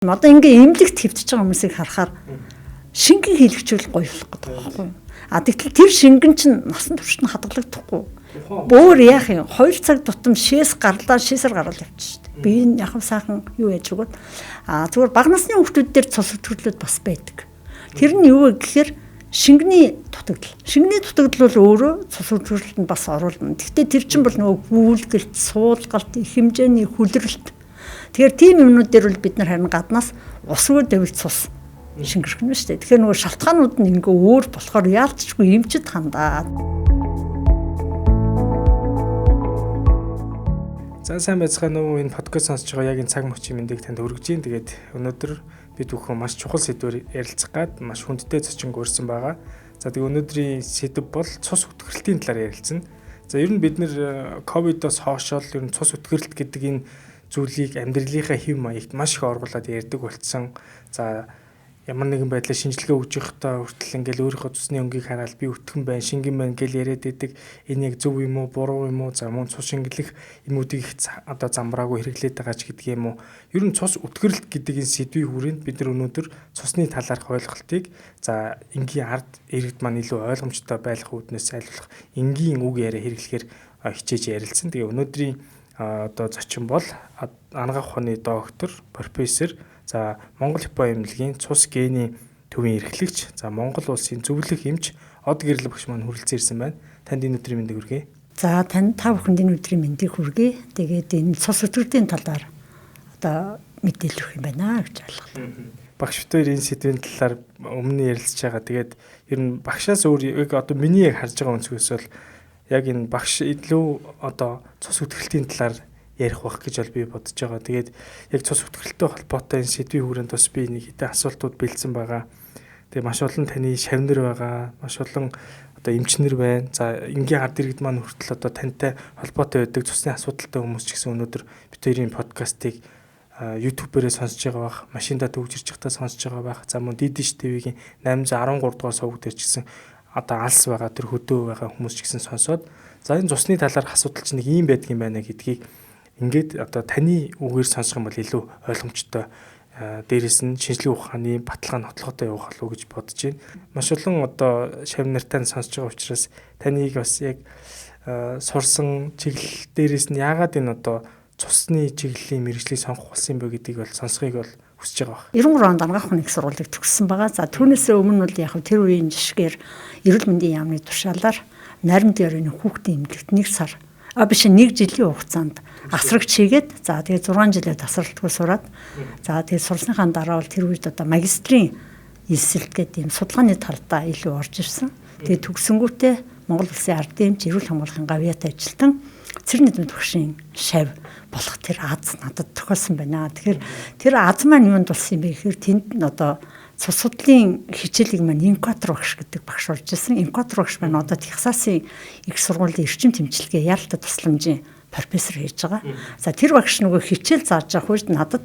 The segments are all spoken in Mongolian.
Одоо ингээ эмнэлэгт хэвтэж байгаа хүмүүсийг харахаар шингэн хийлгчүүл гоё болох гэдэг байхгүй юу? Тэгтэл тэр шингэн чинь насан туршид нь хадгалагдахгүй. Бөөр яах юм? 2 цаг тутам шээсээр гараад явчих шүү дээ. Би энэ яхав сайхан юу яаж өгөөд зүгээр бага насны хүүхдүүд дээр цус өтгөрлөд бас байдаг. Тэр нь юу вэ гэхээр шингэний дутагдал. Шингэний дутагдал бол өөрөө цус өтгөрлөлтөнд бас оруулна. Гэхдээ тэр чинь бол нөгөө гүйлгэлт, суулгалт, их хэмжээний хүлрэлт. Тэгэхээр тийм юмнууд дээр бол бид нар харин гаднаас усгүй дэвлж цус шингэрх нь шүү дээ. Тэгэхээр нөгөө шалтгаанууд нь ингээ өөр болохоор яалтчгүй эмчэд хандаад. За сайн байцгаана уу, энэ подкаст сонсож байгаа яг энэ цаг мөчийн мэндийг танд хүргэж байна. Тэгээд өнөөдөр бид бүхэн маш чухал сэдвээр ярилцах гад маш хүндтэй зочин гуйрсан байгаа. За тэгээд өнөөдрийн сэдв бол цус өтгөрлөлтийн талаар ярилцсан. За ер нь бид нэр ковидоос хоошол ер нь цус өтгөрлөлт гэдэг энэ зүйлийг амьдралынхаа хэв маягт маш их оруулаад ярьдаг болсон. За ямар нэгэн байдлаар шинжилгээ өгж явахдаа хүртэл ингээл өөрийнхөө цусны өнгийг хараад би өтгөн байна, шингэн байна гэж яриад байдаг. Энэ яг зөв юм уу, буруу юм уу? За мөн цус шингэлэх юмнуудыг одоо замбраагүй хэрэглээд байгаа ч гэдэг юм уу? Ер нь цус өтгөрлөлт гэдэг энэ сэдвийн хүрээнд бид нар өнөөдөр цусны талаарх ойлголтыг за энгийн ард иргэд маань илүү ойлгомжтой байх үүднээс айлуулах энгийн үг яриа хэрэглэхээр хичээж ярилцсан. Тэгээ өнөөдрийн одоо зочин бол анагаах ухааны доктор, профессор, за Монгол Япон эмнэлгийн цус гений төвийн эрхлэгч, за Монгол улсын зөвлөх эмч Од Гэрэл багш маань хүрэлцэн ирсэн байна. Танд энэ өдрийн мэндийг хүргэе. За танд та бүхэнд энэ өдрийн мэндийг хүргэе. Тэгээд энэ цус өтгөрлөлтийн талаар одоо мэдээлэл өгөх юм байна гэж ойлголоо. Багш битээр энэ сэдвийн талаар өмнө ярилцж байгаа. Тэгээд ер нь багшаас өөр яг одоо миний яг харж байгаа өнцгөөс бол яг энэ багш илүү одоо цус өтгөрлөлтийн талаар ярих байх гэж бол би бодож байгаа. Тэгээд яг цус өтгөрлөлттэй холбоотой энэ сэдвийн хүрээнд бас би нэг хэдэн асуултууд бэлдсэн байгаа. Тэгээд маш олон таны шавнар байгаа, маш олон одоо эмчнэр байна. За энгийн ард иргэд маань хүртэл одоо тантай холбоотой байдаг цусны асуудалтай хүмүүс ч гэсэн өнөөдөр бид хоёрын подкастыг YouTube-ээрээ сонсож байгаа бах, машиндаа төвжирч байхдаа сонсож байгаа бах. За мөн Дидиш ТV-гийн 813 дугаар сувг дээр ч гэсэн одоо алс байгаа, тэр хөдөө байгаа хүмүүс ч гэсэн сонсоод за энэ цусны талаарх асуудал чинь нэг юм байдаг юм байна гэдгийг ингээд одоо таны үгээр сонсох юм бол илүү ойлгомжтой, дээрэс нь шинжлэх ухааны баталгаа нотлохотой явах болов уу гэж бодож байна. Маш олон одоо шавнартай сонсож байгаа учраас таныг бас яг сурсан чиглэл дээрэс нь яагаад энэ одоо цусны чиглэлийн мэргэжлийг сонгох болсон юм бэ гэдгийг бол сонсхийг бол хүсэж байгаа байна. 93 онд анагаах ухааны их сургуулийг төгссөн байгаа. За түүнээсээ өмнө бол яг тэр үеийн жишгээр эрүүл мэндийн яамны тушаалаар нарийн дээрийн хүүхдийн эмнэлэгт 1 сар биш 1 жилийн хугацаанд асрагч хийгээд за тэгээд 6 жилээ тасралтгүй сураад за тэгээд сурсныхаа дараа бол тэр үед одоо магистрийн эсэлт гэдэг юм судалгааны талдаа илүү орж ирсэн. Тэгээд төгсөнгүүтээ Монгол Улсын ардын эмч эрүүл хамгаалахын гавьяат ажилтан цэрэг нийтмийн багшийн шав болох тэр аз надад тохиолсон байна. Тэгэхээр тэр аз маань юунд болсон юм бэ гэхээр тэнд одоо цус судлалын хичээлийг маань инкватор багш гэдэг багш орж ирсэн. Инкватор багш маань одоо Техасасын их сургуулийн эрчим тэмцэлгээ яаралтай тусламжийн профессор хийж байгаа. За тэр багш нөгөө хичээл зааж байгаа үед надад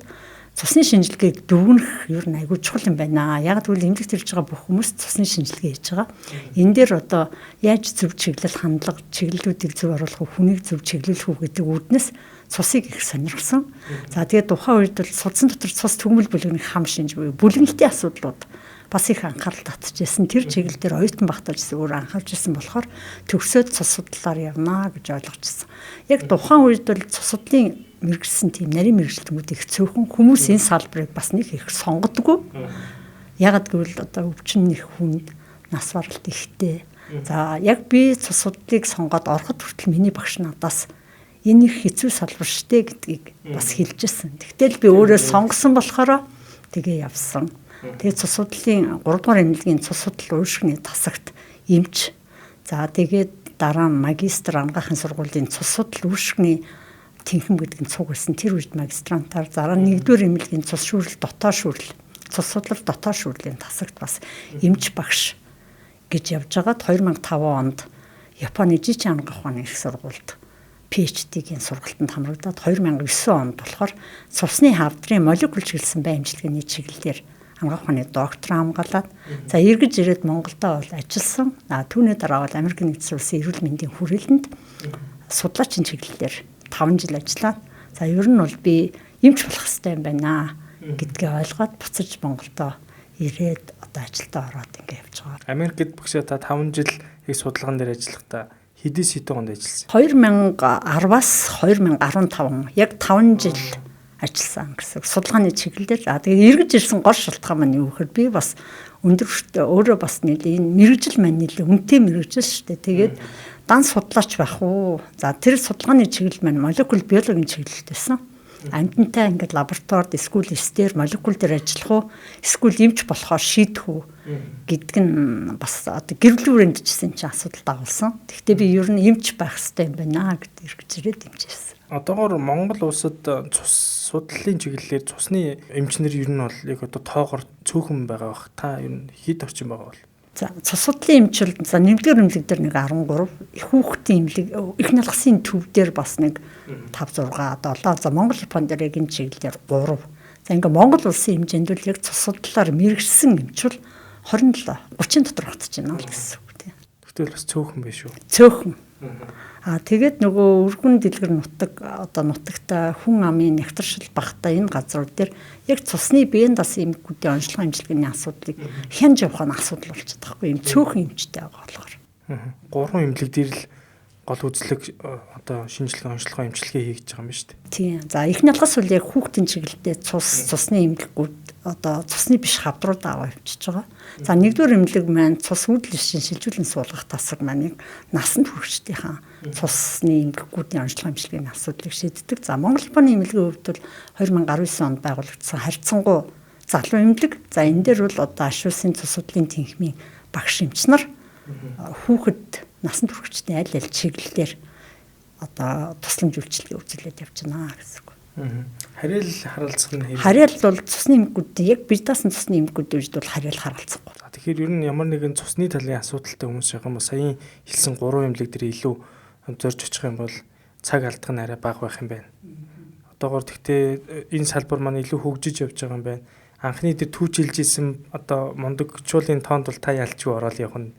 цусны шинжилгээг дүгнэх ер нь айгүй чухал юм байна. Яг тэгвэл эмнэлэгт ирж байгаа бүх хүмүүс цусны шинжилгээ хийж байгаа. Энэ дээр одоо яаж зөв чиглэл хандлага, чиглэлүүдийг зөв оруулах уу, хүнийг зөв чиглүүлэх үү гэдэг үүднээс цусыг их сонирхсан. За тэгээд тухайн үед бол судсан дотор цус төгмөл бүлэгний хам шинж буюу бүлэгнэлтийн асуудлууд бас их анхаарал татчихсан. Тэр чиглэл дээр оюутан багтааж өөр анхаарч ирсэн болохоор төгсөөд цус судлалаар явнаа гэж ойлгочихсон. Яг тухайн үед бол цус судлалын мэргэжсэн тийм нарийн мэргэжилтнүүд их цөөхөн хүмүүс энэ салбарыг бас нэг их сонгодгүй. Ягаад гэвэл одоо өвчин их хүнд нас баралт ихтэй. За яг би цус судлалыг сонгоод ороход хүртэл миний багш надаас энэ их хэцүү салбар штэ гэдгийг бас хэлжсэн. Тэгтэл би өөрөө сонгосон болохоор тэгээ явсан. Тэгээ цус судлалын 3 дугаар эмнэлгийн цус судлал уушгины тасагт эмч. За тэгээд дараа нь магистр анагаахын сургуулийн цус судлал уушгины тэнхэм гэдэг нь цуг байсан. Тэр үед магистрантаар дараа нь 1-р эмнэлгийн цус шүүрэл дотоод шүүрэл, цус судлал дотоод шүүрлийн тасагт бас эмч багш гэж явж байгаад 2005 онд Японы Жичи анагаах ухааны их сургуульд PhD-гийн сургалтанд хамрагдаад 2009 онд болохоор цусны хавдрын молекул чиглэсэн бай амжилтны чиглэлээр анагаах ухааны доктор хамгаалаад за эргэж ирээд Монголдо бол ажилласан. Түүний дараа бол Америк нэгдсэн улсын эрүүл мэндийн хүрээлэнд судлаачийн чиглэлээр 5 жил ажиллаад за ер нь бол би эмч болох хэрэгтэй юм байна гэдгээ ойлгоод буцаж Монголдо ирээд одоо ажилдаа ороод ингэ явж байгаа. Америкт багшаа та 5 жил их судалгаан дээр ажиллахдаа хэдий сэдвийн онд ажилласан? 2010-аас 2015 яг 5 жил ажилласан гэсэн судалгааны чиглэлээр. Тэгээ эргэж ирсэн гол шалтгаан маань юу гэхээр би бас өндөр өртөө өөрөө бас нэлээ энэ мэрэгжил маань нэлээ үнэтэй мэрэгжил шүү дээ. Тэгээд дан судлаач байх уу. За тэр судалгааны чиглэл маань молекул биологийн чиглэлд байсан. Амьтантай ингээд лабораторид эсвэл эстер молекул дээр ажиллах уу, эсвэл эмч болохоор шийдэх үү гэдг нь бас одоо гэрэл бүрээнд чсэн чинь асуудал дагуулсан. Гэхдээ би ер нь эмч байх хэрэгтэй юм байна гэдэг эргэж ирээд эмчээсэн. Одоогоор Монгол улсад цус судлалын чиглэлээр цусны эмчнэр ер нь бол яг одоо тоогоор цөөхөн байгаа бах. Та ер нь хэд орчим байгаа бол? За цус судлалын эмчил за нэмэлтээр эмнэлэг дээр нэг 13, их хүүхдийн эмнэлэг, их налгасын төв дээр бас нэг 5 6 7 за Монгол Японд дээр яг энэ чиглэлээр 3. За ингээ Монгол улсын хэмжээнд л яг цус судлалаар мэрэгсэн эмчил 27 30 дотор багтаж байна л гэсэн үг тийм. Тэгвэл бас цөөхөн биш үү? Цөөхөн. Тэгээд нөгөө өргөн дэлгэр нутаг одоо нутагта хүн амын нэвтэршил багтаа энэ газрууд дээр яг цусны биеийн дасын эмгэгүүдийн онцлог хэмжлэгийн асуудлыг хянж явах нь асуудал болчиход байгаа хгүй юм цөөхөн эмчтэй байгаа болохоор. 3 эмнэлэг дээр л гол үзлэг одоо шинжилгээ онцлогоо эмчилгээ хийж байгаа юм байна шүү дээ. Тийм. За их налгас үл яг хүүхдийн чиглэлдээ цусны эмгэгүүд одоо цусны биш хавдрууд аваа явчихж байгаа. За нэгдүгээр эмнэлэг маань цус үүдэл шилжүүлэн суулгах тасаг маань насанд хүрэгчдийнхаа цусны эмгэгүүдийн онцлог хэмжлэгийн асуудлыг шийддэг. За Монгол Японы эмнэлгийн хувьд бол 2019 онд байгуулагдсан харьцангуй залуу эмнэлэг. За энэ дээр бол одоо ашуусын цус судлалын тэнхимийн багш эмч нар хүүхэд насанд хүрэгчдийн аль аль чиглэлээр одоо тусламж үйлчилгээ үзүүлээд явж байна гэсэн үг. Харьяал харилцах нь хэв. Харьяал бол цусны эмгэгүүд яг бид даасан цусны эмгэгүүдийн үед бол харьяал харилцахгүй. Тэгэхээр ер нь ямар нэгэн цусны талын асуудалтай хүмүүс байгаа юм бол саяын хэлсэн 3 эмнэлэг дээр илүү зорж очих юм бол цаг алдах нь арай бага байх юм байна. Одоогоор тэгтээ энэ салбар маань илүү хөгжиж явж байгаа юм байна. Анхны дээр түүчилж исэн одоо мундаг чуулын тоонд бол та ялчгүй ороод явах нь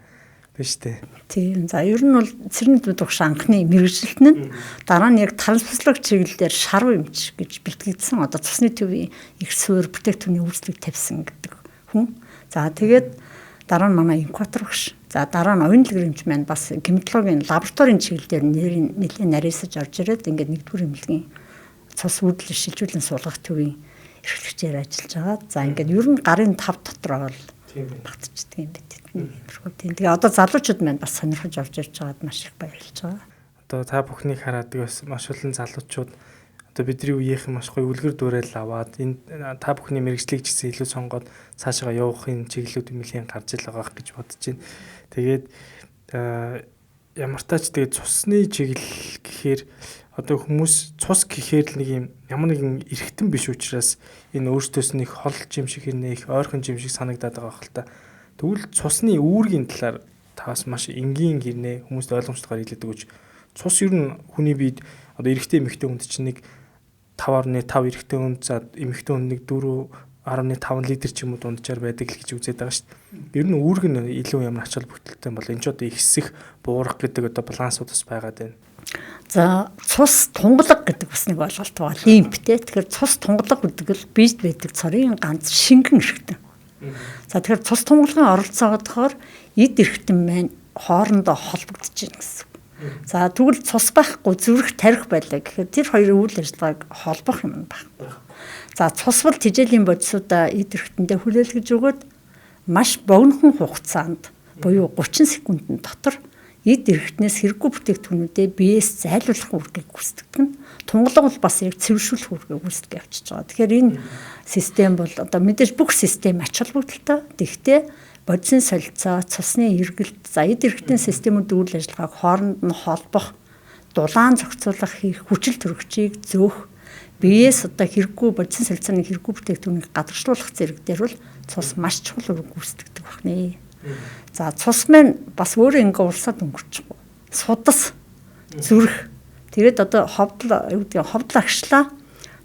биш үү? Тийм. За ер нь бол цэрнэд дутгаш анхны мэрэгжилт нь дараа нь яг трансфузлог чиглэлээр шаруу эмч гэж бэлтгэгдсэн. Одоо цусны төвийн их суурь бүтээгдэхүүний үйлчлэг тавьсан гэдэг хүн. За тэгээд дараа нь манай инкуатор багш. За дараа нь оюун дэлгэр эмч маань бас гематологийн лабораторийн чиглэлээр нэлээд нарийсаж орж ирээд ингээд нэгдүгээр эмнэлгийн цус үүдэл шилжүүлэн суулгах төвийн эрхлэгчээр ажиллаж байгаа. За ингээд ер нь гарын 5 дотор бол багтчихдаг юм бид. Тэгээ одоо залуучууд маань бас сонирхож орж ирж байгаад маш их баярлж байгаа. Одоо та бүхнийг хараад бас маш олон залуучууд одоо бидний үеийнхэн маш гоё үлгэр дуурайл аваад энэ та бүхний мэрэгжлийг ч гэсэн илүү сонгоод цаашаа явахын чиглэлүүд нэлээд гарч ил байгаа гэж бодож байна. Тэгээд ямар тач тэгээд цусны чиглэл гэхээр одоо хүмүүс цус гэхээр л нэг юм ямар нэгэн эргэтэн биш учраас энэ өөртөөс нэг хол жим шиг нэг ойрхон жим шиг санагдаад байгаа хэл та. Тэгвэл цусны үүргийн талаар та бас маш энгийн гэрнэ хүмүүст ойлгомжтойгоор хэлээд өгч цус ер нь хүний биед одоо эрэгтэй эмэгтэй хүнд чинь нэг 5.5 эрэгтэй хүнд за эмэгтэй хүнд нэг 4.5 литр ч юм уу дунджаар байдаг л гэж үзээд байгаа шүү дээ. Ер нь үүрэг нь илүү ямар ач холбогдолтой бол энэ ч одоо ихсэх буурах гэдэг одоо балансууд бас байгаад байна. За цус тунгалаг гэдэг бас нэг ойлголт байна. Лимфтэй. Тэгэхээр цус тунгалаг гэдэг л биед байдаг цорын ганц шингэн эргэтэн. За тэгэхээр цус тунгалгын оролцоогоор тохоор эд эргэтэн маань хоорондоо холбогдож байна гэсэн. За тэгвэл цус байхгүй зүрх тарих байлаа гэхээр тэр хоёрын үйл ажиллагааг холбох юм байхгүй. За цус бол тижээлийн бодисуудаа эд эргэтэндээ хүлээлгэж өгөөд маш богинохон хугацаанд буюу 30 секундын дотор эд эргэтнээс хэрэггүй бүтээгдэхүүнүүдээ биеэс зайлуулах үүргийг гүйцэтгэдэг нь тунгалаг бол бас яг цэвэршүүлэх үүргийг гүйцэтгэж явчихж байгаа. Тэгэхээр энэ систем бол одоо мэдээж бүх систем ач холбогдолтой. Тэгвэл бодисын солилцоо, цусны эргэлт, за эд эргэтийн системүүд үйл ажиллагааг хооронд нь холбох, дулаан зохицуулах хийх, хүчил төрөгчийг зөөх, биеэс одоо хэрэггүй бодисын солилцооны хэрэггүй бүтээгдэхүүнийг гадагшлуулах зэрэг дээр бол цус маш чухал үүрэг гүйцэтгэдэг байна. За цус маань бас өөрөө ингээ улсаад өнгөрчихгүй. Судас, зүрх. Тэгээд одоо ховдол агшлаа.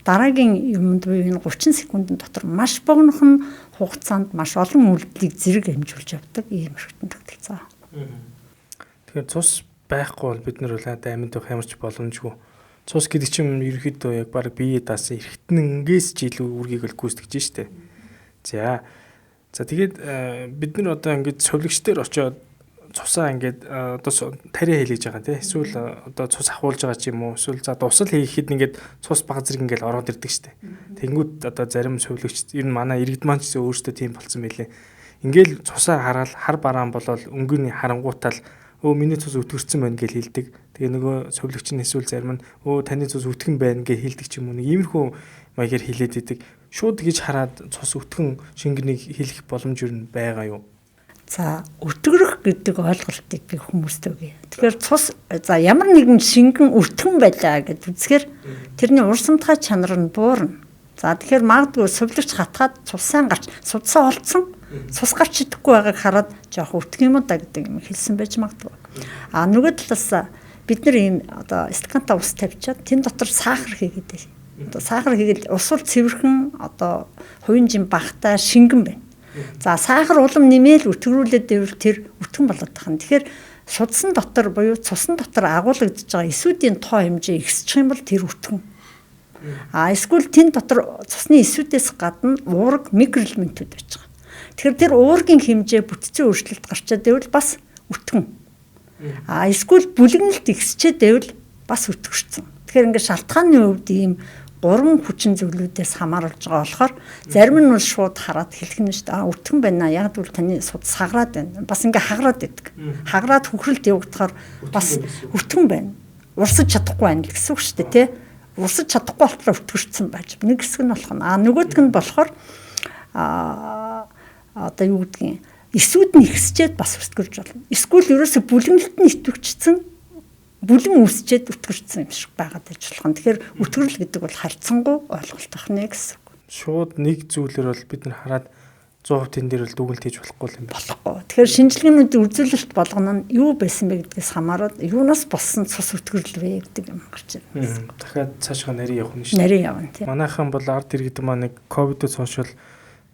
Дараагийн юмд буюу энэ 30 секундын дотор маш богинохон хугацаанд маш олон үйлдэлийг зэрэг хэмжүүлж явдаг ийм эргэтэн тогтолцоо. Тэгэхээр цус байхгүй бол бид нар бол амьд байх ямарч боломжгүй Цус гэдэг чинь ерөөхдөө яг баг бие даасан эргэтнээс ч илүү үргийг л гүйцэтгэж штэ. За тэгээд бид нар одоо ингээд совлогч дээр очиод цусаа ингээд одоо тариа хийлгэж байгаа тийм эсвэл одоо цус ахуулж байгаа ч юм уу эсвэл за дусал хийхэд ингээд цус баг зэрэг ингээд ороод ирдэг штэ. Тэнгүүд одоо зарим совлогч ер нь манай иргэд маань ч өөрсдөө тийм болсон байлээ. Ингээл цусаа хараад хар бараан болоод өнгөний харангуутаал миний цус өтгөрцөн байна гэж хэлдэг. Тэгээ нөгөө совлогч нь эсвэл зарим нь таны цус өтгөн байна гэж хэлдэг ч юм уу. Нэг иймэрхүү маягаар хэлээд идэг. Шууд гэж хараад цус өтгөн шингэнийг хэлэх боломж юу байгаа юу? За өтгөрөх гэдэг ойлголтыг би хүмүүстээ өгье. Тэгэхээр цус за ямар нэгэн шингэн өтгөн байлаа гэж үзэхээр тэрний урсамтгай чанар нь буурна. За тэгэхээр магадгүй совлогч хатгаад цусaan гарч судсаа олцсон цус гарч идэхгүй байгааг хараад жоох өтгөх юм да гэдэг юм хэлсэн байж магадгүй. А нөгөө талаас бид нар ийм одоо стаканта ус тавьчаад тэн дотор сахар хийгээд байна. Одоо сахар хийгээл ус бол цэвэрхэн одоо хувийн жим багтаа шингэн байна. За сахар улам нэмэл өтгөрүүлээд байвал тэр өтгөн болоод тахна. Тэгэхээр судсан дотор буюу цусны дотор агуулгадж байгаа эсүүдийн тоо хэмжээ ихсчих юм бол тэр өтгөн. Эсвэл тэн дотор цусны эсүүдээс гадна уурга микроэлементүүд байж байгаа. Тэгэхээр тэр уургийн хэмжээ бүтцийн өөрчлөлт гарчаад байвал бас өтгөн. Эсвэл бүлэгнэлт ихсчээд байвал бас өтгөрчсөн. Тэгэхээр ингээд шалтгааны хувьд ийм 3 хүчин зүйлүүдээс хамааруулж байгаа болохоор зарим нь бол шууд хараад хэлэх нь шүү дээ. Өтгөн байна. Яг л таны суд сагараад байна. Бас ингээд хагараад байдаг. Хагараад хөхрөлт явагдахаар бас өтгөн байна. Урсаж чадахгүй байна гэсэн үг шүү дээ, тий? Урсаж чадахгүй болохоор өтгөрчсөн байж. Нэг хэсэг нь болох нь. Нөгөөдг нь болохоор одоо юу гэдгийг эсүүд нь ихсчээд бас өтгөрж болно. Эсвэл ерөөсө бүлэгнэлт нь итвэгчсэн бүлэн үүсчээд өтгөрчсөн юм шиг байгаад байж болох. Тэгэхээр өтгөрл гэдэг бол харьцангуй ойлголт ахна гэсэн. Шууд нэг зүйлээр бол бид нар хараад 100% тэн дээр бол дүгнэлт хийж болохгүй юм байна. Болохгүй. Тэгэхээр шинжилгээнүүдийн үзүүлэлт болгоно нь юу байсан бэ гэдгээс хамаарат юунаас болсон цус өтгөрл вэ гэдэг юм гарч ирнэ. Дахиад цаашгаа нарийн явах нь шүү дээ. Нарийн явна тийм. Манайхан бол ард иргэд маань нэг ковидос хойш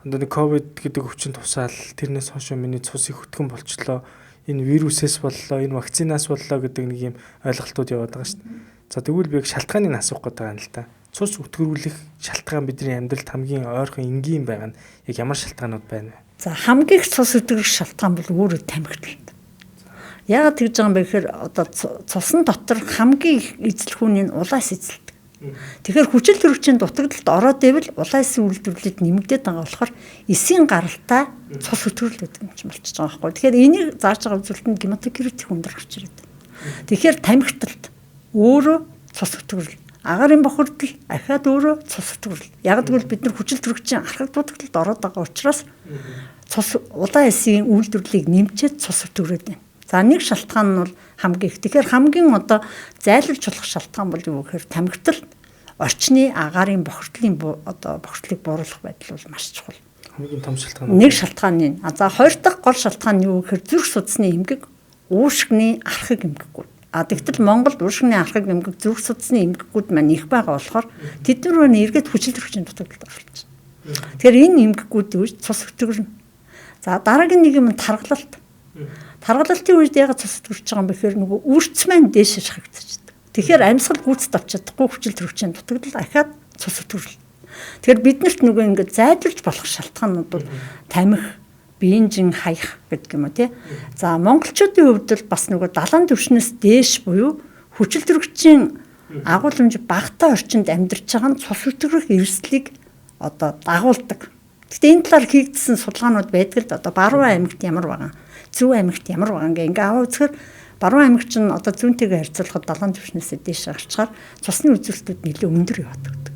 одоо нэг ковид гэдэг өвчин тусаал тэрнээс хойш миний цус их өтгөн болчлоо. Энэ вирусээс боллоо, энэ вакцинаас боллоо гэдэг нэг юм ойлголтууд яваад байгаа шүү дээ. За тэгвэл би шалтгааныг асуух гээд байгаа юм л да. Цус өтгөрүүлэх шалтгаан бидний амьдралд хамгийн ойрхон энгийн байгаа нь яг ямар шалтгаанууд байна вэ? За хамгийн их цус өтгөрөх шалтгаан бол өөрөө тамхи. Яагаад тэгж байгаа юм бэ гэхээр одоо цусны дотор хамгийн их эзлэх нь улаас эзэлдэг. Тэгэхээр хүчил төрөгчийн дутагдалд ороод ивэл улаасан үйлдвэрлэлд нэмэгдээд байгаа болохоор эсийн гаралтай цус өтгөрөл гэдэг юм чинь болчихж байгаа байхгүй. Тэгэхээр энийг зааж байгаа үзүүлэлтэнд гематокрит их өндөр гарч ирээд байна. Тэгэхээр тамхиталт өөрөө цус өтгөрөл, агарын бохирдол ахаад өөрөө цус өтгөрөл. Яг тэгвэл бид нар хүчил төрөгчийн архаг дутагдалд ороод байгаа учраас цус улаан эсийн үйлдвэрлэлийг нэмчээд цус өтгөрөөд байна. За нэг шалтгаан нь бол хамгийн их. Тэгэхээр хамгийн одоо зайлуулж болох шалтгаан бол юу гэхээр тамхитал орчны агарын бохирдлын одоо бохирдлыг бууруулах байдал бол маш чухал. Хамгийн том шалтгаан. Нэг шалтгаан нь. За хоёр дахь гол шалтгаан нь юу гэхээр зүрх судасны эмгэг, уушгины архаг эмгэгүүд. Тэгтэл Монголд уушгины архаг эмгэг, зүрх судасны эмгэгүүд маань их байгаа болохоор тэд нар эргээд хүчил төрөгчийн дутагдалд оролцсон. Тэгэхээр энэ эмгэгүүд цус өтгөрнө. За дараагийн нэг юм тархалалт. Тархалалтын үед яг цус өтгөрч байгаа юм бэхээр нөгөө үрц маань дээш шахагдчихдаг. Тэгэхээр амьсгал гүйцэд авч чадахгүй хүчил төрөгчийн дутагдал ахаад цус өтгөрл. Тэгэхээр биднэрт нөгөө ингээд зайлуулж болох шалтгаанууд бол тамхи, биенжин хаях гэдэг юм уу тий. За монголчуудын хувьд бол бас нөгөө далайн түвшнээс дээш буюу хүчил төрөгчийн агуулмж багтаа орчинд амьдарч байгаа нь цус өтгөрөх эрсдлийг одоо дагуулдаг. Гэхдээ энэ талаар хийгдсэн судалгаанууд байдаг л одоо Баруун аймагт ямар байгаа, Зөв аймагт ямар байгаа ингээ аваа үзэхээр Баруун аймагч нь одоо зүүнтэйгээ харьцуулахад далайн түвшнээсээ дээш гарчаар цусны үзүүлэлтүүд нэлээд өндөр яваад байдаг.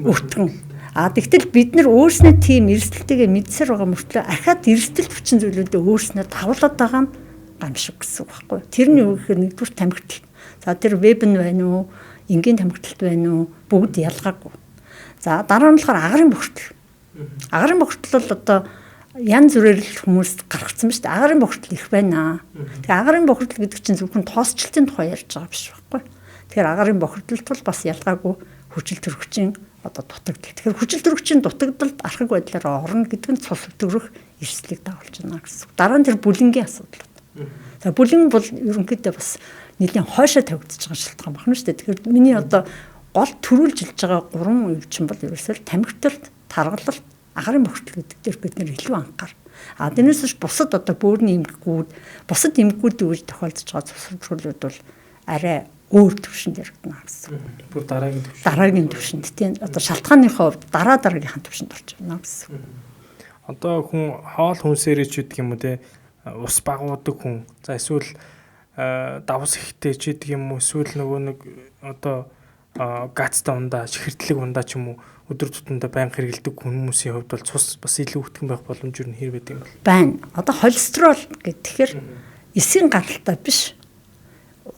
Өтгөн. Тэгтэл бид нар өөрснөө тийм эрсдэлтэйгээ мэдсээр байгаа мөртлөө ахаад эрсдэлт хүчин зүйлүүдэд өөрснөө давуулаад байгаа нь гамшиг гэсэн үг байхгүй. Тэр нь юу гэхээр нэгдүгээр тамхитал. За тэр веб нь байна уу, энгийн тамхиталт байна уу, бүгд ялгаагүй. За дараа нь болохоор агарын бохирдол. Агарын бохирдол бол одоо янз бүрээр л хүмүүс гаргацсан ба шүү дээ. Агарын бохирдол их байна. Тэгээ агарын бохирдол гэдэг чинь зөвхөн тоосчлтын тухай ярьж байгаа биш байхгүй. Тэгэхээр агарын бохирдолт бол бас ялгаагүй хүчил төрөгчийн одоо дутагдал. Тэгэхээр хүчил төрөгчийн дутагдалд архаг байдлаараа орно гэдэг нь цус өтгөрөх эрсдлийг дагуулж байна гэсэн. Дараа нь тэр бүлэнгийн асуудал. За бүлэг бол ерөнхийдөө бас нэлийн хойшоо тавигдчихж байгаа шалтгаан байна шүү дээ. Тэгэхээр миний одоо гол төрүүлжилж байгаа 3 үе чинь бол ерөөсөө тамхиталт, таргалалт, агарын бохирдол гэдэг дээр бид нэр илүү анхаар. Тэрнээс биш бусад одоо бөөрийн эмгэгүүд, бусад эмгэгүүдийн үеж тохиолдож байгаа цус хөдөлгөөлүүд бол арай өөр төвшөнд яригдана гэсэн. Бүр дараагийн төвшөнд тийм одоо шалтгааныхоо хувьд дараагийнхаа төвшөнд орж байна гэсэн. Одоо хүн хоол хүнсээрээ ч гэдэг юм уу те ус багуудаг хүн. За эсвэл давс ихтэй ч гэдэг юм уу эсвэл нөгөө нэг одоо гацтай ундаа, чихэртлэг ундаа ч юм уу өдөр тутамдаа байнга хэрэгэлдэг хүмүүсийн хувьд бол цус бас илүү өтгөн байх боломж юу нэр байдаг юм бол. Байна. Одоо холестерол гэхээр эсийн гаралтай биш.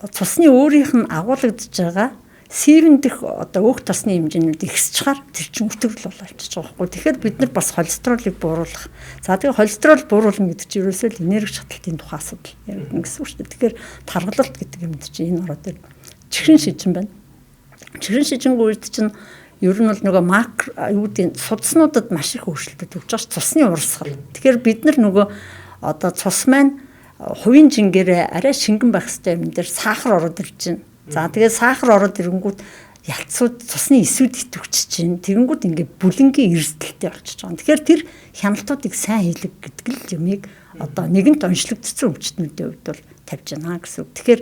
Цусны өөрийнх нь агуулгадж байгаа сивэн дэх одоо өөх тосны хэмжээнүүд ихсэж чаар тэр чинь өтгөл болчихж байгаа байхгүй. Тэгэхээр бид нар бас холестеролыг бууруулах. За тэгээ холестерол бууруулна гэдэг чинь ерөөсөө л энерги шатлалтын тухай асуудал яригдана гэсэн үг шүү дээ. Тэгэхээр таргалалт гэдэг юм чинь энэ ороод ирнэ. Чихрийн шижин байна. Чихрийн шижингийн үед чинь ер нь бол нөгөө макро юу гэдэг судаснуудад маш их өөрчлөлтүүд өгч байгаа цусны урсгал. Тэгэхээр бид нар нөгөө одоо цус маань хувийн жингээрээ арай шингэн байх хэрэгтэй юм дээр сахар ороод ирж байна. За тэгээд сахар ороод ирэнгүүт ялцууд цусны эсүүд итвчж чинь тэгэнгүүт ингээд бүлэнгийн эрсдэлтэй болчихж байгаа. Тэгэхээр тэр хяналтуудыг сайн хийлэг гэдэг л юмыг одоо нэгэнт онцлогдсон өвчтнүүдийн хувьд бол тавьж байна гэсэн үг. Тэгэхээр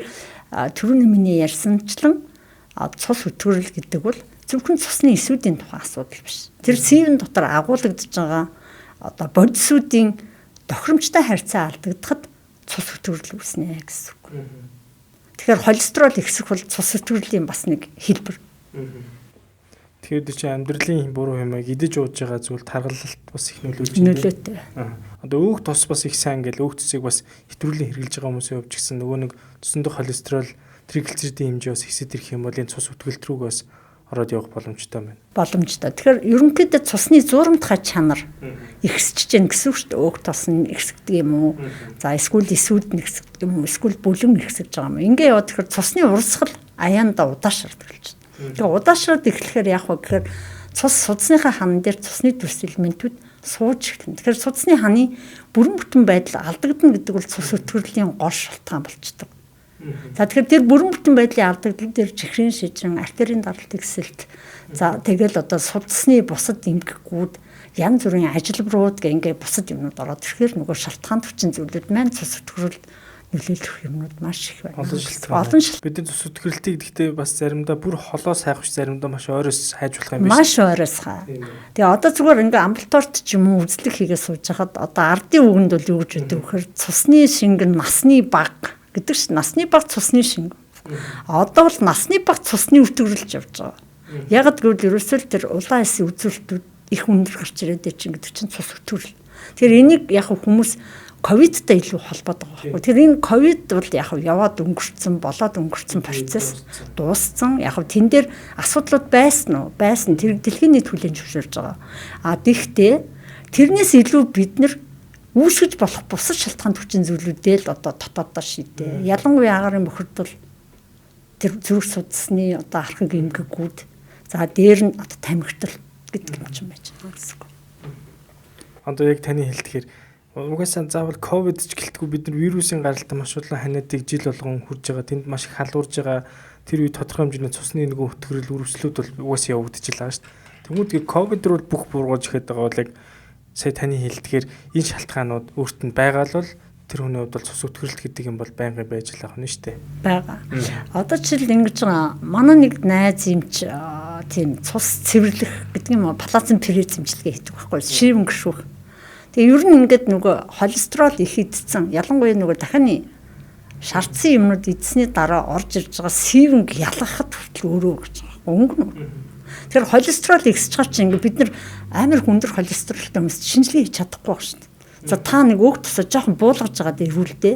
түрүүний миний ярьсанчлан цус хөтгөрөл гэдэг бол зөвхөн цусны эсүүдийн тухай асуудал биш. Тэр сивэн дотор агуулгадж байгаа одоо бодисүүдийн тохиромжтой харьцаа алдагдахад цус хөтгөрөл үүснэ гэсэн үг. Тэгэхээр холестерол ихсэх бол цус хөтгөрлийн бас нэг хэлбэр. Тэгэхээр чи амьдралын буруу хэмээг идэж ууж байгаа зүйл таргалалт бас их нөлөөлж байна. Нөлөөтэй. Одоо өөх тос бас их сайн гэл өөх цэцийг бас хэтрүүлэн хэрглэж байгаа хүмүүсийн хувьд ч гэсэн нөгөө нэг цуснд холестерол триглицеридийн хэмжээ бас ихсэж ирэх юм бол энэ цус хөтгөлт рүү бас ороод явах боломжтой байна. Боломжтой. Тэгэхээр ерөнхийдөө цусны зуурамтгай чанар ихсэж гэн гэсэн үг шүү дээ. Өөх тос нь ихсэгдэг юм уу? За эсвэл эсүүд нь ихсэгдэг юм уу? Эсвэл бүлэм ихсэж байгаа юм уу? Ингээ яваад тэгэхээр цусны урсгал аяанда удаашраад эхэлж байна. Тэгээ удаашраад эхлэхээр яах вэ гэхээр цус судасныхаа хан дээр цусны төрс элементүүд сууж эхэлнэ. Тэгэхээр судасны ханы бүрэн бүтэн байдал алдагдана гэдэг бол цус хөтгөрлийн гол шалтгаан болчдөг. За тэгэхээр тэр бүрэн бүтэн байдлын алдагдал дээр чихрийн шижин, артерийн даралт ихсэлт, за тэгэл одоо судасны бусад эмгэгүүд, янз бүрийн ажилбарууд гэх ингээ бусад юмнууд ороод ирэхээр нөгөө шалтгаан төвчин зүйлүүд маань цус хөтгөрөлд нөлөөлөх юмнууд маш их байна. Олон шалтгаан. Бидний цус хөтгөрөлтийг гэхдээ бас заримдаа бүр холоо сайхвч заримдаа маш ойроос хайж болох юм байна. Маш ойроос хаа. Тэгээ одоо зүгээр ингээ амбулаторт ч юм уу үзлэг хийгээ сууж хахад одоо ардын үгэнд бол юу гэж өгдөг вэхээр цусны шингэн насны баг гэдэг чинь насны баг цусны шинг. Одоо бол насны баг цусны өвтгөрлж явж байгаа. Яг гэвэл ерөөсөө л тэр улаан эсийн үзүүлэлтүүд их өндөр гарч ирээд чинь гэдэг чинь цус өвтгөрл. Тэгэхээр энийг яг хүмүүс ковидтай илүү холбоотой байгаа байхгүй. Тэр энэ ковид бол яг яваад өнгөрцөн, болоод өнгөрцөн процесс дууссан. Яг тэн дээр асуудлууд байсан уу? Байсан. Тэр дэлхийн нийт хүлээн зөвшөөрж байгаа. Гэхдээ тэрнээс илүү бид нар үүсгэж болох бусад шалтгаан төвчин зүйлүүдээ л одоо дотооддоо шийдээ. Ялангуяа агарын бохирдол тэр зүрх судасны одоо архаг эмгэгүүд за дээр нь одоо тамхитал гэдэг юм чинь байж байгаа гэсэн үг. Одоо яг таны хэлдгээр угаасаа заавал ковид ч гэлтгүй бид нар вирусын гаралтай маш олон ханиадыг жил болгон хүрж байгаа. Тэнд маш их халуурж байгаа. Тэр үед тодорхой хэмжээний цусны нөгөө хөтгөрөл үргэлжлүүд бол угаасаа явагдаж байгаа шүү дээ. Тэмүүл ковид руу бүх бургаж ихэд байгаа бол яг сая таны хэлдгээр энэ шалтгаанууд өөрт нь байгаа л тэр хүний хувьд бол цус хөтгөрөлт гэдэг юм бол байнгын байж л байгаа нь шүү дээ. Бага. Одоо жишээл ингэж байгаа. Манай нэг найз юмч тийм цус цэвэрлэх гэдэг юм уу плазм пресс имчилгээ хийдэг байхгүй шивэн гişүүх. Тэгээ ер нь ингээд нөгөө холестерол их идсэн ялангуяа нөгөө дахины шаардсан юмнууд идсэний дараа орж ирж байгаа сивэнг ялгахад хүртэл өөрөө гэж байгаа. Өнгөн. Тэгэхээр холестерол ихсэж байгаа чинь ингээд бид нар амар хүндэр холестеролтой хүмүүс шинжилгээ хийж чадахгүй байна шүү дээ. За та нэг өөх тусаа жоохон буулгаж байгаа дэрүүлдэ.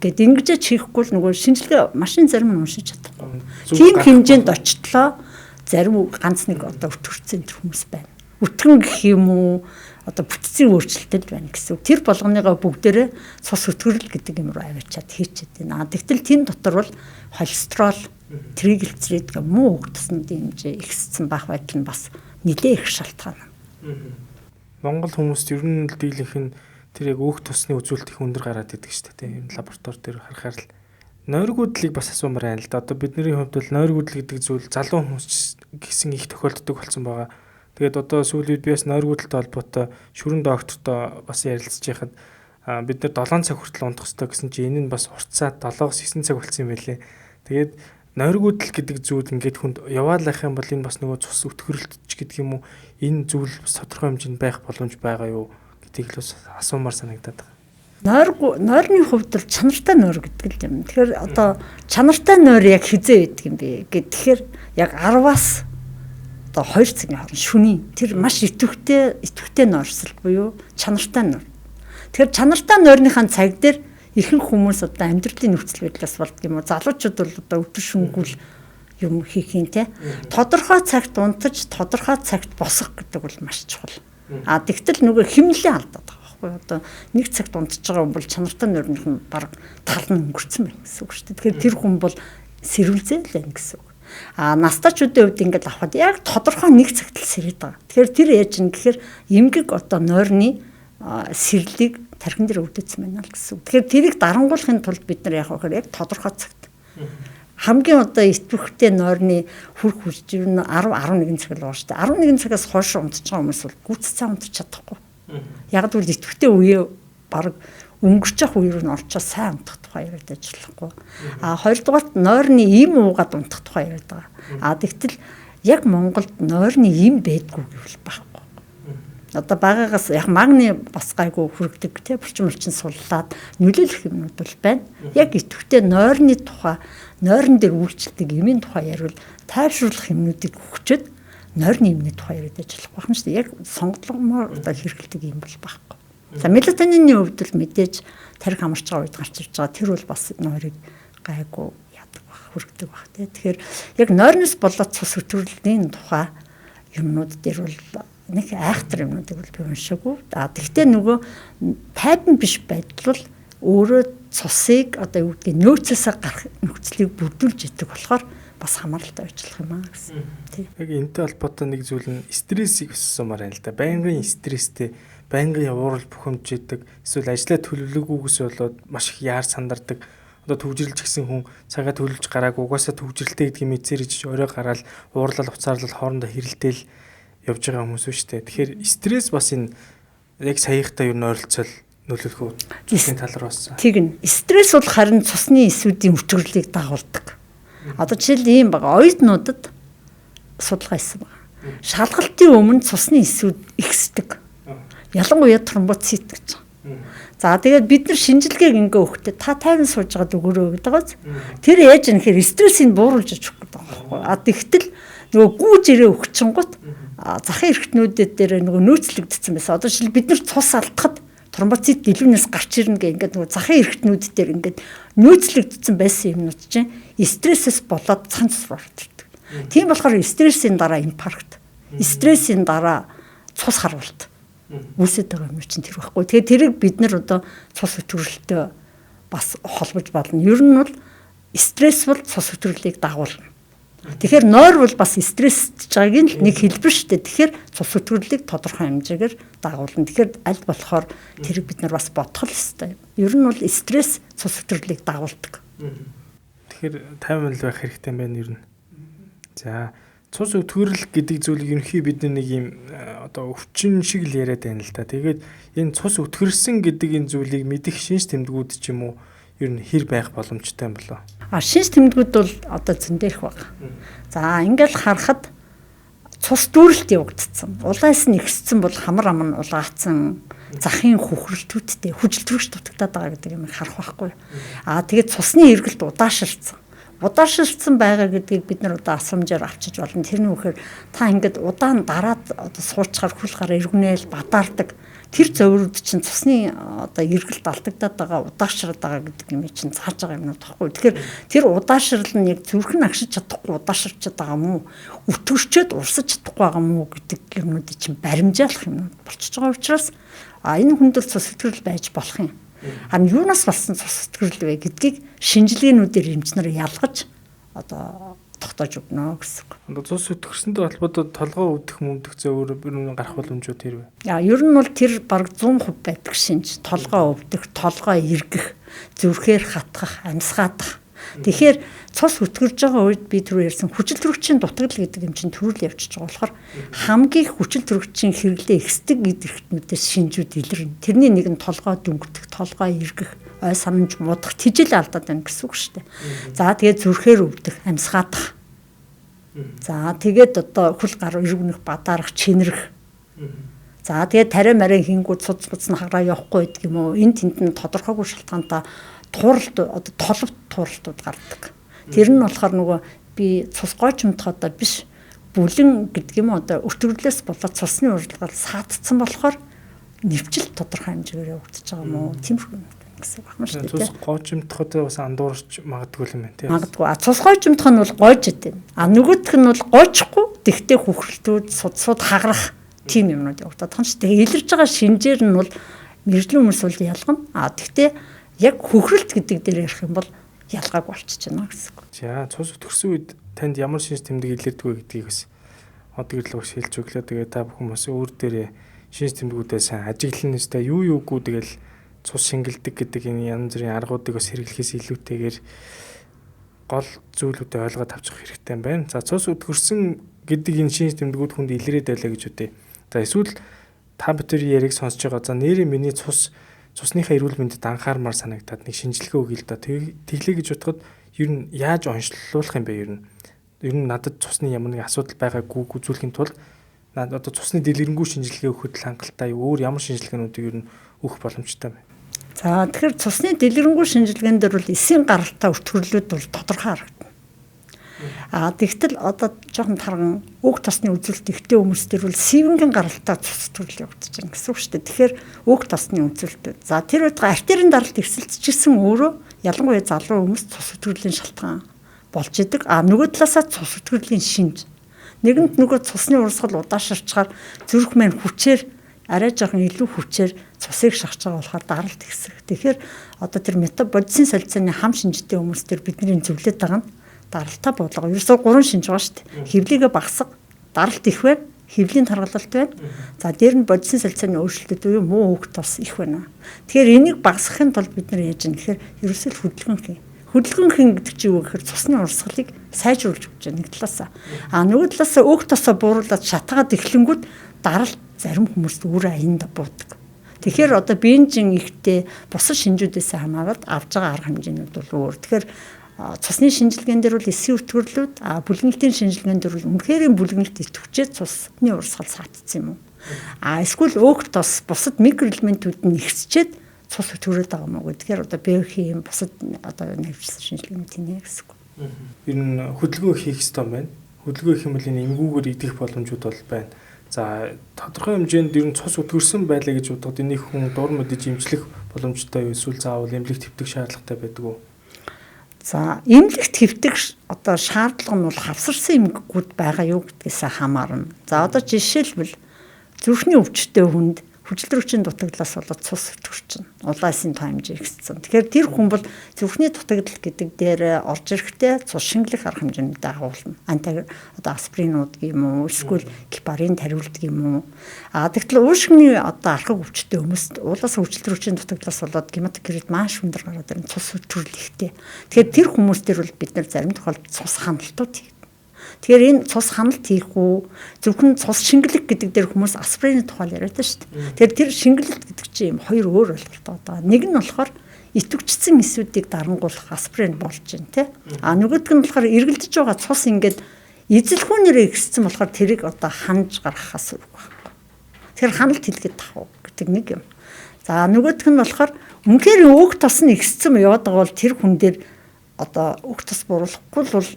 Гэт ингэж хийхгүй л нөгөө шинжилгээ машин зарим нь уншиж чадахгүй. Тийм хэмжээнд очтлоо зарим ганц нэг одоо өтгөрцөн хүмүүс байна. Өтгөн гэх юм уу одоо бүтцийн өөрчлөлтөд байна гэсэн. Тэр болгоныгоо бүгдээрээ цус хөтгөрөл гэдэг юм руу аваачаад хийчихэд байна. Тэгтэл тэн дотор бол холестерол, триглицерид гэх муу өгтөсний хэмжээ ихссэн байх байдал нь бас нэлээд их шалтгаан. Монгол хүмүүст ер нь дийлэнх нь тэр яг өөх тусны үзүүлэлт их өндөр гараад идэг шүү дээ. Энэ лаборатори дээр харахаар л нойргуудлыг бас асуумаар байна л да. Одоо бидний хувьд бол нойргуудл гэдэг зүйл залуу хүмүүс гэсэн их тохиолддог болсон байгаа. Тэгээд одоо сүүлийн үед би бас нойргуудлтай холбоотой шүрэн доктортой бас ярилцж байхад бид нар 7 цаг хүртэл унтах хэрэгтэй гэсэн чинь энэ нь бас уртцаад 7-9 цаг болсон юм байлээ. Тэгээд нойргуудл гэдэг зүйл ингээд хүнд яваалах юм бол энэ бас нөгөө цус өтгөрөлтч гэдэг юм уу? Энэ зүйл бас тодорхой хэмжээнд байх боломж байгаа юу гэдгийг л бас асуумаар санагдаад байгаа. Нойрны хувьд бол чанартай нойр гэдэг л юм. Тэгэхээр одоо чанартай нойр яг хизээ байдаг юм бэ гэхээр яг 10-аас одоо 2 цагийн хооронд шөнийн тэр маш идэвхтэй нойрсол буюу чанартай нойр. Тэгэхээр чанартай нойрныхаа цаг дээр ихэнх хүмүүс одоо амьдралын нөхцөл байдлаас болдог юм уу? Залуучууд бол одоо өдөр шөнөгүй юм хийх юм те. Тодорхой цагт унтаж, тодорхой цагт босох гэдэг бол маш чухал. Тэгтэл нөгөө хэмнэлээ алдаад байгаа байхгүй. Одоо нэг цагт унтж байгаа хүн бол чанартай нойрных нь бараг тал нь өнгөрцөн байна гэсэн үг шүү дээ. Тэгэхээр тэр хүн бол сэрүүлзээ л байна гэсэн үг. Настачуудын хувьд ингээд авахад яг тодорхой нэг цагт л сэрээд байгаа. Тэгэхээр тэр яаж юм гэхээр эмгэг одоо нойрны сэрлийг тархин дээр өвдөцсөн байна л гэсэн үг. Тэгэхээр тэрийг дарангуулахын тулд бид нар яг яг тодорхой цагт хамгийн одоо идэвхтэй нойрны хүрх хүч нь 10-11 цаг л байгаа шүү дээ. 11 цагаас хойш унтж байгаа хүмүүс бол гүццээ унтж чадахгүй. Яг л идэвхтэй үеэ баг өнгөрч явах үеэр нь олчоо сайн унтах тухай яриад ажиллахгүй. Хоёрдугаарт нойрны им уугаад унтах тухай яриад байгаа. Тэгтэл яг Монголд нойрны им байдгүй гэвэл байхгүй. Одоо багаагаас яг магны бас гайгүй хүрэгдэг те булчин суллаад нөлөөлөх юмнууд бол байна. Яг идэвхтэй нойрны тухай нойрон дээр үйлчлдэг имийн тухай ярил тайвшруулах юмнуудыг өгчөд нойрны имний тухай яриад ажиллах байх юм шүү дээ. Яг сонголгомоор одоо хэрэгэлдэг юм бол байхгүй. За мелатонины хувьд л мэдээж тарих амарч байгаа үед гарч ирж байгаа. Тэр бол бас нойрыг гайгүй яадаг байх, хүрэгдэг байх те. Тэгэхээр яг нойрноос болоод цус өтгөрлийн тухай юмнууд дээр бол нэг айхтар юмнуудыг бол би уншаагүй. Тэгтээ нөгөө тайван биш байдал бол өөрөө цусыг одоо юу гэдгийг нөөцөөсөө гарах нөхцөлийг бүрдүүлж идэг болохоор бас хамааралтай ажиллах юм аа гэсэн. Тийм. Яг энэтэй холбоотой нэг зүйл нь стрессийг өссөмөр байна л да. Байнгын стресстэй, байнгын уурал бухимдж идэг, эсвэл ажлаа төлөвлөгөөгөөс болоод маш их яар сандардаг. Одоо төвжирлж гисэн хүн цагаа төлөвлөж гараагүй, угаасаа төвжирлтэй гэдгийг мэдсэрэж орой гараад уурлал уцаарлал хоорондоо хэрэлдээл явж байгаа хүмүүс шүү дээ. Тэгэхээр стресс бас энэ яг саяхтай юу нойролцол нөлөөлөх үү? Цусны тал руу бас. Тэгнь. Стресс бол харин цусны эсүүдийн өтгөрлийг дагуулдаг. Одоо жишээл ийм байгаа. Оюутнуудад судалгаа хийсэн байна. Шалгалтын өмнө цусны эсүүд ихсдэг. Ялангуяа тромбоцит гэж. За тэгээд бид нар шинжилгээг ингээ өгөхдөө та тайван сууж байгаад өгөрөө гэдэг байгаа. Тэр яаж юм гэхээр стрессийг бууруулж очих гэдэг байгаа байхгүй. Тэгтэл нөгөө гүүж ирээ өгчингут захын эрхтнүүдэд дээр нөгөө нөөцлөгдсөн байсан. Одоо жишээл бид нар цус алдахад тромбоцит дэлгүүнээс гарч ирнэ гэх ингээд нөгөө захын эрхтнүүд дээр ингээд нөөцлөгдсөн байсан юмнууд чинь стрессээс болоод цанц руу ордог. Тийм болохоор стрессийн дараа инфаркт, стрессийн дараа цус харвалт үүсэж байгаа юм чинь тэр байхгүй. Тэгээд тэрийг бид нар одоо цус өтгөрлөлтөй бас холбож болно. Ер нь бол стресс бол цус өтгөрлөлийг дагуулна. Тэгэхээр нойр бол бас стрессж байгааг нэг хэлбэр шүү дээ. Тэгэхээр цус өтгөрлөлийг тодорхой хэмжээгээр дагуулна. Тэгэхээр аль болохоор тэрийг бид нар бас бодох л ёстой. Ер нь бол стресс цус өтгөрлөлийг дагуулдаг. Тэгэхээр тайван л байх хэрэгтэй байна ер нь. За цус өтгөрлөл гэдэг зүйлийг ерөнхий бид нэг юм одоо өвчин шиг л яриад байна л да. Тэгээд энэ цус өтгөрсөн гэдэг энэ зүйлийг мэдих шинж тэмдгүүд ч юм уу ер нь хэр байх боломжтой юм болоо? Шинж тэмдгүүд бол одоо зөндөх баг. За ингээл харахад цус дүүрэлт явагдсан. Улаас нь ихссэн бол хамар ам нь улгаацсан захын хөхрөлтүүдтэй хүжилтвэрч дутагдаад байгаа гэдэг юм харах байхгүй. Тэгээд цусны эргэлт удаашралцсан. Удаашралцсан байгаа гэдгийг бид нар одоо асуумжаар авчиж болно. Тэрний үхээр та ингээд удаан дараад одоо суучгаар хөл гараа эргэнээл бадаардаг. Тэр зоврууд чинь цусны одоо эргэлт алдагдаад байгаа удаашраад байгаа гэдэг юм чинь зааж байгаа юм таахгүй. Тэгэхээр тэр удаашрал нь яг зүрхэн агшиж чадахгүй удаашрчаад байгаа юм уу? Өтгөрчөөд урсаж чадахгүй байгаа юм уу гэдэг юмнуудыг чинь баримжаалах юм болчихж байгаа учраас энэ хүндэл цус өтгөрл байж болох юм. Харин юунаас болсон цус өтгөрлөл вэ гэдгийг шинжилгээнүүдээр эмчнэр ялгаж одоо тогтоож өгнө гэсэн. Одоо цус өтгөрсөнтэй холбоотой толгой өвдөх зөө өөр гарах боломжууд тэр вэ? Ер нь бол тэр бараг 100% байдаг шинж. Толгой өвдөх, толгой эргэх, зүрхээр хатгах, амьсгаадах. Тэгэхээр цус өтгөрж байгаа үед би түрүү ярьсан хүчил төрөгчийн дутагдал гэдэг юм чинь төрүүл явчихж байгаа болохоор хамгийн хүчил төрөгчийн хэрэглээ ихсдэг гэдэгтнүүдээс шинжүүд илэрнэ. Тэрний нэг нь толгой дөнгөдөх, толгой эргэх, ой санамж муудах, тижэл алдаад байна гэсэн үг шүү дээ. За тэгээд зүрхээр өвдөх, амьсгаадах. За тэгээд одоо хөл гар эргэнэх, бадарах, чинрэх. За тэгээд тариа мараа хингүүд цуц нь хагараа явахгүй гэдэг юм уу? Энд тэнд нь тодорхойгүй шалтгаантай тууралт одоо толбот тууралтууд гардаг. Тэр нь болохоор нөгөө би цус гойчмтохоо одоо биш бүлэн гэдэг юм одоо өтгөрлөөс болоод цусны уралдаал саадсан болохоор нэвчил тодорхой хэмжээгээр явагдаж байгаа юм уу? Тиймэрхүү гэсэн үг байна шүү дээ. Цус гойчмтохоо бас андуурч магадгүй юм байна тийм. Магадгүй. Цус гойчмтох нь бол гойж идэв. Нөгөөх нь бол гойчихгүй. Тэгтээ хөхрөлтүүд судсууд хагарах тийм юмнууд явагдаад байгаа юм шүү дээ. Илэрж байгаа шинжээр нь бол мэржлийн хүмүүс бол ялгана. Тэгтээ яг хөхрөлт гэдэг дээр ярих юм бол ялгааг болчихж байна гэсэн үг. За цус өтгөрсөн үед танд ямар шинж тэмдэг илэрдэг вэ гэдгийг бас одоо гэрлөө шилж өглөө. Тэгээ та бүхэн бас өөр дээрээ шинж тэмдгүүдээ сайн ажиглана өстэй юугүй тэгэл цус шингэлдэг гэдэг энэ янз бүрийн аргуудыг бас хэрэглэхээс илүүтэйгээр гол зүйлүүдээ ойлгоод авчих хэрэгтэй юм байна. За цус өтгөрсөн гэдэг энэ шинж тэмдгүүд хүнд илрээд байлаа гэж үтэй. За эсвэл та бүхэн яриг сонсож байгаа. За нэрээ миний цусныхаа эрүүл мэндэд анхаармаар санагдаад нэг шинжилгээ өгье л да. Тэглээ гэж бодоход ер нь яаж онцлуулах юм бэ ер нь? Ер нь надад цусны ямар нэг асуудал байгаагүй үзүүлэхийн тулд одоо цусны дэлгэрэнгүй шинжилгээ өгөхөд л хангалттай өөр ямар шинжилгээнүүдийг ер нь өгөх боломжтой байна. За тэгэхээр цусны дэлгэрэнгүй шинжилгээнд дээр бол эсийн гаралтай өртгөрлөлүүд бол тодорхой харагдана. Тэгтэл одоо жоохон тарган өг тосны үзүүлэлт ихтэй хүмүүс төр бол сэвэнгийн гаралтай цус төрөл явагдаж байна гэсэн үг шүү дээ. Тэгэхээр өг тосны үзүүлэлтүүд. За тэр үед артерийн даралт эрсэлцчихсэн өөрөө ялангуяа залуу хүмүүс цус өтгөрлийн шалтгаан болж идэг. Нөгөө талаасаа цус өтгөрлийн шинж. Нэгэнд нөгөө цусны урсгал удаашрчаар зүрх маань хүчээр арай жоохон илүү хүчээр цусыг шахаж байгаа болохоор даралт ихсэх. Тэгэхээр одоо тэр метаболизм солилцооны хам шинжтэй хүмүүс төр бидний зөвлөд байгаа нь даралтаа бодлого. Ерөөсөө 3 шинж байгаа шүү дээ. Хэвлийгээ багасга, даралт их байна, хэвлийн таргалалт байна. За дээр нь бодисын солилцооны өөрчлөлтүүд буюу муу өг тос их байна. Тэгэхээр энийг багасгахын тулд бид нар яаж юм гэхээр ерөөсөө хөдөлгөөн хийн. Хөдөлгөөн хийн гэдэг чинь юу гэхээр цусны урсгалыг сайжруулж өгч байгаа нэг талаасаа. Нөгөө талаасаа өг тосоо бууруулаад шатгаад эхлэнгүүт даралт зарим хүмүүст өөр аянд буудаг. Тэгэхээр одоо биенжин ихтэй бусад шинжүүдээс хамаарат авж байгаа арга хэмжээнүүд бол өөр. Тэгэхээр цусны шинжилгээнд дээр бол эсийн өтгөрлүүд, бүлгэнэлтийн шинжилгээнд дээр бол үнэхээр бүлгэнэлт идэвхжээд цусны урсгал саатсан юм уу? Эсвэл өг тос бусад микроэлементүүд нь ихсчээд цус өтгөрөөд байгаа юм уу? Тэгэхээр одоо биохим бусад одоо навчсан шинжилгээнд тийм гэсэн үг. Ер нь хөдөлгөөн хийх ёстой байна. Хөдөлгөөн хийх юм бол энэ эмгүүгээр идэх боломжууд бол байна. За тодорхой хэмжээнд ер нь цус өтгөрсөн байлаа гэж бодоход энийг хүн дур мэдэж эмчлэх боломжтой юу? Эсвэл заавал эмнэлэг твтэх шаардлагатай байдаг уу? За эмнэлэгт хэвтэх одоо шаардлага нь бол хавсарсан эмгэгүүд байгаа юу гэдгээс хамаарна. За одоо жишээлбэл зүрхний өвчтөе хүнд хүчилтөрөгчийн дутагдлаас болоод цус өтгөрчин. Улаасан тоо хэмжээ ихссэн. Тэгэхээр тэр хүн бол зүрхний дутагдал гэдэг дээр орж ирэхдээ цус шингэлэх арга хэмжээндээ агуулна. Одоо аспиринууд гэмүү, эсвэл гепарин тариулдаг юм уу? Тэгтэл уушгины одоо архаг өвчтөе хүмүүст улаасан хүчилтөрөгчийн дутагдлаас болоод гематокрит маш өндөр гараад ирэн цус өтгөрл ихтэй. Тэгэхээр тэр хүмүүс дээр бол бид нар зарим тохиолдолд цус ханалтууд хийх. Тэгэхээр энэ цус ханалт хийх үү, зөвхөн цус шингэлэх гэдэг дээр хүмүүс аспирины тухай яриад байна шүү дээ. Тэгэхээр тэр шингэлэлт гэдэг чинь юм хоёр өөр ойлголт байгаа. Нэг нь болохоор идэвхжсэн эсүүдийг дарангуулах аспирин болж байна тий. Нөгөөдг нь болохоор эргэлдэж байгаа цус ингээд эзэлхүүнээрээ ихссэн болохоор тэрийг одоо ханаж гаргахаас үүрэг байна. Тэгэхээр ханалт хэлгээд тах гэдэг нэг юм. За нөгөөдг нь болохоор үнэхээр өг тос нь ихссэн яваад байгаа бол тэр хүн дээр одоо өг тос бууруулахгүй бол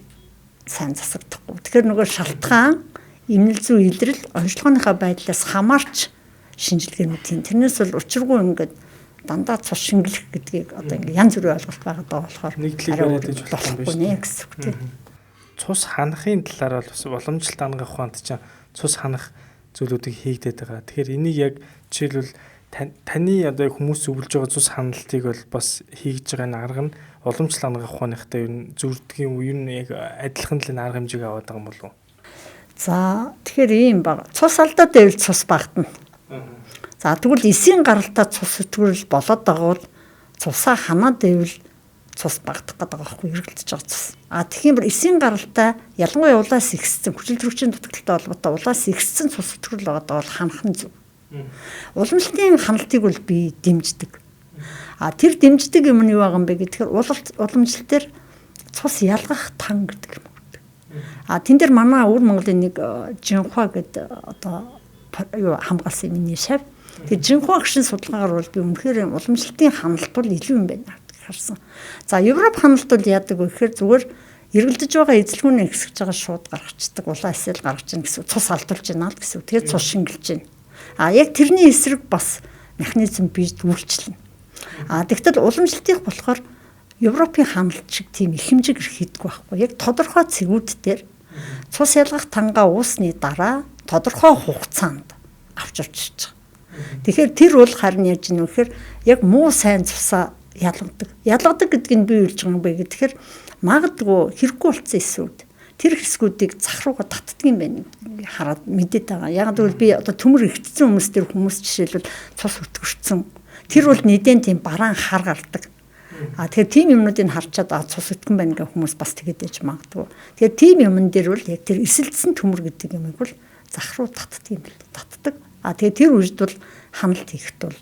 сайн засагдахгүй. Тэгэхээр нөгөө шалтгаан, эмнэл зүй илрэл, онцлогооныхаа байдлаас хамаарч шинжилгээнүүд тийм. Тэрнээс бол учиргүй ингээд дандаа цус шингэлэх гэдгийг одоо ингээд янз бүрийн ойлголт байгаа даа болохоор нэг талыг яриад иж болохгүй нэ гэсэн үг тийм. Цус ханахын талаар бол бас уламжлалт ангах ухаанд чинь цус ханах зүйлүүдийг хийгдээд байгаа. Тэгэхээр энийг яг жишээлбэл таны одоо хүмүүс зөвлөж байгаа цус ханалтыг бол бас хийж байгаа арга нь уламжлал хангах ухааныхтай ер нь зүрдгийн үе нь яг адилхан л арга хэмжээг аваад байгаа юм болов уу? За тэгэхээр ийм баг. Цус алдаад байвал цус багтана. За тэгвэл эсийн гаралтай цус өтгөрөл болоод байгаа бол цусаа ханаад байвал цус багдах гэдэг байгаа байхгүй эргэлдэж байгаа цус. Тэгэхээр эсийн гаралтай ялангуяа улаас ихссэн хүчил төрөгчийн дутагдaltaй холбоотой улаас ихссэн цус өтгөрөл байгаа бол ханах нь зөв. Уламжлалтын ханалтыг бол би дэмждэг. Тэр дэмждэг юм нь юу байгаа юм бэ гэхээр уламжлалт дээр цус ялгах тан гэдэг юм байдаг. Тэн дээр манай өвөр Монголын нэг Жинхуа гэдэг одоо юу хамгаалсан миний шав. Тэгээ Жинхуа гişin судалгаагаар бол би үнэхээр уламжлалтын ханалт бол илүү юм байна харсан. За Европ ханалт бол яадаг вэ гэхээр зүгээр эргэлдэж байгаа эзлэгүүнээ хэсгэж байгаа шууд гаргацдаг улаан эсэл гаргаж ийн гэсэн цус алдулж байна л гэсэн. Тэгээд цус шингэлж байна. Яг тэрний эсрэг бас механизм бийж үйлчлэнэ. Тэгтэл уламжлалтын болохоор Европын ханалт шиг тийм их хэмжээг хийдэг байхгүй. Яг тодорхой цэгүүд дээр цус ялгах тангаа уусны дараа тодорхой хугацаанд авч орчиж байгаа. Тэгэхээр тэр бол харин яаж юм гэхээр яг муу сайн цусаа ялгадаг. Ялгадаг гэдэг нь би үйлж байгаа юм бэ гэхээр магадгүй хэрэггүй болсон эсүүд тэр хэсгүүдийг зах руугаа татдаг юм байна хараад мэдээд байгаа. Яг гэвэл би одоо төмөр ихтсэн хүмүүс тэр хүмүүс жишээлбэл цус өтгөрцөн. Тэр бол нэгэн тийм бараан хар гардаг. Тэгэхээр тийм юмнуудыг харчаад цус өткөн байна гэх хүмүүс бас тэгээд ээж магадгүй. Тэгэхээр тийм юмн дээр бол яг тэр эсэлдсэн төмөр гэдэг юм бол зах руу татдаг юм л татдаг. Тэгээд тэр үед бол ханалт хийхэд бол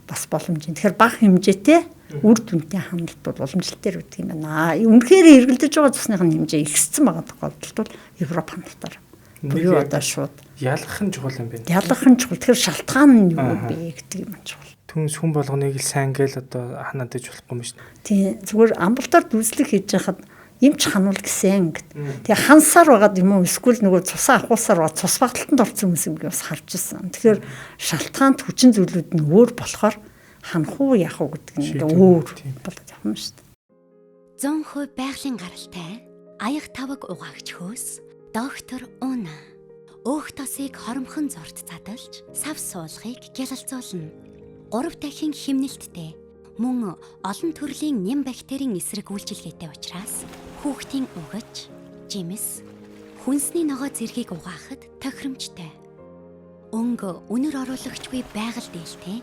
бас боломж юм. Тэгэхээр бага хэмжээтэй үр дүнтэй ханалт бол уламжлалт дээр үүдг юм байна. Үнэхээр эргэлдэж байгаа цусныхын хэмжээ ихссэн байгаа тохиолдолд бол Европ ханалтаар буюу одоо шууд ялгах нь чухал юм байна. Ялгах нь чухал. Тэгэхээр шалтгаан нь юу бэ гэдэг юм чухал. Түнс хүн болгоныг л сайн гээл одоо ханаад иж болохгүй юм шүү дээ. Тийм зүгээр амбалтаар дүрслэг хийж яхад эмч хануул гэсэн гэд. Тэгээ хансаар байгаад юм уу эсвэл нөгөө цусаа ахуулсаар ба цус багталтанд орсон хүмүүс юм бас харж ирсэн. Тэгэхээр шалтгаанд хүчин зүйлүүд нь өөр болохоор ханах уу яах уу гэдэг нь өөр болоод явна шүү дээ. 100% байгалийн гаралтай аяг таваг угаагч хөөс доктор Уна өөх тосыг хоромхон зурд задалж сав суулгыг гялалзуулна. 3 дахин химнэлттэй мөн олон төрлийн нэм бактерийн эсрэг үйлчилгээтэй учраас хүүхдийн угаж, жимс, хүнсний ногоо зэргийг угаахад тохиромжтой. Өнгө үнэр оруулагчгүй байгаль дээлтэй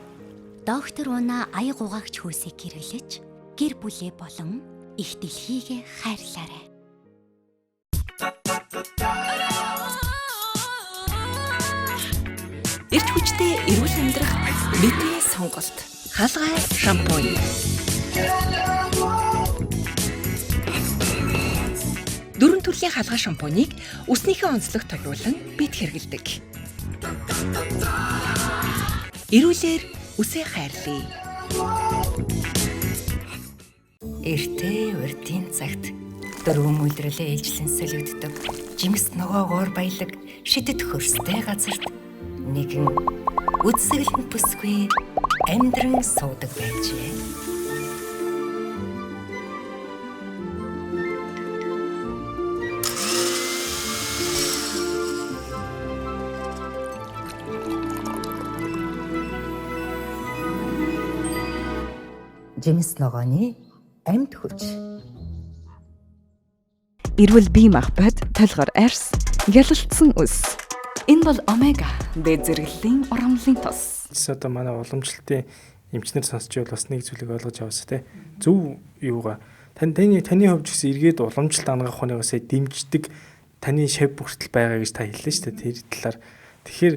доктор Уна аяг угаагч хөөсийг гэрэлж гэр бүлээ болон их дэлхийг хайрлаарай. Эрч хүчтэй эрүүл амьдрах бидний сонголт хаалгай шампунь. Дөрвөн төрлийн хаалгай шампунийг үснийхээ онцлог тохируулан бид хэрэглэдэг. Эрүүлэр үсээ хайрлая. Эртээ урдын цагт дөрвөн үйлрэлээ ээлжлэнсэлэгддэг жимс ногоогоор баялаг шидэт хөрстэй газарт нэгэн үдсэглэн бүсгүй амьдран суудаг байжээ. Жимс ногооны амьд хүч. Эрүүл бие махбод толгор арьс, гялалтсан үс. Энэ бол омега D зэрэглэлийн урамлын тос. Одоо манай уламжлалтын эмчнэр сонсч байвал бас нэг зүйлийг ойлгож аваасаа те. Зөв юугаа таны хувьд гэсэн эргээд уламжлалт хангах ухаанаас дэмждэг таны шав бүртэл байгаа гэж та хэллээ шүү дээ. Тэр талаар. Тэгэхээр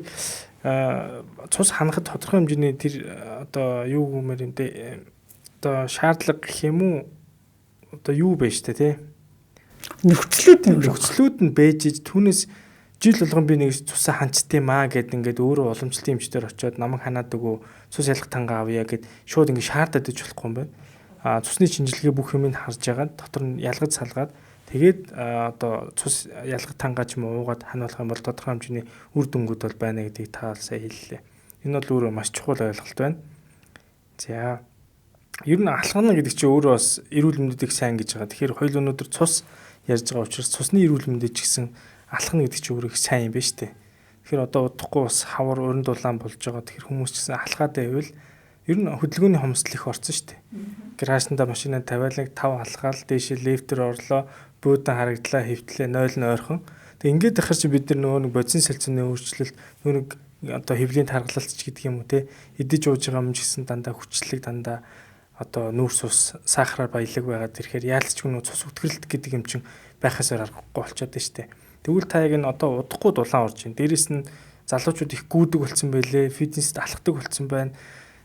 цус ханахад тодорхой хэмжээний тэр одоо юу гэмээр юм те. Одоо шаардлага гэх юм уу? Одоо юу байж та те. Нөхцлүүд нь байж түүнээс жил болгон би нэг цусаа ханчт юм аа гэд ингээд өөрөө уламжлалтын эмчтэр очиод намайг ханаад өгөө цус ялгах тангаа авъя гэд шууд ингээд шаардаад иж болохгүй юм байна. Цусны шинжилгээ бүх юмыг харж агаад дотор нь ялгаж салгаад тэгээд одоо цус ялгах тангаа ч юм уу уугаад хануулах юм бол тодорхой хэмжээний үр дүнгууд бол байна гэдгийг та сая хэллээ. Энэ бол өөрөө маш чухал ойлголт байна. За ер нь алхана гэдэг чинь өөрөө бас эрүүл мэндэд сайн гэж байгаа. Тэгэхээр хоёул өнөөдөр цус ярьж байгаа учраас цусны эрүүл мэндэд ч гэсэн алхна гэдэг чинь өөрөө их сайн юм байна шүү дээ. Тэгэхээр одоо удахгүй бас хавар өрн дулаан болж байгаа. Тэгэхээр хүмүүс ч гэсэн алхаад байвал ер нь хөдөлгөөний хомсдол их орсон шүү дээ. Гаражнда машинаа тавиал нэг 5 алхаал дээшээ лифтээр орлоо, буудан харагдлаа, хөвтлээ 0 нь ойрхон. Тэг ингээд ахаар чи бид нар нөгөө нэг бодисын солилцооны өөрчлөлт нөгөө нэг одоо хэвлийн тархалт ч гэдэг юм уу те идэж ууж байгаа юм гэсэн дандаа хүчлэг дандаа одоо нүүрс ус сахараар баялаг байгаад ирэхээр яалтч нөгөө цус үтгэрэлт гэдэг юм чин байхасаар аргагүй болчиход байна штэ. Тэгвэл та яг нь одоо удахгүй дулаан орж байна. Дээрэс нь залуучууд их гүйдэг болсон байлээ, фитнест алхдаг болсон байна.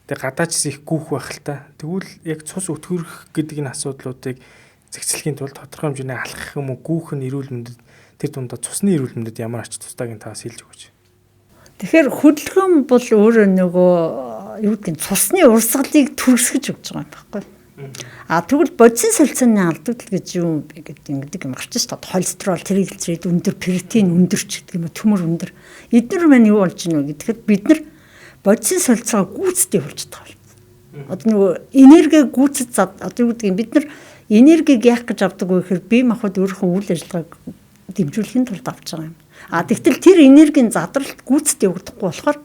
Тэг гадаачс их гүүх байх л та. Тэгвэл яг цус өтгөрөх гэдэг энэ асуудлуудыг зэгцлэхийн тулд тодорхой хэмжээний алхах юм уу гүүх нь эрүүл мэндэд тэр дундаа цусны эрүүл мэндэд ямар ач тустай таас хэлж өгөөч. Тэгэхээр хөдөлгөөн бол өөрөө нөгөө юу гэдэг нь цусны урсгалыг түргсгэж өгч байгаа юм байхгүй. Тэгвэл бодисын солилцооны алдагдал гэж юу гэдэг юм гарч шүү дээ. Холестерол, тригглицерид өндөр, протеин өндөрч гэдэг юм уу, төмөр өндөр. Эдгээр маань юу болж байна вэ гэхэд бид нар бодисын солилцоо гүйцэд явуулж байгаа юм. Одоо нөгөө энерги гүйцэд одоо юу гэдэг юм бид нар энергийг яах гэж авдаг вэ гэхээр бие махбод өөрийнхөө үйл ажиллагааг дэмжүүлэхийн тулд авч байгаа юм. Тэгтэл тэр энергийн задралт гүйцэд явагдахгүй болохоор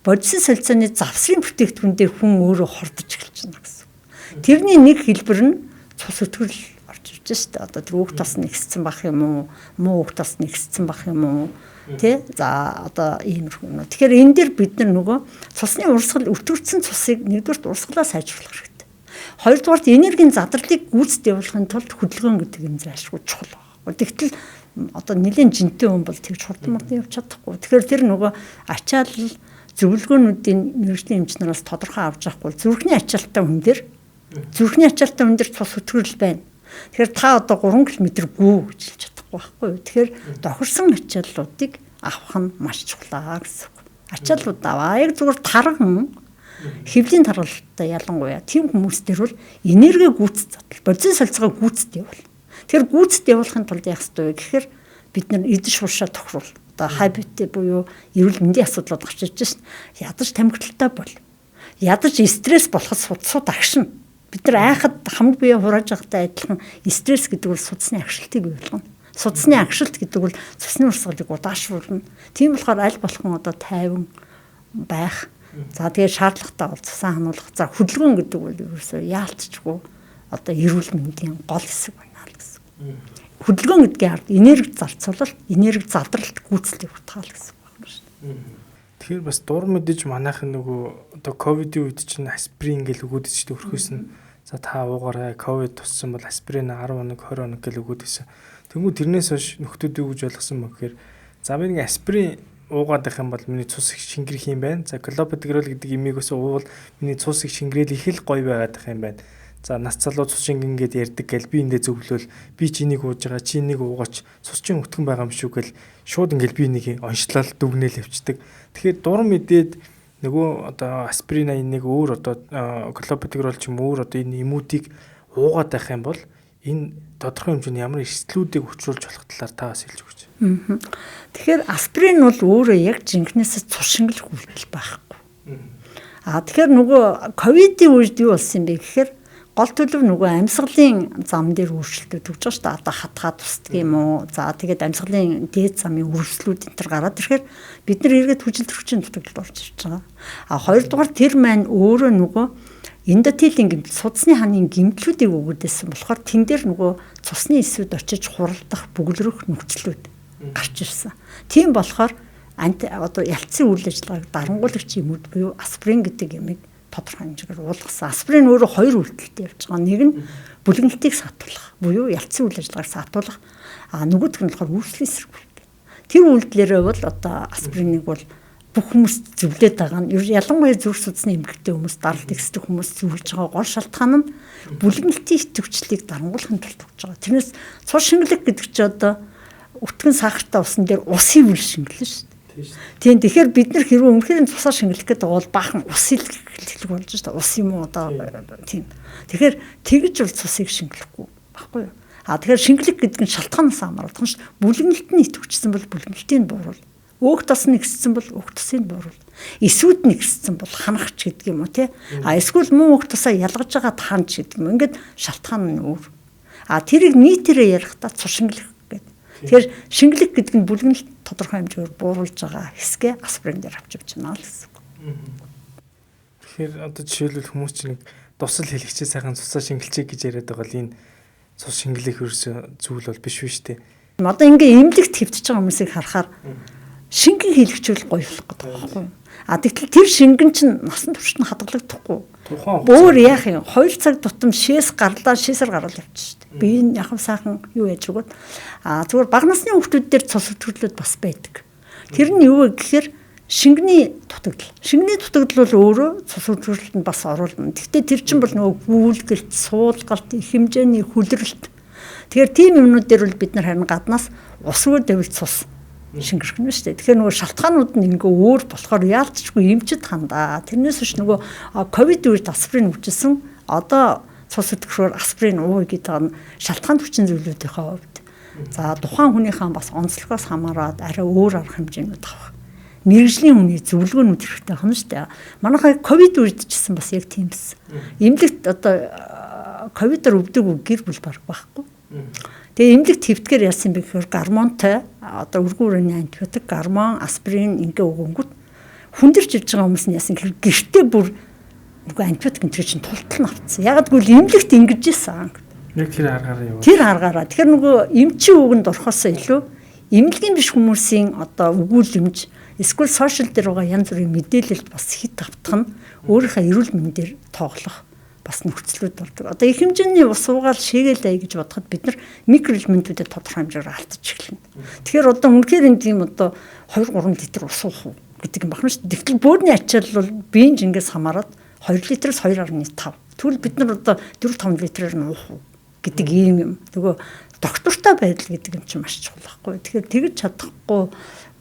бодисын солилцооны завсрын бүтээгдэхүүн дээр хүн өөрөө хордож эхэлж байна гэсэн. Тэрний нэг хэлбэр нь цус өтгөрл орж ирж шүү дээ. Одоо тэр үг тас нэгссэн бах юм уу? Муу үг тас нэгссэн бах юм уу? Тэ? За одоо иймэрхүү нөө. Тэгэхээр энэ дээр бид нар нөгөө цусны урсгал өтгөрцөн цусыг нэгдүгээр урсгалаа сайжруулах хэрэгтэй. Хоёрдугаар энергийн задралыг гүйцэд явуулахын тулд хөдөлгөөн гэдэг юм зайлшгүй чухал байна. Тэгтэл одоо нэлийн жинтэй хүн бол тэгж хурдмардан явж чадахгүй. Тэгэхээр тэр нөгөө ачаал зөвлөгөөнүүдийн мэргэжлийн эмчнээс тодорхой авч явахгүй зүрхний ачаалттай хүн дээр цус өтгөрл байна. Тэгэхээр та одоо 3 км гүү гэж хэлж чадахгүй байхгүй юу? Тэгэхээр тохирсон ачааллуудыг авах нь маш чухлаа гэсэн үг. Ачааллууд аваа яг зүгээр тархан хэвлийн тархалттай ялангуяа тийм хүмүүс дээр бол энерги гүйцэд задал, бодисын солилцоогоо гүйцэд явуул. Тэгэхээр гүйцэд явуулахын тулд яах ёстой вэ гэхээр бид нар эдэж шууршаа тохируул. Одоо хабит буюу эрүүл мэндийн асуудлууд гарч ирж шин. Ядаж тамхитай бол. Ядаж стресс болоход судсууд агшина. Бид нар айхад хамт бие хурааж байгаатай адилхан стресс гэдэг бол судасны агшилтыг ойлгоно. Судасны агшилт гэдэг бол цусны урсгалыг удаашруулна. Тийм болохоор аль болохон одоо тайван байх. За тэгээд шаардлагатай бол цусаа хануулах. За хөдөлгөөн гэдэг бол ерөөсөө яалтчгүй одоо эрүүл мэндийн гол хэсэг байна л гэсэн. Хөдөлгөөн гэдгийн ард энерги зарцуулалт, энерги задралт гүйцэтгэх утгаал гэсэн байна шүү дээ. Тэгэхээр бас дур мэдээж манайхан нөгөө одоо ковидын үед чинь аспирин гэл өгөөд чинь өрхөөс нь за та уугаарай ковид туссан бол аспирин 10 хоног 20 хоног гэл өгөөд байсан. Тэнгүү тэрнээс хойш нөхдүүд юу гэж ойлгосон бэ гэхээр за би нэг аспирин уугаад байх юм бол миний цус их шингэрэх юм байна. За клопидогрол гэдэг имийг ус уувал миний цус их шингэрээл их л гоё байгаад байх юм байна. За нас залуу цус шингэн гээд ярьдаг гэл би эндээ зөвлөл би чи энийг ууж байгаа чи энийг уугаач цус чин өтгөн байгаа юм шүү гэл шууд ингээл би энийг онцлол дүгнэл явцдаг. Тэгэхээр дур мэдээд нөгөө одоо аспирин нэг өөр одоо клопидогрол ч юм өөр одоо энэ имүүдийг уугаад байх юм бол энэ тодорхой хэмжээний ямар эрсдлүүдийг учруулж болох талаар та бас хэлж өгч. Тэгэхээр аспирин бол өөрөө яг жинхнээсээ цус шингэлэх үйлдэл байхгүй. Тэгэхээр нөгөө ковидын үед юу болсон юм бэ гэхээр гол төлөв нөгөө амьсгалын зам дээр өөрчлөлтүүд өгч байгаа шүү дээ. Одоо хатгаад тусдаг юм уу? За тэгээд амьсгалын дээд замын өрсөлдүүд энэ төр гараад ирэхээр бид нар эргээд хүчил төрөгчийн дутагдал болж ирж байгаа. Хоёрдугаар тэр маань өөрөө нөгөө эндотелийн гэмтэл, судасны хааны гэмтлүүдийг өгөөдсэн болохоор тэн дээр нөгөө цусны эсвүүд очиж хуралдах, бүглэрөх нөхцлүүд гарч ирсэн. Тийм болохоор одоо ялцсан үйл ажиллагааг дарангуулагч юмуд буюу аспирин гэдэг юмыг тодорхой хэмжээгээр уулгасан. Аспирин өөрөө хоёр үйлдэлтэй явж байгаа. Нэг нь бүлэгнэлтийг сатуулах, буюу ялцсан үйл ажиллагааг сатуулах. Нөгөөх нь болохоор үүслийн эсрэг. Тэр үйлдэлээрээ бол одоо аспириныг бол бүх хүмүүс зөвлөд байгаа нь ялангуяа зүрх судасны эмгэгтэй хүмүүс, даралт ихсдэг хүмүүс зөвлөж байгаа гол шалтгаан нь бүлэгнэлтийн идэвхжлийг дарангуулахын тулд өгч байгаа. Тэрнээс цус шингэлэг гэдэг чинь одоо өтгөн сахартай усан дээр усын үл шингэлэн шүү дээ. Тийм тэгэхээр бид нар хэрвээ өмнөхөр цусаа шингэлэх гэдэг бол баахан ус хэлэх болж шүү дээ. Ус юм уу одоо тийм. Тэгэхээр тэгж бол цусыг шингэлэхгүй баггүй юу? Тэгэхээр шингэлэг гэдэг нь шалтгаанаас хамаардаг шүү дээ. Бүлэгнэлт нь идэвхжсэн бол бүлэгнэлтийн буурал. Өөх тос нэгссэн бол өөх тосын буурал. Эсвүүд нэгссэн бол ханахч гэдэг юм уу те. Эсвэл муу өөх тосоо ялгаж байгаа ханч гэдэг юм. Ингээд шалтгаан нь өөр. Тэрийг нийтээрээ ярихдаа цус шингэлэх гэдэг. Тэгэхээр шингэлэг гэдэг нь бүлэгнэлт тодорхой хэмжээгээр бууруулж байгаа хэсгээ аспирин дээр авч явж байна л гэсэн. Тэгэхээр одоо жишээлбэл хүмүүс чинь дусал хэлэгчээ сайхан цусаа шингэлчээ гэж яриад байгаа л энэ цус шингэлэх ерөөсөө зүйл бол биш биш үү? Одоо ингээ эмнэлэгт хэвтэж байгаа хүмүүсийг харахаар шингэн хэлэгчүүл гоё болох гэдэг байхгүй юу? Тэгтэл тэр шингэн чинь насан туршид нь хадгалагдахгүй. Бөөр яах юм? 2 цаг тутам шээс шээсээр гараад явчих шүү дээ. Би энэ яхав сайхан юу яаж өгөөд зүгээр бага насны хүүхдүүд дээр цус өтгөлүүд бас байдаг. Тэр нь юу вэ гэхээр шингэний дутагдал. Шингэний дутагдал бол өөрөө цус өтгөлд нь бас оруулна. Гэхдээ тэр чинь бол нөгөө гүйлгэлт, суулгалт, их хэмжээний хүлрэлт. Тэгэхээр тийм юмнууд дээр бол бид нар харин гаднаас усгүй дэвэл цус шингэрх нь шүү дээ. Тэгэхээр нөгөө шалтгаанууд нь ингээ өөр болохоор яалтчгүй эмчэд хандаа. Тэрнээс биш нөгөө ковид үед аспирин хүчилсэн одоо цус өтгөхөөр аспирин ууя гэдэг нь шалтгаан хүчин зүйлүүдийнхээ хувьд. За тухайн хүнийхээ бас онцлогоос хамаарат арай өөр арга хэмжээнүүд авах. Мэргэжлийн хүний зөвлөгөөнүүд хэрэгтэй байна шүү дээ. Манайхаа ковид үед ч гэсэн бас яг тийм байсан. Эмнэлэгт одоо ковидор өвдөг гэр бүл байхгүй. Тэгээ эмнэлэгт хэвтгэр яасан бэ гэхээр гормонтой одоо өргөн үрээний антибиотик, гормон, аспирин ингээ өгөнгөт хүндэрч иж байгаа хүмүүс нь яасан гэхээр гэртээ бүр нөгөө антибиотик энэ чинь тултал нь авцсан. Яг гэвэл эмнэлэгт ингэж исэн. Яг тэр аргаараа юу? Тэр аргаараа. Тэгэхээр нөгөө эмчийн үгэнд орохоосоо илүү эмнэлгийн биш хүмүүсийн одоо өгүүлэмж эсвэл сошиал дээр байгаа янз бүрийн мэдээлэлд бас хит автах нь өөрийнхөө эрүүл мэндээр тоглох бас нөхцлүүд болдог. Одоо их хэмжээний ус уугаал шээгэлээ гэж бодоход бид нар микроэлементүүдэд тодорхой хэмжээгээр алдаж эхэлнэ. Тэгэхээр одоо үнэхээр энэ тийм одоо 2-3 литр ус уух гэдэг юм байна шүү дээ. Тэгтэл бөөрийн ачаал бол биеийн жингээс хамаарат 2 литраас 2.5. Тэгвэл бид нар одоо 4-5 литрээр нь уух гэдэг ийм юм. Нөгөө доктортой байдал гэдэг юм чинь маш чухал байхгүй. Тэгэхээр тэгж чадахгүй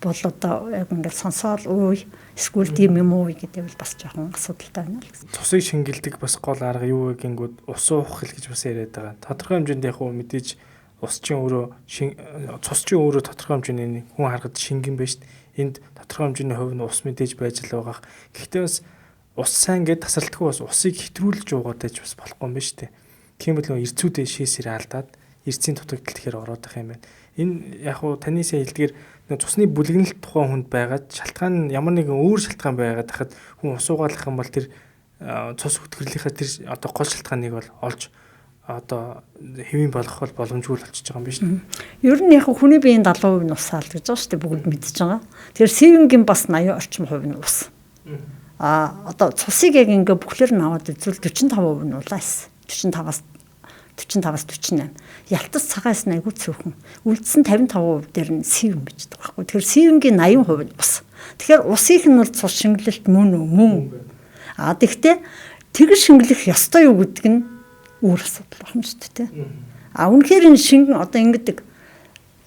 бол одоо яг ингээд сонсоол ууй эсвэл тийм юм уу гэдэг бол бас жоохон асуудалтай байна л гэсэн. Цусыг шингэлдэг бас гол арга юу вэ гингүүд ус уух хэл гэж бас яриад байгаа. Тодорхой хэмжээнд яг хөө мэдээж ус чинь өөрөө цус чинь өөрөө тодорхой хэмжээний хүн харахад шингэн байна шүү дээ. Энд тодорхой хэмжээний хувь нь ус мэдээж байж л байгаа. Гэхдээ бас ус сайн гэдээ тасралтгүй бас усыг хэтрүүлж уугаад байж бас болохгүй юм байна шүү дээ. Тийм бол эрцүүдээ шээсээр алдаад эрцийн дутагдал тэгэхээр ороод байгаа юм байна. Энэ яг хуу таны сая хэлдгээр цусны бүлэгнэлт тухайн хүнд байгаад шалтгаан нь ямар нэгэн өөр шалтгаан байгаад хахад хүн ус уугаалах юм бол тэр цус хөтгөрлийнхаа тэр одоо гол шалтгааныг бол олж одоо хэвийн болгох бол боломжгүй болчихж байгаа юм биш үү? Ер нь яг хүний биеийн 70% нь ус алдаж байгаа шүү дээ, бүгд мэдж байгаа. Тэгэхээр севингийн бас 80 орчим хувь нь ус. Одоо цусыг яг ингээ бүхлээр нь аваад үзвэл 45% нь улаас 45-аас 48. Ялтас цагаас айгүй цөөхөн. Үлдсэн 55% дээр нь севин байж байгаа байхгүй. Тэгэхээр севингийн 80% нь ус. Тэгэхээр усынх нь бол цус шингэлэлт мөн. Тэгтээ тэгж шингэлэх ёстой юу гэдэг нь өөр асуудал байна шүү дээ. Үнэхээр энэ шингэн одоо ингэдэг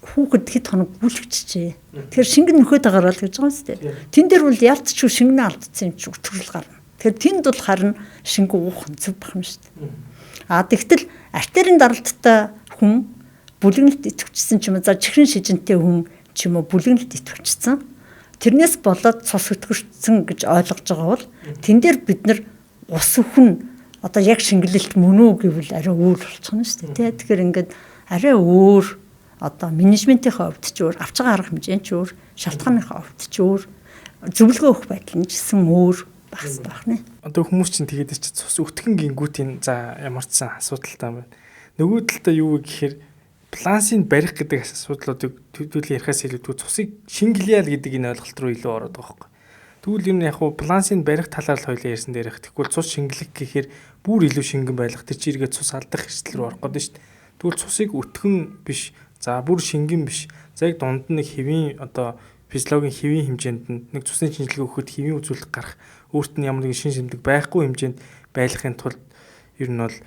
хүүхэд хэд хоног гүйлгчжээ. Тэгэхээр шингэн нөхөд агараа л гэж байгаа юм шүү дээ. Тэн дээр бол ялцчгүй шингэнэ алдсан юм чи өтгөрл гарна. Тэгэхээр тэнд бол харин шингэн уух зөв байх юм шүү дээ. Тэгтэл артерийн даралттай хүн бүлэгнэлт идэвхжсэн ч юм уу за чихрийн шижинтэй хүн ч юм уу бүлэгнэлт идэвхжсэн. Тэрнээс болоод цус өтгөрсөн гэж ойлгож байгаа бол тэн дээр бид нар ус өхөн одоо яг шингэлэлт мөн үү гэвэл арай өөр болчихно шүү дээ. Тэгэхээр ингээд арай өөр одоо менежментийн хувьд ч өөр, авч байгаа арга хэмжээ ч өөр, шалтгааны хувьд ч өөр, зөвлөгөө өгөх байдал нь ч гэсэн өөр багс байна. Одоо хүмүүс чинь тэгээд чи цус өтгөн гингүүтийн за ямар ч сан асуудалтай байна. Нөгөө талдаа юу гэхээр балансыг барих гэдэг асуудлуудыг төлөвлөлт ярихаас илүү цусыг шингэлье л гэдэг энэ ойлголт руу илүү ороод байгаа байхгүй. Тэгвэл энэ яг хуу балансыг барих талаар л хоёлаа ярьсан дээр их. Тэгвэл цус шингэлэх гэхээр бүр илүү шингэн байлгах тэр чиргээ цус алдах хэрэгсэл рүү орох гэдэг шүү дээ. Тэгвэл цусыг өтгөн биш, за бүр шингэн биш. За яг дунд нь нэг хэвийн одоо физиологийн хэвийн хэмжээнд нь нэг цусны шинжилгээ өгөхөд хэвийн үзүүлэлт гарах, өөрт нь ямар нэгэн шин шимдэг байхгүй хэмжээнд байлгахын тулд ер нь бол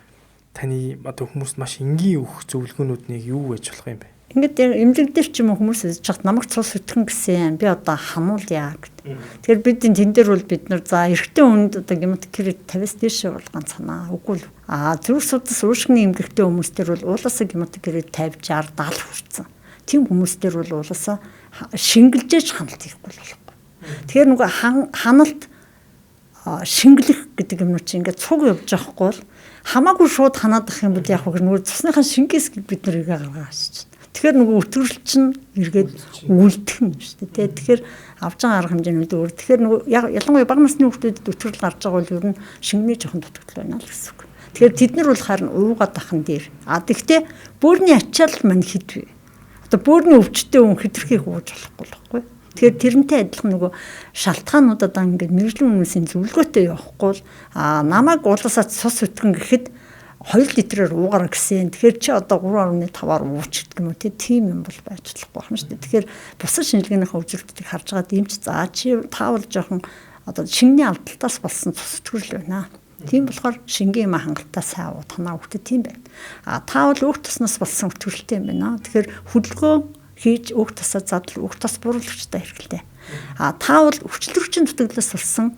таны одоо хүмүүст маш энгийн өгөх зөвлөгөөнүүднийг юу гэж болох юм бэ? Ингээд эмнэлэг дээр ч юм уу хүмүүс үзэж чад намайг цус өтгөн гэсэн би одоо хамуулъя гэдэг. Тэгэхээр бид тэн дээр бол бид нар за эрэгтэй хүнд одоо гематокрит 50-аас дээш бол ганцхан үгүй л. Зүрх судас уушгины эмгэгтэй хүмүүс дээр бол уулаасаа гематокрит 50, 60, 70 хүрсэн. Тийм хүмүүс дээр бол уулаасаа шингэлжээж ханалт хийхгүй болохгүй. Тэгэхээр нөгөө ханалт шингэлэх гэдэг юм чинь ингээд цуг явж байхгүй бол хамаагүй шууд ханаад ах юм бол яг нөгөө цусныхаа шингээс бид нар игээ гаргаа хасчих. Тэгэхээр нөгөө өтгөрл чинь эргээд үлдэх нь шүү дээ. Тэгэхээр авч байгаа арга хэмжээнүүд өөр. Тэгэхээр нөгөө ялангуяа бага насны хүүхдүүдэд өтгөрл гарч байгаа бол ер нь шингэний жоохон дутагдал байна л гэсэн үг. Тэгэхээр тэд нар бол харин уугаад ахын дээр. Тэгтээ бөөрийн ачаал мань хидвэ. Одоо бөөрийн өвчтөе хүн хитрхийг ууж болохгүй л байхгүй. Тэгэхээр тэрнтэй адилхан нөгөө шалтгаануудад ингээд мэрэгжлийн хүмүүсийн зөвлөгөөтэй явахгүй л намайг уулаасаа цус өткөн гэхэд 2 литрээр уугараа гэсэн. Тэгэхээр чи одоо 3.5-аар ууч гэдэг юм уу тийм юм бол байж болохгүй юм шүү дээ. Тэгэхээр бусад шинжилгээнийхээ үзүүлэлтийг харж байгаа дэмж за чи таавал жоохон одоо шингэний алдалтаас болсон цус өтгөрл байна. Тийм болохоор шингийн юм хангалттай сайн уу танаа хүүхдэд тийм байна. Таавал өөх туснаас болсон өтгөрлөлтэй юм байна. Тэгэхээр хөдөлгөөн хийж өөх тусаа задал өөх тус буруулагчтай хэрэгтэй. Таавал өвчлөрөгчийн дутагдлаас болсон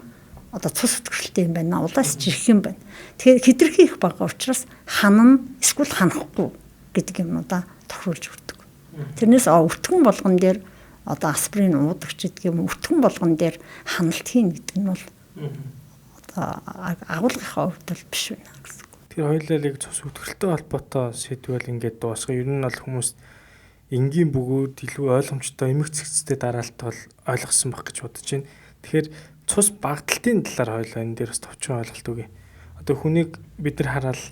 одоо цус өтгөрлөлтэй юм байна. Улаас жирэх юм байна. Тэгэхээр хитрхи их бага учраас ханана эсвэл ханахгүй гэдэг юмудаа тохируулж өгдөг. Тэрнээс өвтгөн болгон дээр одоо асприн уудагч гэдэг юм өвтгөн болгон дээр ханалт хийн гэдэг нь бол одоо агуулгынхаа хувьд бол биш байна гэсэн. Тэр хоёулаа цус өтгөрлөлтэй холбоотой сэдвэл ингээд дуусгах. Ер нь бол хүмүүс энгийн бөгөөд илүү ойлгомжтой эмх цэгцтэй дараалтал бол ойлгосон баг гэж бодож байна. Тэгэхээр цус багталтын талаар хоёулаа энэ дээр бас товчхон ойлголт өгье. Одоо хүнийг бид нар хараад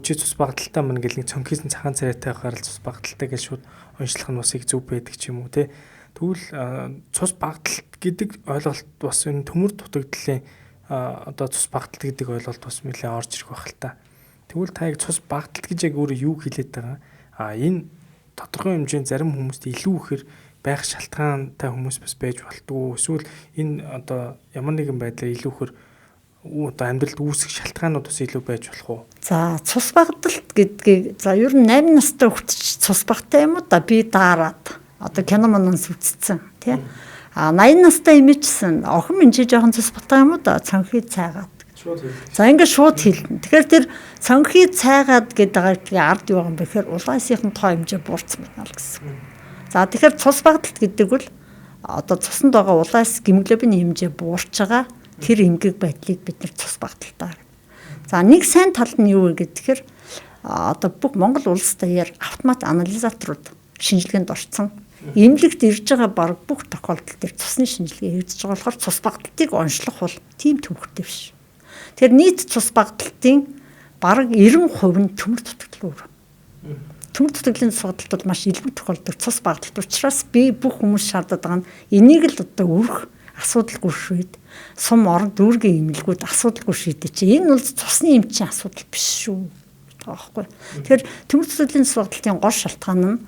чи цус багталтай мань гэл нэг цонхисэн цагаан царайтай байхаар л цус багталтай гэж шууд онцлох нь бас их зөв байдаг ч юм уу те. Тэгвэл цус багталт гэдэг ойлголт бас энэ төмөр дутагдлын одоо цус багталт гэдэг ойлголт бас нэлээд орж ирэх байх л та. Тэгвэл та яг цус багталт гэж яг өөрөө юу хэлээд байгаа? Энэ тодорхой хэмжээнд зарим хүмүүст илүү ихээр байх шалтгаантай хүмүүс бас байж болтгоо. Эсвэл энэ одоо ямар нэгэн байдлаар илүү ихээр одоо амьдралд үүсэх шалтгаанууд бас илүү байж болох уу? За цус багталт гэдгийг за ер нь 8 настай хүүхд цус багтай юм уу да би дараад одоо кино манаас үзсэн тий. 80 настай эмээчсэн охин минь чи жоохон цус багтай юм уу да цонхий цайгаад. За ингээд шууд хэлнэ. Тэгэхээр тэр цонхий цайгаад гэдэг ард юу юм бэ гэхээр улаасынхын тоо хэмжээ буурсан байна л гэсэн. За тэгэхээр цус багталт гэдэг бол одоо цуснд байгаа улаас гемоглобины хэмжээ буурч байгаа тэр эмгэг байдлыг бид нар цус багталтаа. За нэг сайн тал нь юу вэ гэхээр одоо бүх Монгол улс даяар автомат анализаторууд шинжилгээнд орсон. Эмнэлэгт ирж байгаа баг бүх тохиолдолд төр цусны шинжилгээ хийж байгаа болохоор цус багталтыг онцлох бол тийм төвөгтэй биш. Тэр нийт цус багталтын бараг 90% нь төмөр дутагдал өөр. Төмөр дутагдлын цус багталт бол маш илүү тохиолддог цус багталт учраас би бүх хүмүүс шаардаад байгаа нь энийг л одоо өрх асуудалгүй шийд сум орон дүүргийн эмнэлгүүд асуудалгүй шийдэж чи энэ бол цусны эмчийн асуудал биш шүү таахгүй. Тэгэхээр төмөр дутагдлын цус багталтын гол шалтгаан нь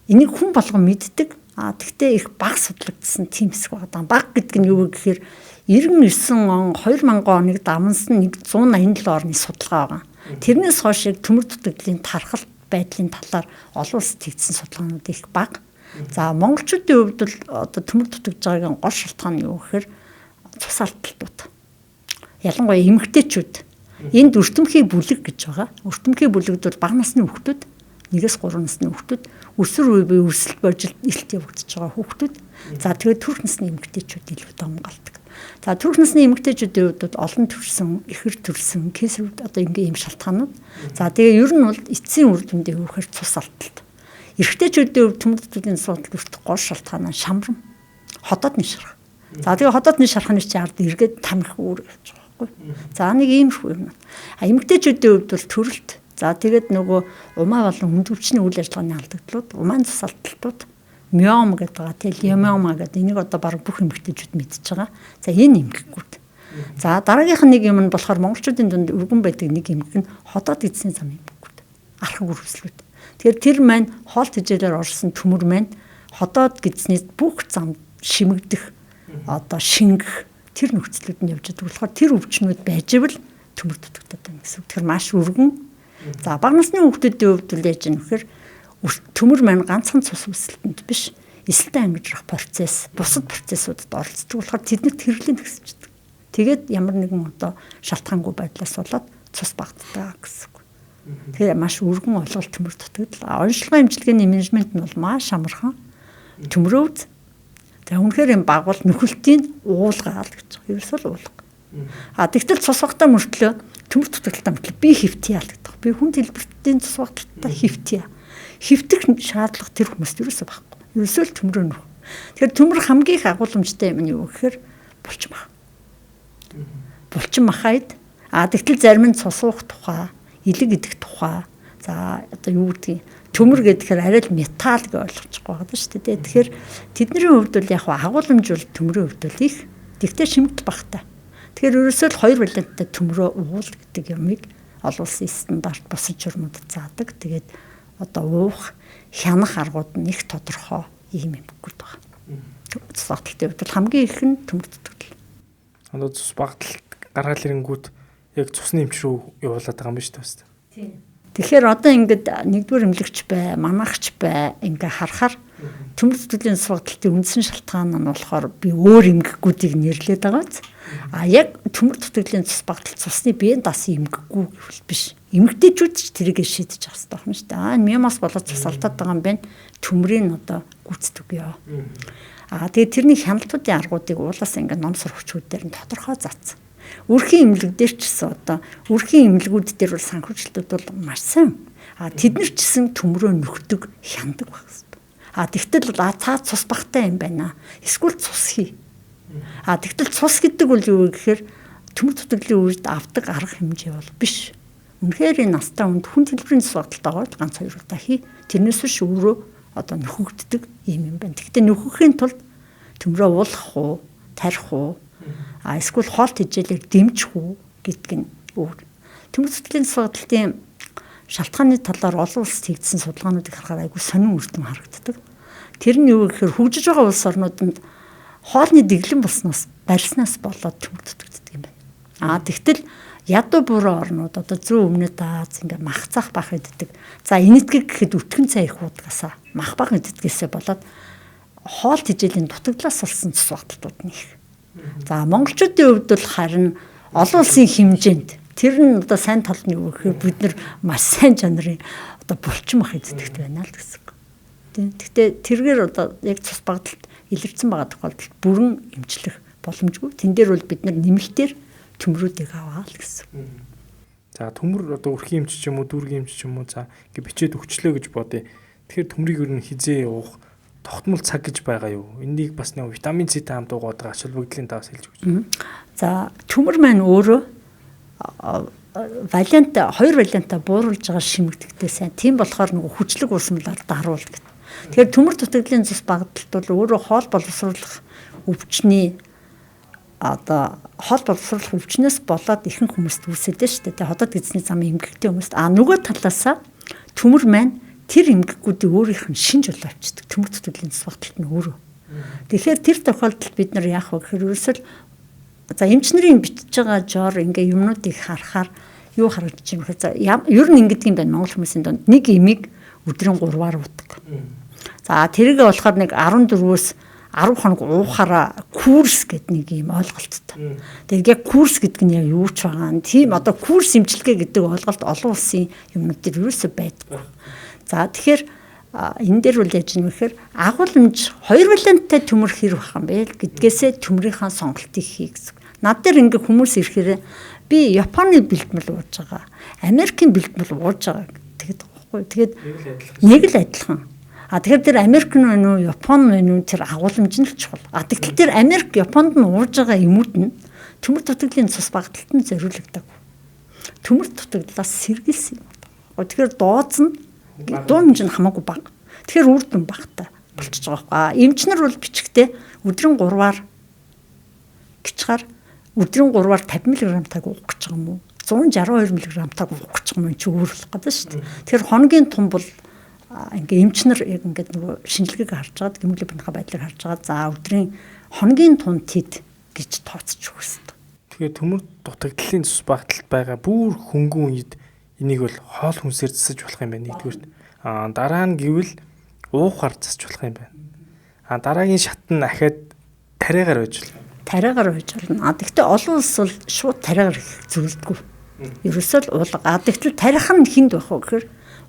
энийг хүн болгон мэддэг. Тэгтээ их бага судлагдсан тийм хэсэг байгаа. Бага гэдэг нь юу вэ гэхээр 99 он 2000 оныг дамнсан 187 орны судалгаа байгаа. Тэрнээс хойш төмөр дутагдлын тархалт байдлын талаар олон улсад хийгдсэн судалгаанууд их бага. За монголчуудын хувьд бол одоо төмөр дутагдж байгаагийн гол шалтгаан нь юу гэхээр цус алдалтууд. Ялангуяа эмэгтэйчүүд энд өртөмхий бүлэг гэж байгаа. Өртөмхий бүлэгд бол бага насны хүүхдүүд 1-3 насны хүүхдүүд өсвөр үе буюу өсөлт божилт илт явагдаж байгаа хүүхдүүд. За тэгээд түрх насны эмэгтэйчүүд илүү том галдаг. За түрх насны эмэгтэйчүүдийн хувьд олон төрсөн, ихэр төрсөн, кесар одоо ингээм шалтгаанууд. За тэгээ ер нь бол эцсийн үр дүндээ өгөхөр цус алдалт. Эрэгтэйчүүдийн хувьд төмөр дутагдлын цус алдалт гол шалтгаан нь шамрам, ходоодны шарх. За тэгээ ходоодны шархны чи ард эргээд тамхи үүр явж байгаа байхгүй. За нэг иймэрхүү юм. Эмэгтэйчүүдийн хувьд бол төрөлт. За тэгээд нөгөө умаа болон хүндөвчний үйл ажиллагааны алдагдлууд, умаан цус алдалтууд, миом гэдэг байгаа тийм лимома гэдэг энийг одоо баг бүх эмэгтэйчүүд мэдчихэж байгаа. За энэ эмгэгүүд. За дараагийнх нь нэг юм нь болохоор монголчуудын дунд өргөн байдаг нэг эмгэг нь ходоод эзний зам эмгэгүүд. Архаг үргэлжлүүд. Тэгэхээр тэр маань хоол тэжээлээр орсон төмөр маань ходоод гидсний бүх зам шимэгдэх одоо шингэх тэр нөхцлүүд нь явж байгаа. Болохоор тэр өвчнүүд байж ивэл төмөр дутагдаад байна гэсэн. Тэгэхээр маш өргөн. За бага насны хүүхдүүдийн хувьд л яаж юм гэхээр төмөр маань ганцхан цус өсөлтөнд биш эсэлтэн ангижрах процесс, бусад процессуудад оролцдог болохоор тэднэрт хэрэглэн төгсчдөг. Тэгээд ямар нэгэн одоо шалтгаангүй байдлаас болоод цус багтдаг гэсэн үг. Тэгэхээр маш өргөн ойлголт төмөр дутагдал. Онцлогын эмчилгээний менежмент нь бол маш амархан. Төмрөөд за үнэхээр юм багвал нөхөлтийн уулгаал гэж байгаа. Ерөөсөө уулга. Тэгтэл цус багтаа мөртлөө төмөр дутагдaltaа мөртлөө би хөвтий яалагдах. Би хүн хэлбэртийн цус багталтаа хөвтий. хөвтөх шаардлага тэр хүмүүст юусоо байхгүй. Ерөөсөө л төмрөө нөх. Тэгэхээр төмөр хамгийн их агуулмжтай юм нь юу гэхээр булчин мах. Булчин махайд тэгтэл зарим нь цус уух тухай, илэг идэх тухай. За одоо юу гэдгийг төмөр гэхээр арай л металл гэж ойлгочихгүй байгаа шүү дээ. Тэгэхээр тэдний хувьд бол яг агуулмж бол төмрийн хувьд бол их. Тэгтээ шимт багтай. Тэгэхээр ерөөсөө л 2 валенттай төмрөө уул гэдэг юмыг олон улсын стандарт бусад журмууд заадаг. Тэгээд одоо уух, хянах аргууд нь их тодорхой ийм юмгүүд байгаа. Цус багталтай хувьд хамгийн их нь төмөр төтгөл. Одоо цус багталт гаргаал ирэнгүүт яг цусны эмч рүү явуулаад байгаа юм байна шүү дээ. Тийм. Тэгэхээр одоо ингээд нэгдүгээр эмнэлэгч бай, манаагч бай ингээ харахаар төмөр төтгөлийн цус багталтын үндсэн шалтгаан нь болохоор би өөр эмгэгүүдийг нэрлээд байгааз. Яг төмөр төтгөлийн цус багталт цусны биеийн даасан эмгэггүй гэвэл биш. Эмгэгтэйчүүд ч тэрийг шийдэж авах хэрэгтэй байна шүү дээ. Миомос болоод цус алдаад байгаа юм байна. Төмрийн одоо гүйцэтгэе. Тэгээд тэрний хяналтуудын аргуудыг уулаас ингээ ном сурвалжчдээр нь тодорхой заасан. Үрхийн эмнэлэг дээр ч гэсэн одоо үрхийн эмнэлгүүд дээр бол санхүүжилтүүд бол маш сайн. Тэд нар ч гэсэн төмрөө нөхдөг, хяндаг байх хэрэгтэй. Тэгтэл цаа цус багтай юм байна. Эсвэл цус хий. Тэгтэл цус гэдэг бол юу гэхээр төмөр төтгөлийн үед авдаг арга хэмжээ бол биш. Үнэхээр энэ настай хүнд хүн төлбөрийн цус багталтайгаар ганц 2 удаа хий. Тэрнээс биш өөрөө одоо нөхөгддөг юм байна. Тэгтээ нөхөхийн тулд төмрөө уулгах уу, тарих уу, эсвэл хоолт хижээлээр дэмжих үү гэдг нь өөр. Төмөр төтгөлийн цус багталтын шалтгааны талаар олон улсад хийгдсэн судалгаануудыг харахаар айгүй сонин үр дүн харагддаг. Тэр нь юу гэхээр хөгжиж байгаа улс орнуудад хоолны дэглэм болсноос барьснаас болоод төмөр төтгөгддөг юм байна. Тэгтэл ядуу буруу орнууд одоо зүүн өмнөд Аз ингээ мах цах бах иддэг. За энэтхэг гэхэд өтгөн цай их уудгасаа мах бах иддгээсээ болоод хоолт хижээлийн дутагдлаас болсон цус багталтууд нь их. За монголчуудын хувьд бол харин олон улсын хэмжээнд тэр нь одоо сайн тал нь юу гэхээр бид нар маш сайн чанарын одоо булчин мах иддэгт байна л гэсэн. Тэгтээ тэргээр одоо яг цус багталт илэрсэн байгаа тохиолдолд бүрэн эмчлэх боломжгүй. Тэн дээр бол бид нар нэмэлтээр төмрүүдийг аваа л гэсэн. За төмөр одоо үрхийн эмч ч юм уу, дүүргийн эмч ч юм уу за ингээ бичээд өгчлөө гэж бодъё. Тэгэхээр төмрийг ер нь хизээ уух тогтмол цаг гэж байгаа юу? Энийг бас нэг витамин С-тэй хамт уугаад байгаа ачаал бүгдлийн тавс хэлж өгч. За төмөр маань өөрөө валент 2 валентаа бууруулж байгаа шимэгдэхтэй сайн. Тийм болохоор нөгөө хүчлэг уусмлаар даруулдаг. Тэгэхээр төмөр төтгөлийн цус багталт бол өөрөө хоол боловсруулах өвчний одоо хоол боловсруулах өвчнөөс болоод ихэнх хүмүүст үүсэдэг шүү дээ. Хотод гидсний зам эмгэгтэй хүмүүст. Нөгөө талаасаа төмөр маань тэр эмгэгүүдийг өөрийнх нь шинж болоо авчдаг. Төмөр төтгөлийн цус багталт нь өөрөө. Тэгэхээр тэр тохиолдолд бид нар яах вэ гэхээр ерөөсөл за эмч нарын бичиж байгаа жоор ингээ юмнуудыг харахаар юу харагдаж юм бэ? За ер нь ингэдэг юм байна монгол хүмүүсийн донд нэг эмийг өдрийн 3-аар уудаг. За тэргээ болохоор нэг 14-өөс 10 хоног уухаараа курс гэдэг нэг юм ойлголттой. Тэгээд яг курс гэдэг нь яг юу ч байгаа юм. Тийм одоо курс эмчилгээ гэдэг ойлголт олон улсын юмнууд дээр юусоо байдаггүй. За тэгэхээр энэ дээр үл яаж юм гэхээр агуулмж 2 валенттай төмөр хэр байх юм бэ гэдгээсээ төмрийнхаа сонголтыг хий гэсэн. Над дээр ингээ хүмүүс ирэхээр би Японы бэлтгэл ууж байгаа, Америкийн бэлтгэл ууж байгаа тэгээд байхгүй. Тэгээд нэг л адилхан. Тэгэхээр тэр Америк нь байна уу, Япон байна уу тэр агуулмж нь л чухал. Тэгтэл тэр Америк, Японд нь ууж байгаа юмуд нь төмөр төтгөлийн цус багталтанд зориулагдав. Төмөр төтгөлөөс сэргийлсэн юм. Тэгэхээр дооц нь дуумж нь хамаагүй бага. Тэгэхээр үр дүн багтай болчихж байгаа байхгүй. Эмч нар бол бичгтээ өдрийн 3-аар гिचгаар өдрийн 3-аар 50 мг таг уух гэж байгаа юм уу? 162 мг таг уух гэж байгаа юм чи өөрлөх гэдэг шүү дээ. Тэгэхээр хоногийн тун бол ингээ эмч нар яг ингээд нөгөө шинжилгээг харж байгаа, гэмглибийнхаа байдлыг харж байгаа. За өдрийн хоногийн тун тэд гэж тооцож өгсөн. Тэгэхээр төмөр дутагдлын цус багталт байгаа бүр хөнгөн үед энийг бол хоол хүнсээр засаж болох юм байна нэгдүгürt. Дараа нь гэвэл уухаар засаж болох юм байна. Дараагийн шат нь ахаад тариагаар байж болно. Тариагаар байж болно. Гэхдээ олон улс бол шууд тариагаар зөвлөдгөө. Ерөөсөө л уулга. Тэгтэл тарих нь хинд байх вэ гэхээр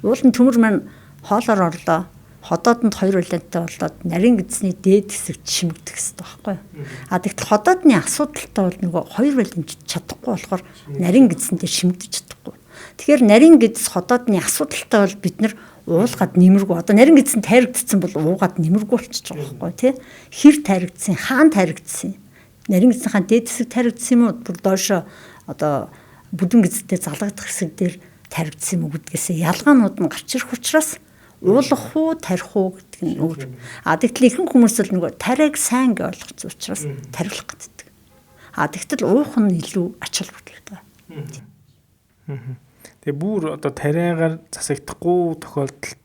уулын төмөр маань хоолоор орлоо. Ходоодонд 2 валенттай болоод нарийн гидсний дээд хэсэгт шимэгдэх хэрэгтэй байхгүй юу? Тэгтэл ходоодны асуудалтай бол нөгөө 2 валент чадахгүй болохоор нарийн гидсэндээ шимэгдэж чадахгүй. Тэгэхээр нарийн гидс ходоодны асуудалтай бол бид нар уулгаад нэмэргүй. Одоо нарийн эзэн тайрагдсан бол уугаад нэмэргүй болчихж байгаа байхгүй тий. Хэр тайрагдсан, хаан тайрагдсан. Нарийн эзэн хаан дээд хэсэг тайрагдсан юм уу? Бүр доошо одоо бүдүүн гизтэй залгагдах хэсэг дээр тайрагдсан юм уу гэдгээсээ ялгаанууд нь гарч ирэх учраас уулах уу, тарих уу гэдэг нь өөр. Тэгтэл ихэнх хүмүүс л нөгөө тариаг сайн гэж ойлгоц учраас тариулах гэдэг. Тэгтэл уух нь илүү ач холбогдолтой. Тэгээ бүр одоо тариагаар засагдахгүй тохиолдолд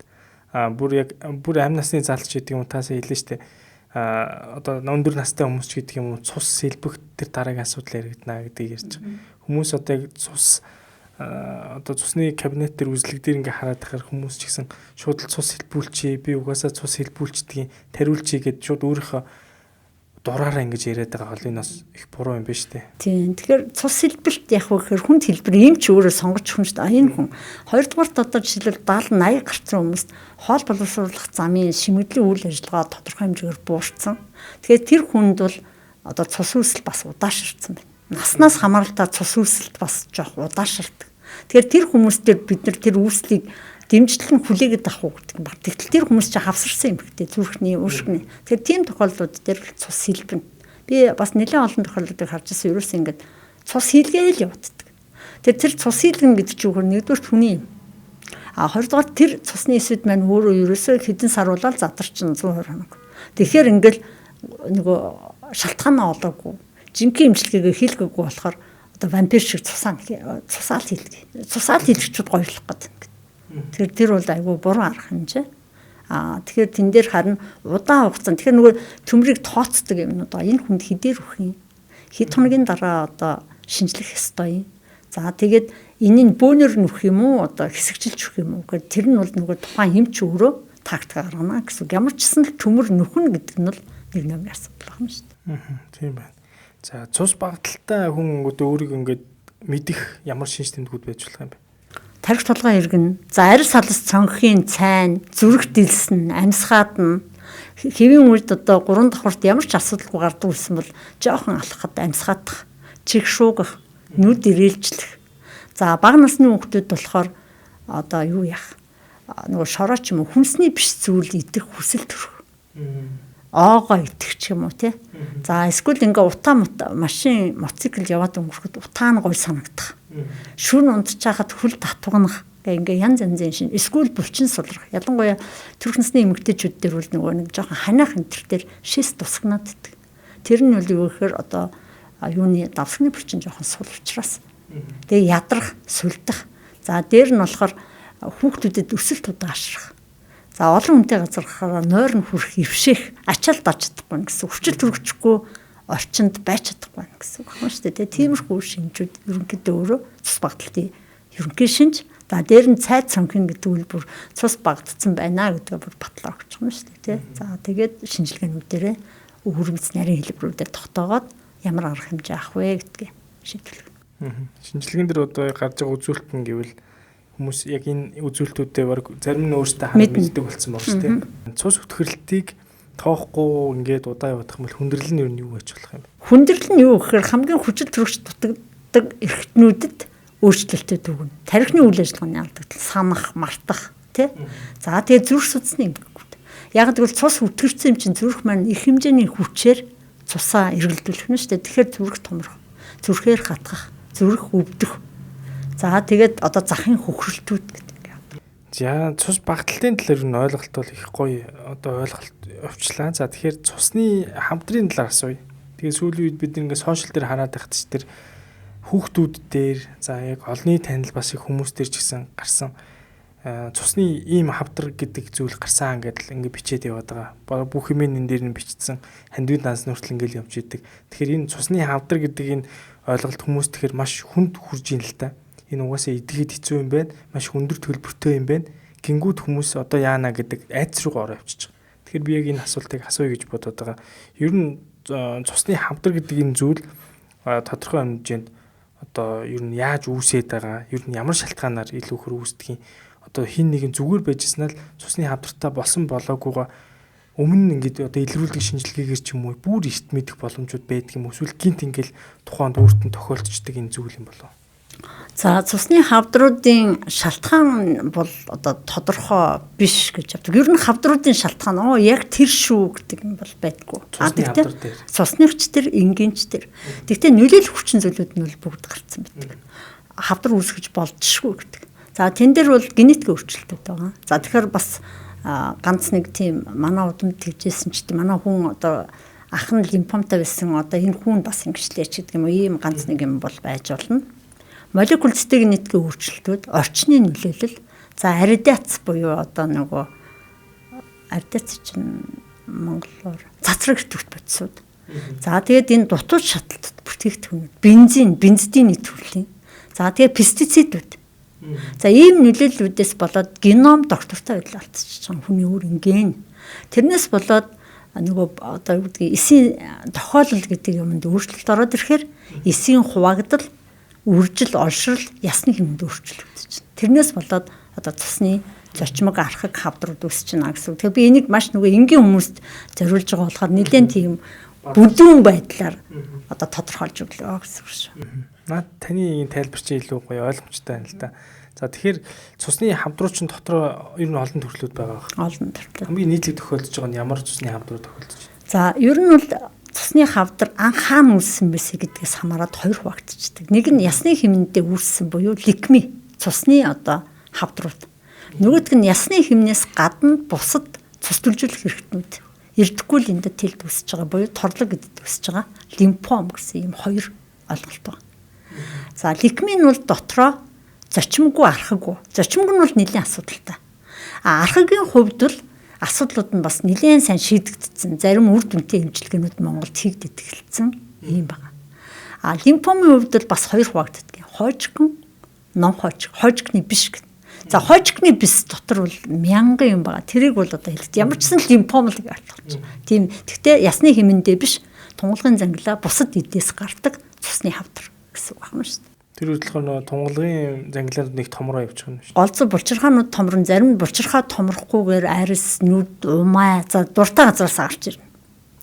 бүр амь насны залж гэдэг юм таасаа хэлнэ штэ. Одоо өндөр настай хүмүүс ч гэдэг юм цус сэлбэх тэр дараагийн асуудал яригдана гэдгийг ярьж байгаа. Хүмүүс одоо яг цус одоо цусны кабинет дээр үзлэг дээр ингээ хараад тахаар хүмүүс ч гэсэн шууд л цус хэлбүүлчихье. Би угаасаа цус хэлбүүлчихдгийг тариулчихъя гэд шууд өөрийнхөө дураараа ингэж яриад байгаа бол энэ бас их буруу юм байна шүү дээ. Тийм. Тэгэхээр цус хэлбэлт яг вэхээр хүнд хэлбэр юм ч өөрөө сонгож хүн шүү дээ. Энэ хүн хоёрдугаарт одоо жишээлбэл 70 80 гарсан хүмүүст хоол боловсруулах замын шимэгдлийн үйл ажиллагаа тодорхой хэмжээгээр буурсан. Тэгэхээр тэр хүнд бол одоо цус үүсэл бас удаашрсан байна. Наснаас хамааралтай цус үүсэлт бас жоох удаашрдаг. Тэгэхээр тэр хүмүүстээр бид нар тэр үүслийг дэмжлэг нь хүлээгээд авах уу гэдэг юм байна. Тэгтэл тэр хүмүүс чинь хавсарсан юм хэрэгтэй зүрхний, уушгины. Тэгэхээр тийм тохиолдлууд дээр цус хэлбэн. Би бас нэлээд олон тохиолдлуудыг харж ирсэн. Ерөөс ингэж цус хийлгээл явагддаг. Тэр цус хийлгэн гэдэг чинь өөр нэгдүгээр хүний юм. Хоёрдугаар тэр цусны эсвэд маань өөрөө ерөөсөө хэдэн сар болоод задарчин 120 хоног. Тэгэхээр ингээл нөгөө шалтгаанаа олоогүй. Жинхэнэ имчилгээгээ хийлгээгүй болохоор одоо вампир шиг цусаал хийлгээ. Цусаал хийлгчүүд гоёлох гэдэг. Тэр бол айгүй буруу арга хэмжээ. Тэгэхээр тэн дээр харин удаан хугацаанд тэгэхээр нөгөө төмрийг тооцдог юмнууд байгаа. Энэ хүнд хэдээр өгөх юм? Хэд хоногийн дараа одоо шинжлэх ёстой юм. За тэгээд энийг бөөнөр нөх юм уу? Одоо хэсэгчилж өгөх юм уу? Гэхдээ тэр нь бол нөгөө тухайн эмч өөрөө тактик гаргана гэсэн. Ямар ч гэсэн л төмөр нөхөн гэдэг нь бол нэг номер асуудал байна шүү дээ. Тийм байна. За цус багталтай хүн өөрийгөө ингээд мэдэх ямар шинж тэмдгүүд байж болох юм бэ? Тарих тулгай иргэн, за арил салс цонхийн цайн, зүрх дэлсэн, амьсгаад нь хэвийн үед одоо 3 давхарт ямар ч асуудалгүй гардаг байсан бол жоохон алхахад амьсгаадах, чих шуугах, нүд ирээлжлэх. За бага насны хүүхдүүд болохоор одоо юу яах? Нөгөө шороо ч юм уу хүнсний биш зүйл идэх хүсэл төрөх. Оогоо идэх ч юм уу тий. За эсвэл ингээ утаа машин мотоцикл яваад өнгөрөхөд утаа нь гой санагдах. Шүн унтчихад хөл татвагнах ингээ янз янзын шин эсвэл булчин сулрах. Ялангуяа төрх насны эмэгтэйчүүд дээр бол нөгөө нэг жоохон ханиах энэ төр дээр шис тусгнаад идэх. Тэр нь бол юу гэхээр одоо юуны давсгны булчин жоохон сул учраас. Тэгээ ядрах, сүлдэх. За дээр нь болохоор хүүхдүүдэд өсөлт удаашрах. За олон хүнтэй газар гарахаараа нойр нь хүрэх, ивших, ачаал даж чадахгүй гэсэн. Өвчл төрөгчгүй орчинд байж чадахгүй гэсэн үг байна шүү дээ. Тиймэрхүү шинжүүд ерөнхийдөө өөрөө цус багталтын ерөнхий шинж. За дээр нь цайд цонхин гэдэг үйл бүр цус багдсан байна гэдгээ бүр батлаа өгч байгаа шүү дээ. За тэгээд шинжилгээнүүдээрээ өвөрмөц нарийн хэлбэрүүдэд тогтоогоод ямар арга хэмжээ авах вэ гэдгээ шийдвэрлэх. Шинжилгээнд дэр одоо гарч байгаа үзүүлэлт нь гэвэл хүмүүс яг энэ үзүүлэлтүүдээ баг зарим нь өөрсдөө хараад мэддэг болсон байна шүү дээ. Цус хөтгөрлөлтийг тоохгүй ингээд удаа явах юм бол хүндрэл нь юу байж болох юм бэ? Хүндрэл нь юу гэхээр хамгийн хүчил төрөгч дутагддаг эрхтнүүдэд өөрчлөлтөд өгнө. Тарихны үйл ажиллагааны алдагдал, санах, мартах тий. За тэгээ зүрх судасны эмгэгүүд. Яг гэвэл цус хөтгөрсөн юм чинь зүрх маань их хэмжээний хүчээр цусаа эргэлдүүлэх нь шүү дээ. Тэгэхээр зүрх томрох, зүрхээр хатгах, зүрх өвдөх. За тэгээд одоо захын хөхрөлтүүд гэдэг. За цус багталтын талаар нь ойлголт бол их гоё одоо ойлголт өвчлээ. За тэгэхээр цусны хамтрын талаар асууя. Тэгээд сүүлийн үед бид ингээд сошиал дээр хараад байхад ч тэр хүүхдүүд дээр за яг олонний танил бас их хүмүүс дээр ч гэсэн гарсан цусны ийм хавдар гэдэг зүйл гарсан гэдэл ингээд бичээд яваад байгаа. Бүх юм энэ дээр нь бичсэн хандив данс нүртэл ингээд явж идэг. Тэгэхээр энэ цусны хавдар гэдэг энэ ойлголт хүмүүс тэгэхээр маш хүнд хүрж ийн л та. Энэ угаасаа идэхэд хэцүү юм байна. Маш хүндэр төлбөртэй юм байна. Гингүүд хүмүүс одоо яана гэдэг айц руу ороо явчихж байгаа. Тэгэхээр би яг энэ асуултыг асууя гэж бодоод байгаа. Ер нь цусны хавдар гэдэг энэ зүйл тодорхой хэмжээнд одоо ер нь яаж үүсээд байгаа, ер нь ямар шалтгаанаар илүү хөр үүсдэг юм. Одоо хин нэгэн зүгээр байжснаа л цусны хавдартай болсон болоогүйгаа өмнө ингээд одоо илрүүлдэг шинжилгээгээр ч юм уу бүр ихт мэдэх боломжууд байдаг юм. Эсвэл гинт ингээл тухайд өөрт нь тохиолдчихдаг энэ зүйл юм болов. За цусны хавдруудын шалтгаан бол одоо тодорхой биш гэж боддог. Ер нь хавдруудын шалтгаан яг тэр шүү гэдэг юм бол байдгүй. Цусныхч тэр, энгийнч тэр. Тэгвэл нөлөөлөх хүчин зүйлүүд нь бол бүгд гарцсан байдаг. Хавдар үүсгэж болдшгүй гэдэг. За тэн дээр бол генетик өөрчлөлтүүд байгаа. За тэгэхээр бас ганц нэг тийм манай удамд тэгжсэн ч тийм манай хүн одоо ах нь лимфомтой байсан одоо энэ хүн бас ингэчлээ ч гэдэг юм уу ийм ганц нэг юм бол байж болно. Молекул цэцэг генетикийн өөрчлөлтүүд, орчны нөлөөлөл, за радиац буюу одоо нөгөө радиац чинь монголоор цацраг төвт бодисууд. За тэгээд энэ дутууд шаталтад бүтээгдэхүүнүүд, бензидийн төрлийн. За тэгээд пестицидүүд. За ийм нөлөөллүүдээс болоод геном доктортой байдал алдчихж байгаа хүний өөрийн ген. Тэрнээс болоод нөгөө одоо юу гэдгийг эсийн тохиолдол гэдэг юмд өөрчлөлт ороод ирэхээр эсийн хуваагдал, үржил, олшрал, ясны хэмнэлд өөрчлөгдөж байна. Тэрнээс болоод одоо цусны зочмог архаг хавдрууд үүсэж байна гэсэн. Тэгэхээр би энийг маш нөгөө энгийн хүмүүст зориулж байгаа болохоор нэлээд тийм бүдүүн байдлаар одоо тодорхойлж өглөө гэсэн үг шүү. Наад таны энэ тайлбар чинь илүү гоё ойлгомжтой байна л да. За тэгэхээр цусны хавдрууд чинь дотроо ер нь олон төрлүүд байгаа. Олон төрлүүд. Хамгийн нийтлэг тохиолдож байгаа нь ямар цусны хавдрууд тохиолдож байна? За ер нь бол цусны хавдар анх хаана үүссэн байсан гэдгээс хамаарат хоёр хуваагдчихдаг. Нэг нь ясны хэмнэлдээ үүссэн буюу ликми, цусны одоо хавдрууд. Нөгөөх нь ясны хэмнээс гадна бусад цус төлжүүлэх хэрэгтнүүд. Эрдэхгүй л энд тэлд үүсэж байгаа буюу торлог гэдэгт үүсэж байгаа лимфом гэсэн ийм хоёр ойлголт байна. За ликми нь бол дотроо зочимгүй архаггүй. Зочимг нь бол нэлийн асуудалтай. Архагийн хувьд бол асуудлууд нь бас нэлээд сайн шийдэгдсэн. Зарим үр дүнтэй эмчилгээнүүд Монголд хийгдэж эхэлсэн юм байна. Лимфомын хувьд бол бас хоёр хуваагддаг. Хожигн, ном хожиг. Хожигны биш гэх. За хожигны биш дотор бол мянган юм байна. Тэрийг бол одоо хэлэхэд ямар ч сан лимфом л гэж ойлгож байна. Тийм. Гэхдээ ясны хэмнэндээ биш, тунгалгын зангилаа бусад эдээс гардаг цусны хавдар гэсэн үг байна шүү дээ. Тэр хөдөлгөөр нөгөө тунгалгын зангилаанд нэг томроо явуучих юм шүү. Голцоо булчирхаанууд томрон, зарим булчирхаа томрохгүйгээр арьс, нүд, умаа, за дуртай газраас гарч ирнэ.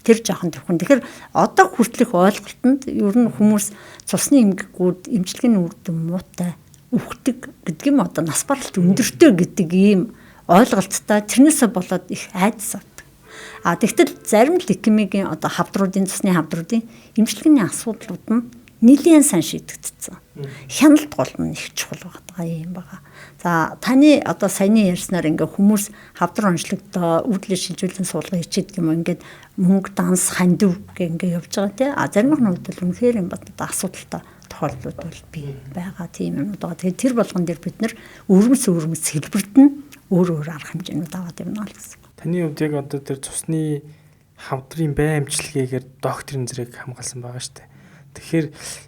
Тэр жоохон төвхөн. Тэгэхээр одоо хүртэлх ойлголтод ер нь хүмүүс цусны эмгэгүүд эмчилгээний үр дүн муутай, үхдэг гэдэг юм одоо нас баралт өндөртэй гэдэг ийм ойлголттой тэрнээсээ болоод их айдас авдаг. Тэгтэл зарим лейкемигийн одоо хавдруудын, цусны хавдруудын эмчилгээний асуудлууд нь нэлийн сайн шийдэгдсэн. Хяналт гол нь их чухал байгаа юм байна. За таны одоо саяны ярьснаар ингээ хүмүүс хавдар онцлогдоо үүдлээ шилжүүлэн суулгах хичээдэг юм ингээд мөнгө данс хандив гэх ингээ явж байгаа тий. Зарим нь бол үнэхээр юм байна. Асуудалтай тохиолдлууд бол бий байгаа тийм юмнууд байгаа. Тэгэхээр тэр болгон дээр бид нэр өрмөс хэлбэрт нь өөр арга хэмжээнүүд аваад явна гэсэн. Таны хувьд яг одоо тэр цусны хавдрын бай амжилтгээгээр докторийн зэрэг хамгаалсан байгаа шүү дээ. Тэгэхээр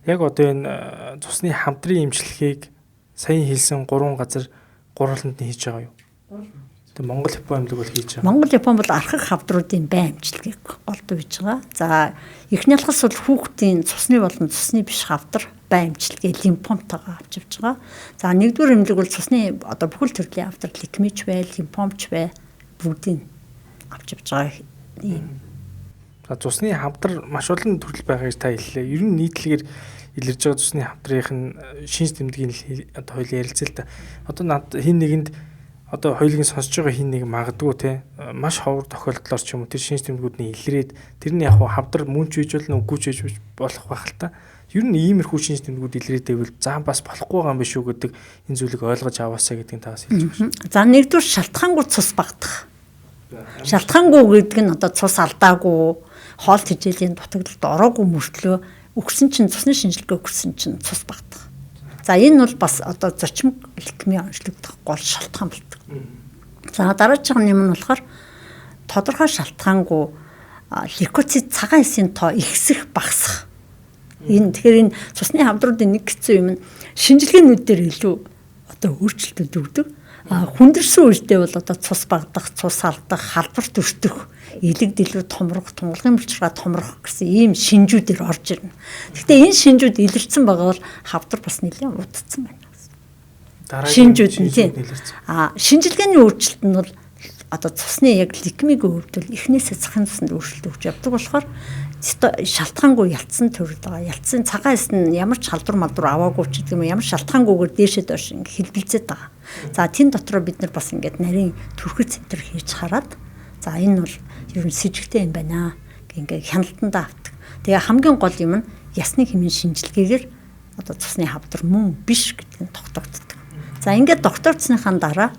яг одоо энэ цусны хавдрын эмчилгээг саяхан хэлсэн 3 газар гурваланд нь хийж байгаа юу? Тэгээ Монгол Япон аймаг бол хийж байгаа. Монгол Япон бол архаг хавдруудын бай амжилтгийг голдуу хийж байгаа. За эхний алхас бол хүүхдийн цусны болон цусны биш хавдар бай амжилтгийг лимфомтойгоо авч явж байгаа. За нэгдүгээр эмнэлэг бол цусны одоо бүхэл төрлийн хавдар лейкемич бай, лимфомч бай бүгдийг авч явж байгаа юм. Цусны хавдар маш олон төрөл байгаа гэж та хэллээ. Ер нь нийтлэгээр илэрж байгаа цусны хавдрынх нь шинж тэмдгийн одоо хоёул ярилцээ л та. Одоо над хин нэгэнд одоо хоёулын сонсож байгаа хин нэг магадгүй те маш ховор тохиолдлоор ч юм уу тэр шинж тэмдгүүд нь илрээд тэр нь яг хавдар мөн ч үеж болно үгүй ч үеж болох байх л та. Ер нь иймэрхүү шинж тэмдгүүд илрээд байвал заа бас болохгүй байгаа юм биш үү гэдэг энэ зүйлийг ойлгож аваасаа гэдгийг таас хэлж байна. За нэгдүгээр шалтгаангүй цус багтах. Шалтгаангүй гэдэг нь одоо цус алдаагүй хоол тэжээлийн дутагдлалд ороогүй мөртлөө өгсөн чинь цусны шинжилгээ өгсөн чинь цус багтах. За энэ бол бас одоо зочмог лейкеми онцлогдох гол шалтгаан болдог. За дараагийн юм нь болохоор тодорхой шалтгаангүй лейкоцит цагаан эсийн тоо ихсэх багасах. Энэ тэгэхээр энэ цусны хавдруудын нэг хэцүү юм нь шинжилгээнүүд дээр илүү одоо өөрчлөлтүүд өгдөг. Хүндэрсэн үедээ бол одоо цус багдах, цус алдах, халдварт өртөх, элэг дэлгэр томрох, тунгалгын булчирхай томрох гэсэн ийм шинжүүдээр орж ирнэ. Гэхдээ энэ шинжүүд илэрсэн байгаа бол хавдар бас нэлээд удацсан байна. Шинжүүд нь тийм. Шинжилгээний өөрчлөлт нь бол одоо цусны яг лейкемигийн хувьд бол эхнээсээ цахим цуснд өөрчлөлт өгч явдаг болохоор шалтгаангүй ялцсан төрөл байгаа. Ялцсан цагаан эс нь ямар ч халдвар малдвар аваагүй ч гэдэг юм ямар шалтгаангүйгээр дээшээ доош ингэ хэлбэлзээд байгаа. За тэн дотроо бид нар бас ингээд нарийн түрхэл центр хийж хараад за энэ бол ер нь с ิจ гтэй юм байна ингээ хяналтандаа авдаг. Тэгээ хамгийн гол юм нь ясны хэмжээ шинжилгээгээр одоо цусны хавдар мөн биш гэдэг нь тогтогддог. За ингээд тогтоогдсныхаа дараа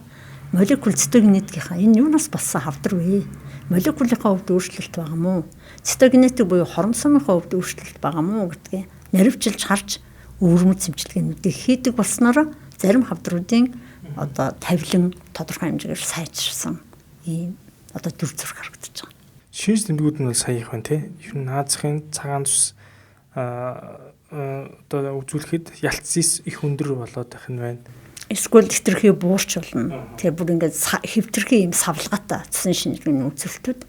молекул цитогенетикийнхаа энэ юунаас болсон хавдар вэ? Молекулынхаа хувьд өөрчлөлт байгаа мó? Цитогенетик буюу хоромсомынхаа хувьд өөрчлөлт байгаа мó гэдгийг наривчилж харж өвөрмөц хэмжилгээнүүдийг хийдэг болсноор зарим хавдруудын одоо тавилан тодорхой хэмжээгээр сайжирсан ийм одоо төр зураг харагдаж байгаа. Шинж тэмдгүүд нь сая их байна тий. Ер нь Азийн цагаан цус одоо үзүүлэхэд ялцсис их өндөр болоод байх нь байна. Эсвэл хитрхи буурч болно. Тэгээ бүр ингээд хитрхи юм савлгаатай цусын шинжилгээний үзүүлэлтүүд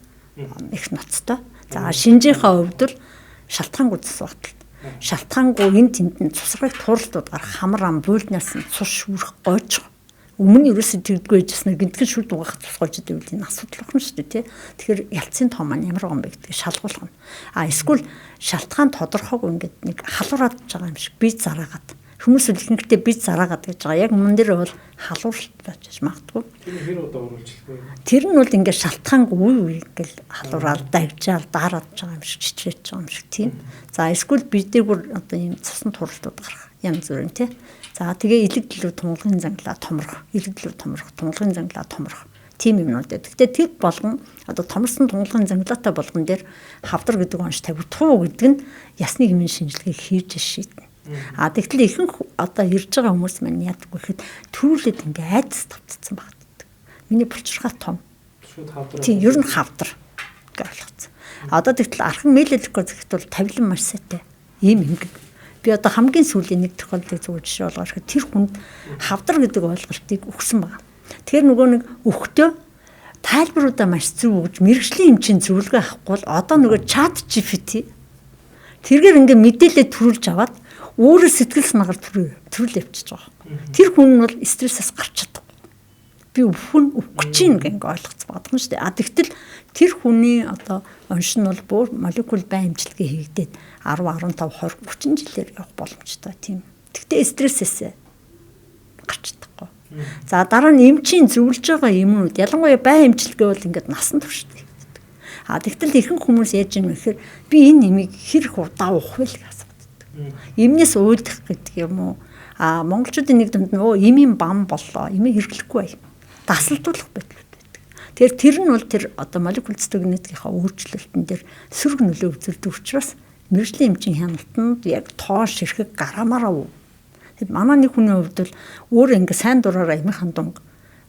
их ноцтой. За шинжийнхаа хувьд л шалтгаангүй цус багталт. Шалтгаангүй энэ тэнд цусрагт тууралтууд гарах хамар ам буйлнаас нь цус шүүрэх гойж. Өмнө ерөөсөө тэгдэггүй байжснаа гинтгэн шүд угаах цус гойж идэв үл энэ асуудал байна шүү дээ тий. Тэгэхээр ялцын тоо маань ямар гом бэ гэдгийг шалгуулах нь. Эсвэл шалтгаан тодорхойгүй ингээд нэг халуураад байгаа юм шиг бие зараагаад хүмүүс ихэнхдээ бие зараагаад гэж байгаа. Яг мөн дээр бол халууралт байж магадгүй. Тэр хэр удаа оруулчихгүй. Тэр нь бол ингээд шалтгаангүй үе ингээл халуураад дагжаал дараад байгаа юм шиг чичрэж байгаа юм шиг тийм. За эсвэл бидээ бүр одоо ийм цусны туралтууд гарах янз бүрийн тий. За тэгээ илэгдлүү тунгалгын занглаа томрох, илэгдлүү томрох, тунгалгын занглаа томрох. Тийм юмнууд. Гэхдээ тэр болгон одоо томрсон тунгалгын занглаатай болгон дээр хавдар гэдэг онш тавигдах гэдэг нь ясны хэмжээ шинжилгээг хийж шийднэ. Тэгтэл ихэнх одоо ирж байгаа хүмүүс маань яадаг вэ гэхэд төрүүлээд ингээ айдас тавцсан багтдаг. Миний булчирхай том. Шууд хавдар. Тийм ер нь хавдар гэж ойлгоцсон. Одоо тэгтэл архан мэлэлэхгүй зэгт бол тавилан маш сайтай. Ийм ингэв. Би одоо хамгийн сүүлийн нэг тохиолдлыг зөв жишээ болгож ирэхэд тэр хүнд хавдар гэдэг ойлголтыг өгсөн байна. Тэгэхээр нөгөө нэг өгтөө тайлбаруудаа маш зөв өгж мэрэгжлийн эмчийн зөвлөгөө авахгүй бол одоо нөгөө чат GPT тэргээр ингээ мэдээлэл төрүүлж аваад өөрөө сэтгэл санаагаар төрүүл явчихж байгаа. Тэр хүн нь бол стрессээс гарч чадахгүй. Би өвөх чинь ингээ ойлгоц бадган шүү дээ. Тэгтэл тэр хүний одоо онш нь бол бүр молекул байн хэмжилгээ хийгдээд 10, 15, 20, 30 жилээр явах боломжтой тийм. Тэгтээ стрессээс гарч чадахгүй. За дараа нь эмчийн зөвлөж байгаа юмнууд ялангуяа байн хэмжилгээ бол ингээд насан туршид. Тэгтэл ихэнх хүмүүс яаж юм гэхээр би энэ нэмийг хэр их удаа уух вэ гэж асуудаг. Эмнээс уйлдах гэдэг юм уу? Монголчуудын нэг дунд нөө эмийн бам боллоо. Эмээ хэрэглэхгүй бай. Дасалдуулах байдал байдаг. Тэгэхээр тэр нь бол тэр одоо молекул цитогенетикийнхаа өөрчлөлтөн дээр сөрөг нөлөө үзүүлдэг учраас мэрэгжлийн эмчийн хяналтанд яг тоош ирэхэд гарамаараа. Тэгэхээр манай нэг хүний хувьд бол өөр ингээ сайн дураараа эмийн хандунг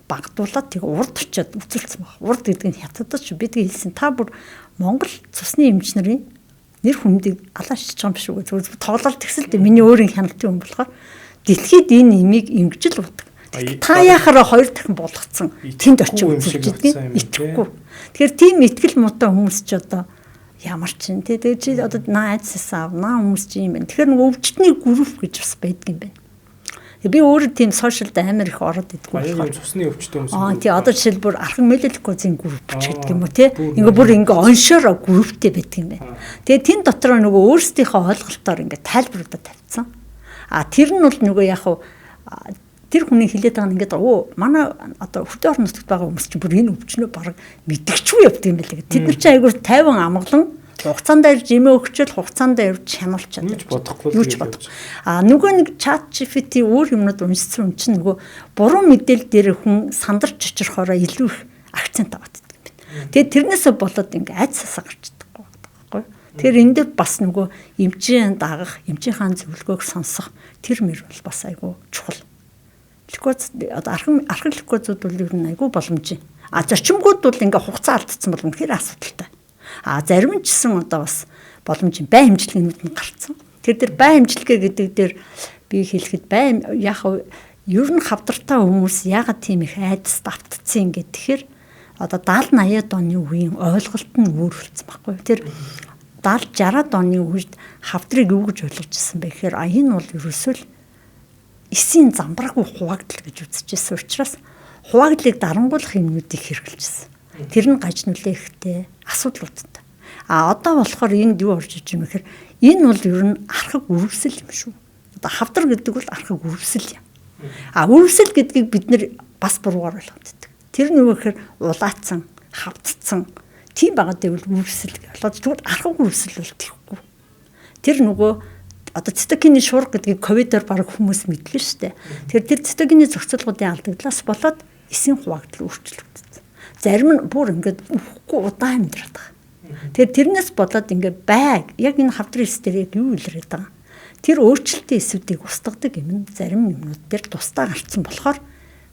багдуулаад тэг урд очиод үзүүлсэн баг. Урд гэдэг нь хятадч бид хэлсэн та бүр Монгол цусны эмч нарын нэр хүндийг алаашиж байгаа юм биш үү? Зөв тоглолт тэгсэлтэй миний өөрийн хяналтын хүн болохоор дэлхийд энэ эмийг эмгжил удаг. Та яхаараа хоёр дахин болгоцсон. Тэнд очиж үзүүлж идэг. Итгэхгүй. Тэгэхээр тийм итгэл муутай хүмүүс ч одоо ямар ч юм те тэгээ чи одоо найзсаа наа хүмүүс чи юм байна. Тэгэхээр нэг өвчтний групп гэж бас байдаг юм байна. Би өөрөө тийм сошиалд амар их ороод идэггүй болохоор цусны өвчтөй хүмүүс. Тий одоо жишээл бүр архан мэлэлэхгүйзийн групп ч гэдэг юм уу те. Ингээ бүр ингээ оншоор групптэй байдаг юм байна. Тэгээ тэн дотор нөгөө өөрсдийнхөө ойлголтоор ингээ тайлбаруудаа тавьсан. Тэр нь бол нөгөө яг тэр хүний хэлээд байгаа нь ингээд манай одоо хөдөө орон нутагт байгаа хүмүүс чинь бүр энэ өвчнөө баг мэдгчгүй явдаг юм байлээ. Тэд нар чинь айгур 50 амгалан хугацаанд ирж имээ өгчөөл хугацаанд ирж чануулчаад юуч бодохгүй. Нөгөө нэг чат GPT өөр юмнууд уншсан юм чинь нөгөө буруу мэдээлэл дээр хүн сандарч чичрахаараа илүү их акцент аваад байдаг юм байна. Тэгээд тэрнээсээ болоод ингээ айцсаа гарч чадахгүй байхгүй. Тэгэхээр энэ дээр бас нөгөө эмчийн дагах, эмчийнхаа зөвлөгөөг сонсох тэр мөр бол бас айгүй чухал. Одоо археологчдод бол ер нь айгүй боломжтой. Зарчимгууд бол ингээ хугацаа алдсан бол үнэхээр асуудалтай. Зарим нь ч гэсэн одоо бас боломж бай хэмжилгээнүүд нь гарцсан. Тэр дээр бай хэмжилгээ гэдэг дээр би хэлэхэд бай яг ер нь хавдартай хүмүүс ягаад тийм их айдас давтцсан юм гэхээр одоо 70-80-аад оны үеийн ойлголт нь өөр болсон байхгүй. Тэр 70-60-аад оны үед хавдрыг юу гэж ойлгож ирсэн бэ гэхээр энэ бол ерөөсөө л эсийн замбраагүй хуваагдал гэж үзчихсэн учраас хуваагдлыг дарангуулах юмнуудыг хэрэгжилжсэн. Тэр нь гаж нүлээхтэй асуудлуудтай. Одоо болохоор энд юу орж иж юм гэхээр энэ бол ер нь архаг үргэлжил юм шүү. Одоо хавдар гэдэг бол архаг үргэлжил юм. Үргэлжил гэдгийг бид нэр бас буруугаар ойлгодог. Тэр нь юу гэхээр улаацсан, хавдцсан тийм байгаа дэвэл үргэлжил болоод тэгвэл архаг үргэлжил бол тийхгүй. Тэр нөгөө одоо цитокины шуурга гэдгийг ковидор баг хүмүүс мэдлээ шүү дээ. Тэр цитокины зохицуулгуудын алдагдлаас болоод эсийн хуваагдал өөрчлөгдсөн. Зарим нь бүр ингээд өвөхгүй удаан амьдраад байгаа. Тэгэхээр тэрнээс болоод ингээд байг яг энэ хавдрын эс дээр яг юу илрээд байгаа. Тэр өөрчлөлтийн эсүүдийг устгадаг юм зарим юмнууд дээр тусдаа гарцсан болохоор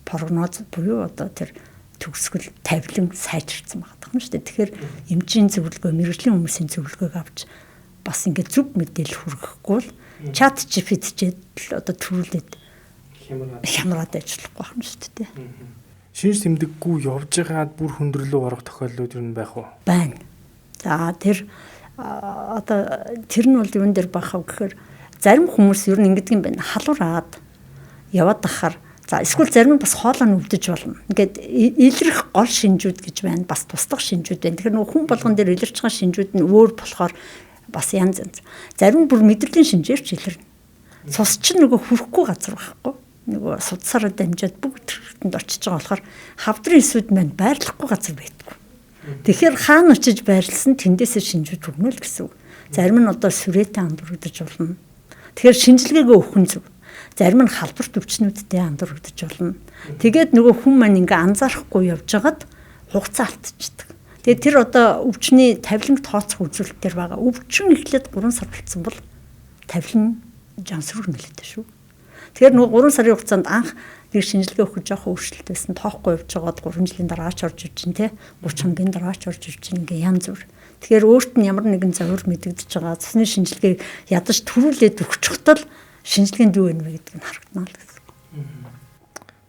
прогноз буюу одоо тэр төгсгөл тавилан сайжирсан байгаа юм шүү дээ. Тэгэхээр эмчийн зөвлөгөө, мэрэгжлийн хүмүүсийн зөвлөгөөг авч бас ингээд зөв мэдээлэл хүргэхгүй бол чат GPT-д одоо төрүүлээд хямраад ажиллахгүй юм шүү дээ. Шинж тэмдэггүй явж байгаад бүр хүндрэлөө орох тохиолдлууд юу байх вэ? Байна. За тэр одоо тэр нь бол юун дээр байх вэ гэхээр зарим хүмүүс ер нь ингэдэг юм байна. Халуураад яваад ахаар за эсвэл зарим нь бас хоолоо нь өвдөж болно. Ингээд илрэх гол шинжүүд гэж байна. Бас туслах шинжүүд байна. Тэгэхээр нөгөө хүн болгон дээр илэрч байгаа шинжүүд нь өөр болохоор бас янз янз. Зарим бүр мэдрэлийн шинжээр ч илэрнэ. Цус чинь нөгөө хүрхгүй газар байхгүй. Нөгөө судсараа дамжаад бүгд төрөлтөнд очиж байгаа болохоор хавдрын эсүүд маань байрлахгүй газар байдаггүй. Тэгэхээр хаана очиж байрлсан тэндээсээ шинжүүд өгнө л гэсэн үг. Зарим нь одоо сүрээтэй андуурагдаж болно. Тэгэхээр шинжилгээгээ өгөх нь зөв. Зарим нь халбарт өвчнүүдтэй андуурагдаж болно. Тэгээд нөгөө хүн маань ингээ анзаарахгүй явж хагаад хугацаа алдчихдаг. Тэгээд тэр одоо өвчний тавиланг тооцох үзүүлэлтээр байгаа. Өвчин эхлээд 3 сар болцсон бол тавилан жансруур нөлөөтэй шүү. Тэгэхээр нөгөө 3 сарын хугацаанд анх нэг шинжилгээ өгөх жоохон өөрчлөлт байсан. Тоохгүй явж байгаад 3 жилийн дараа ч орж иж чинь те 30 хоногийн дараа ч орж иж чинь ингээ янз бүр. Тэгэхээр өөрт нь ямар нэгэн завар мэдэгдэж байгаа цусны шинжилгээг ядаж төрүүлээд өгчихтол шинжилгээнд юу вэ гэдгийг нь харагдана л гэсэн.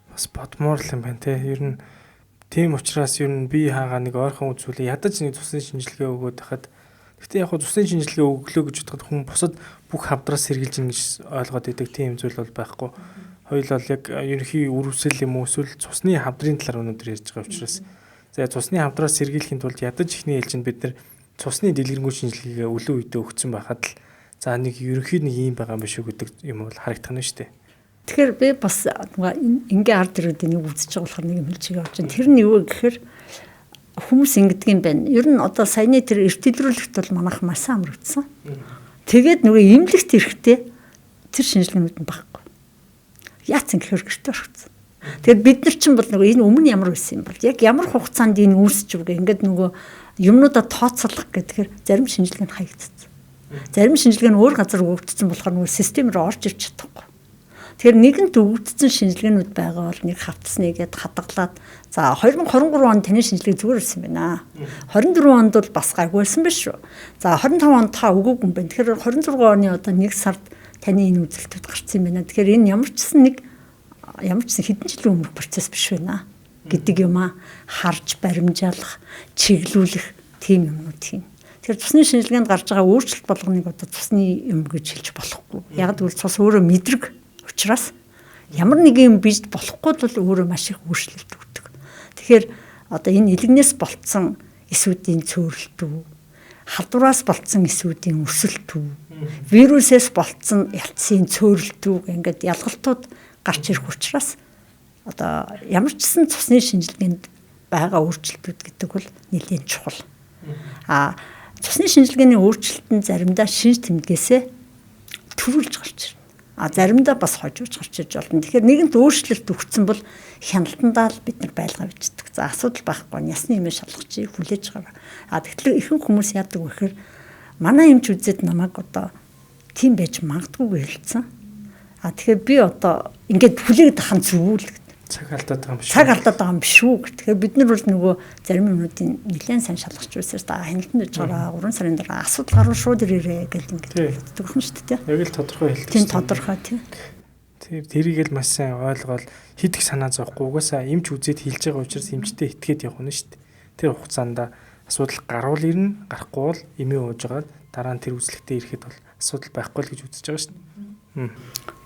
Бас бодмоор л юм байна те. Ер нь тийм учраас ер нь би хаагаа нэг ойрхон үзүүлээ ядаж нэг цусны шинжилгээ өгөөд хахад гэхдээ яг цусны шинжилгээ өглөө гэж бодоход хүн бусад бүх хавдраас сэргийлж ин гэж ойлгоод идэг тийм зүйл бол байхгүй. Хоёул яг ерөнхий үрвсэл юм уу эсвэл цусны хавдрын талаар өнөөдөр ярьж байгаа учраас за цусны хавдраас сэргийлэхийн тулд ядаж ихний ээлжинд бид нар цусны дэлгэрэнгүй шинжилгээгээ өлөө үедээ өгсөн байхад л за нэг ерөнхий нэг юм байгаа юм биш үү гэдэг юм бол харагдах нь шүү дээ. Тэгэхээр би бас ингээ ард ирээд нэг үзэж байгаа болохоор нэг юм хэлж байгаа чинь тэр нь юу гэхээр хүмүүс ингэдэг юм байна. Ер нь одоо саяны тэр эртэлрүүлэгт бол манайх маш амрагдсан. Тэгээд нөгөө эмнэлэгт ирэхдээ тэр шинжилгээнүүд нь багхгүй. Яац ингэхээр гэртээ орчихсон. Тэгээд бид нар чинь бол нөгөө энэ өмнө ямар байсан юм бол яг ямар хугацаанд энэ үүсч үгээ ингээд нөгөө юмнуудаа тооцоолох гэхээр зарим шинжилгээ нь хаягдсан. Зарим шинжилгээ нь өөр газар өгөгдсөн болохоор нөгөө систем рүү орж ирч чадахгүй. Тэгэхээр нэгэнт өгөгдсөн шинжилгээнүүд байгаа бол нэг хавцснийгээд хадгалаад за 2023 онд таны шинжилгээ зүгээр ирсэн байна. 24 онд бол бас гайгүйсэн биш үү. За 25 онд та өгөөгүй юм байна. Тэгэхээр 26 оны одоо 1 сард таны энэ үзэлтүүд гарсан юм байна. Тэгэхээр энэ ямар ч хэдэн жилийн өмнөх процесс биш байна гэдэг юм а харж баримжаалах, чиглүүлэх тийм юмнууд хийн. Тэгэхээр цусны шинжилгээнд гарч байгаа өөрчлөлт болгоныг одоо цусны юм гэж хэлж болохгүй. Яг гэвэл цус өөрөө мэдрэг учраас ямар нэг юм бийж болохгүй бол өөрөө маш их өөрчлөлт өгдөг. Тэгэхээр одоо энэ илгнээс болцсон эсүүдийн цөөрөлтөө, халдвараас болцсон эсүүдийн өсөлтөө, вирусээс болцсон ялцсын цөөрөлтөө ингээд ялгалтууд гарч ирэх учраас одоо ямар ч гэсэн цусны шинжилгээнд байгаа өөрчлөлтүүд гэдэг бол нэлээд чухал. Цусны шинжилгээний өөрчлөлт нь заримдаа шинж тэмдгээсээ төрүүлж гарч ирнэ. Заримдаа бас хожууж гарч иж болно. Тэгэхээр нэгэнт өөрчлөлт өгсөн бол хяналтандаа л бид нар байлгаа бичдэг. За асуудал байхгүй. Ясны юмээ шалгах хүлээж байгаа. Тэгэхээр ихэнх хүмүүс яадаг вэ гэхээр манай эмч үзээд намайг одоо тийм байж магадгүй хэлсэн. Тэгэхээр би одоо ингээд хүлээгдэх хам зүгүүл цаг алдаад байгаа юм биш үү? Цаг алдаад байгаа юм биш үү? Тэгэхээр бид нар бол нөгөө зарим юмнуудын нэлээд сайн шалгаж байсан. Хяналтанд байж байгаа 3 сарын дараа асуудал гарвал шууд ирээрээ гэж ингээд хэлдэг юм шүү дээ. Яг л тодорхой хэлдэг. Тийм тодорхой тийм. Тэрийг л маш сайн ойлгоод хидэх санаа зовхгүй. Угаасаа эмч үзээд хэлж байгаа учраас эмчтэй итгээд явна шүү дээ. Тэр хугацаанд асуудал гарвал ирнэ, гарахгүй бол эмээ ууж байгаа дараа нь тэр үзлэгтээ ирэхэд бол асуудал байхгүй л гэж үзэж байгаа шүү дээ.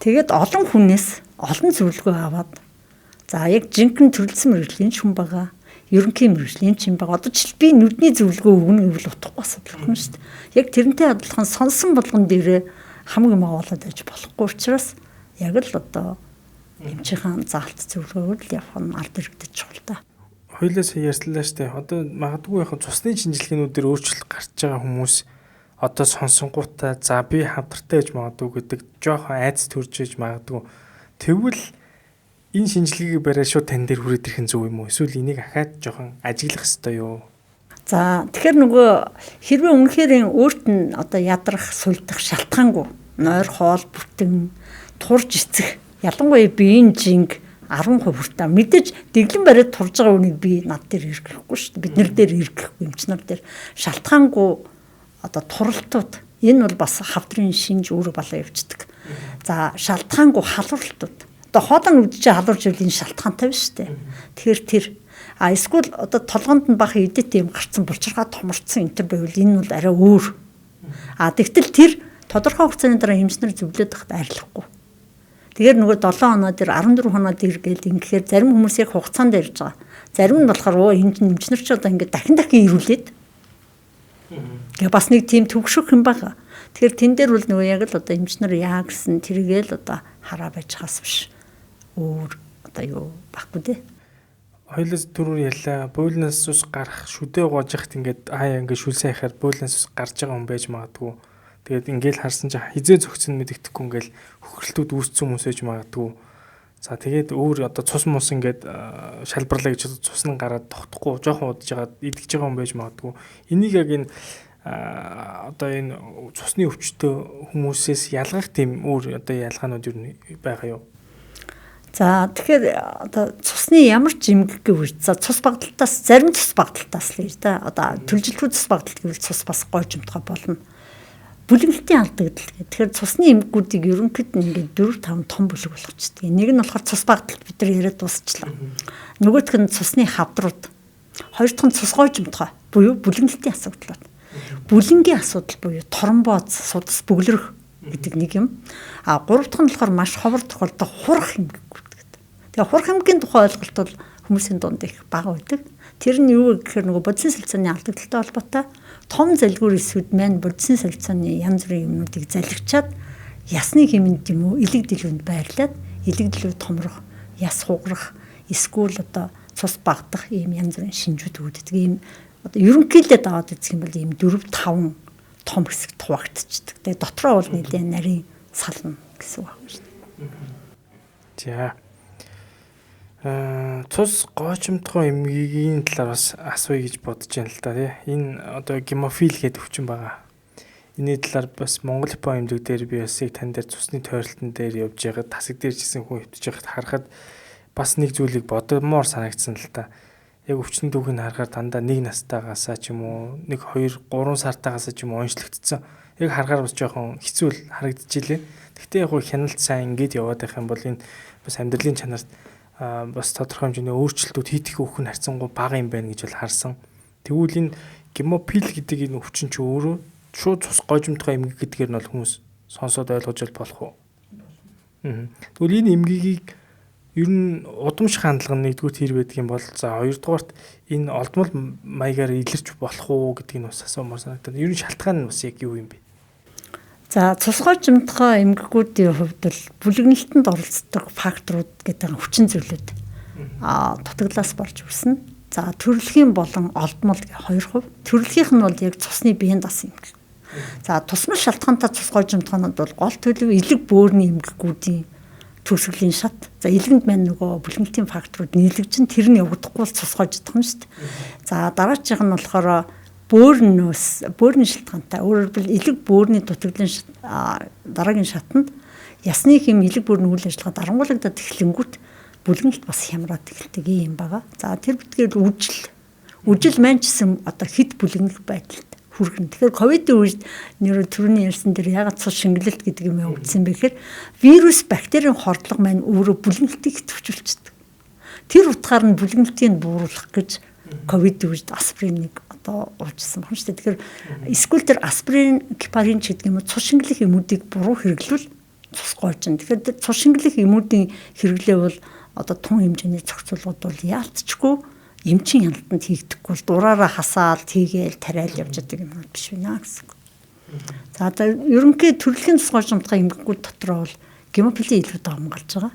Тэгээд олон хүнээс олон зөвлөгөө аваад за яг жинхэнэ төрөлсөн мэрэгжлийн хүн байгаа. ерөнхий мэргэжлийн чинь байгаа. Одоо жишээ би нүдний зөвлөгөө өгнө гэвэл утгагүй асуудал байна шүү дээ. Яг тэрнтэй адилхан сонсон болгон дээрээ хамаг юм агуулад байж болохгүй учраас яг л одоо эмчийн заалт зөвлөгөөгөр л явах нь ард иргэдэд чухал та. Хоёлаас ярьслаа штэ. Одоо магадгүй яг цусны шинжилгээнүүд дээр өөрчлөлт гарч байгаа хүмүүс одоо сонсонгуудаа за би хамтартай гэж магадгүй гэдэг жоохон айц төрж иж магадгүй. Тэгвэл энэ шинжилгээг бариад шууд тань дээр хүрээд ирэх нь зөв юм уу? Эсвэл энийг ахаад жоохон ажиглах ёстой юу? За тэгэхээр нөгөө хэрвээ үнэхээр өөрт нь одоо ядрах, сулдах шалтгаангүй нойр хоол бүтэн турж эцэх ялангуяа биеийн жинг 10% хүртэл мэдээж дэглэн бариад турж байгаа үнийг би над дээр хэрэглэхгүй шүү дээ. Бид нар дээр хэрэглэхгүй эмчнэр дээр шалтгаангүй одоо туралтууд энэ бол бас хавдрын шинж өөрөө балаа явцдаг. За шалтгаангүй халууралтууд одоо хоолой үдчиж халуурж ивэл энэ шалтгаантай байна шүү дээ. Тэгэхээр тэр эсвэл одоо толгонд нь бах идэт юм гарцсан булчиргаа томорцсон энэ төр байвал энэ бол арай өөр. Тэгтэл тэр тодорхой хугацааны дараа эмчнэр зөвлөд байхад арилахгүй. Тэгэхээр нөгөө 7 хоноо дээр 14 хоноо дээр гээл ингэхээр зарим хүмүүс яг хугацаанд ярьж байгаа. Зарим нь болохоор энэ эмчнэр ч одоо ингэ дахин ирүүлээд. Тэгээ бас нэг тийм төгшөх юм байгаа. Тэгэхээр тэн дээр бол нөгөө яг л одоо эмчнэр яа гэсэн тэргээл одоо хараа байж хас биш. Өөр одоо юу баггүй дээ. Хоёлаас түрүү ярьлаа. Буулнаас ус гарах шүдээ гоож ихт ингээд ингээд шүлсэн ихаар буулнаас ус гарч байгаа хүн байж магадгүй. Тэгээд ингээл харсан чинь хизээ зөгцөн мэдэгдэхгүй ингээл хөхрөлтүүд үүссэн хүмүүс байж магадгүй. За тэгээд өөр одоо цус мус ингээд шалбарлаа гэж цус нь гараад тогтохгүй жоохон удаж жагаад идэж байгаа хүн байж магадгүй. Энийг яг энэ одоо энэ цусны өвчтөй хүмүүсээс ялгах тийм өөр одоо ялгаанууд юу байгаа юу? За тэгэхээр одоо цусны ямар ч эмгэг гэвэл за цус багталтаас зарим цус багталтаас л да одоо төлжилтгүй цус багталт гэвэл цус бас гойжмтгой болно. Бүлэглэлтийн алдагдал гэх. Тэгэхээр цусны эмгэгүүдийг ерөнхийд нь ингээд 4-5 том бүлэг болгочдөг. Нэг нь болохоор цус багталт бид нар яриад дуусчлаа. Нөгөөх нь цусны хавдрууд. Хоёр дахь нь цус гойжмтгой буюу бүлэглэлтийн асуудлууд. Бүлэнгийн асуудал буюу тромбоз, судас бөглөрөх гэдэг нэг юм. Гурав дахь нь болохоор маш ховор тохиолдох хурах эмгэгүүд гэдэг. Тэгээ хурах эмгэгийн тухай ойлголт бол хүмүүсийн дунд их бага байдаг. Тэр нь юу гэхээр нөгөө бодисын солилцооны алдагдaltaй холбоотой том залгуур эсвүүд маань бодисын солилцооны янз бүрийн юмнуудыг залгичаад ясны хэмнэлт юм уу элэг дэлгүүнд байрлаад элэг дэлгүүр томрох, яс хугарах, эсвэл одоо цус багтах ийм янз бүрийн шинжүүд үүддэг. Ийм одоо ерөнхийдөө даваад үзэх юм бол ийм 4-5 том хэсэг хуваагдчихдаг. Тэгээ дотроо бол нэлээд нарийн сална гэсэн үг байна шүү дээ. За. Цус гоочмтгой эмгэгийн талаар бас асууя гэж бодож байна л да тий. Энэ одоо гемофил гэдэг өвчин байгаа. Энийн талаар бас Монгол Япон эмнэлэг дээр би бас тань дээр цусны тойролтон дээр явж байгаад тасаг дээр жисэн хүн хөвтөж байхад харахад бас нэг зүйлийг бодомоор санагдсан л да. Яг өвчин түүхийг харахаар дандаа нэг настайгаасаа ч юм уу 1-2-3 сартаагаас ч юм уу онцлогдсон. Яг харахаар бас жоохон хэцүү харагдчихжээ. Гэхдээ яг хяналт сайн ингээд яваад байх юм бол энэ бас амьдралын чанарт бас тодорхой хэмжээний өөрчлөлтүүд хийх өхөн харьцангуй бага юм байна гэж бол харсан. Тэгвэл энэ гемофил гэдэг энэ өвчин чи өөрөө шууд цус гойжмтгой эмгэг гэдгээр нь бол хүмүүс сонсоод ойлгож болох уу? Тэгвэл энэ эмгэгийг ер нь удамш хандлага нэгдүгээр хэр байдаг юм бол за хоёрдугаарт энэ олдмол маягаар илэрч болох уу гэдгийг нь бас асуумаар санагдаад. Ер нь шалтгаан нь бас яг юу юм бэ? За цус гойжмтгой эмгэгүүдийн хувьд бол бүлэглэлтэнд оролцдог факторууд гэдэг хүчин зүйлүүд дутагдлаас болж үүснэ. За төрөлхийн болон олдмол гэх 2%. Төрөлхийнх нь бол яг цусны биеийн дас эмгэг. За тусмал шалтгаантай цус гойжмтгойнод бол гол төлөв элэг бөөрийн эмгэгүүдийн төгсгөлийн шат. За элэгэнд маань нөгөө бүлэглэлтийн факторууд нийлэгжин тэр нь явагдахгүй бол цус гойждох юм шүү дээ. За дараачих нь болохоор бөөрийн шалтгаантай. Өөрөөр хэлбэл элэг бөөрийн дутагдлын дараагийн шатанд ясны хэм элэг бөөрийн үйл ажиллагаа дарангуулагдаад эхлэнгүүт бүлэглэлт бас хямраад эхэлдэг юм байгаа. За тэр битгээр үжил маань ч гэсэн одоо хэд бүлэглэх байдалд хүргэн. Тэгэхээр ковидын үед нэр төрөний ярьсан дээр ягаад цус шингэлэлт гэдэг юм явагдсан бэ гэхээр вирус бактерийн хордлого маань өөрөө бүлэглэлтийг төвчүүлчихдэг. Тэр утгаар нь бүлэглэлтийг бууруулах гэж ковидын үед асприныг одоо уужсан байна шүү дээ. Тэгэхээр эсвэл тэр асприн, гепарин ч гэдэг юм уу цус шингэлэх эмүүдийг буруу хэрэглүүл цус гойжин. Тэгэхээр цус шингэлэх эмүүдийн хэрэглээ бол одоо тун хэмжээний зохицуулгууд бол яалтчгүй эмчин хяналтанд хийгдэхгүй дураараа хасаал хийгээл тариал явж байгаа юм биш байна гэсэн. За одоо ерөнхий төрөлхийн тусгай жамтгай эмгэгүүд дотроо бол гемофили илүү давмгалж байгаа.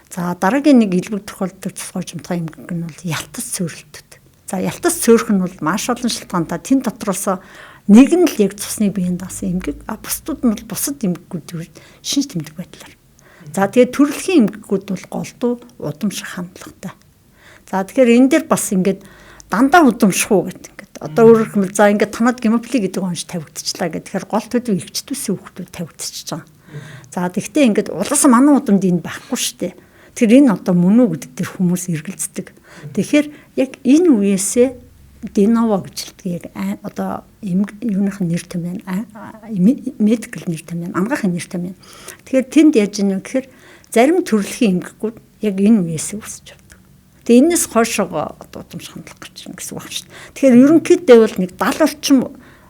За дараагийн нэг илүү тохиолддог тусгай жамтгай эмгэг нь бол ялтас цөөрөлтөд. За ялтас цөөрөх нь бол маш олон шалтгаантай тэн дотроос нэг нь л яг цусны биеийн даасан эмгэг, бусдууд нь бол бусад эмгэгүүд шинж тэмдэг байдлаар. За тэгээд төрөлхийн эмгэгүүд бол голдуу удамших хандлагатай. За тэгэхээр энэ дээр бас ингээд дандаа удамших уу гэдэг. Одоо өөрөөр хэлбэл за ингээд танад гемофили гэдэг онж тавигдчихлаа гэхээр гол төдөө ихчдүүсээ хүүхдүүд тавигдчихж байгаа. За тэгвэл ингээд улаасан манан удамд энэ байхгүй шүү дээ. Тэр энэ одоо мөн үү гэдэг тэр хүмүүс эргэлздэг. Тэгэхээр яг энэ үеэсээ деново гэж хэлдэг яг одоо юуных нэр томьёо медикал нэр томьёо амгаахын нэр томьёо. Тэгэхээр тэнд яаж ийнэ гэхээр зарим төрөлхийн эмгэгүүд яг энэ үеэсээ үүсэж байна. Тэгээ энэс хойшоо одоо удамш хандлах гэж байна гэсэн үг байна шүү дээ. Тэгэхээр ерөнхийдөө бол нэг 70 орчим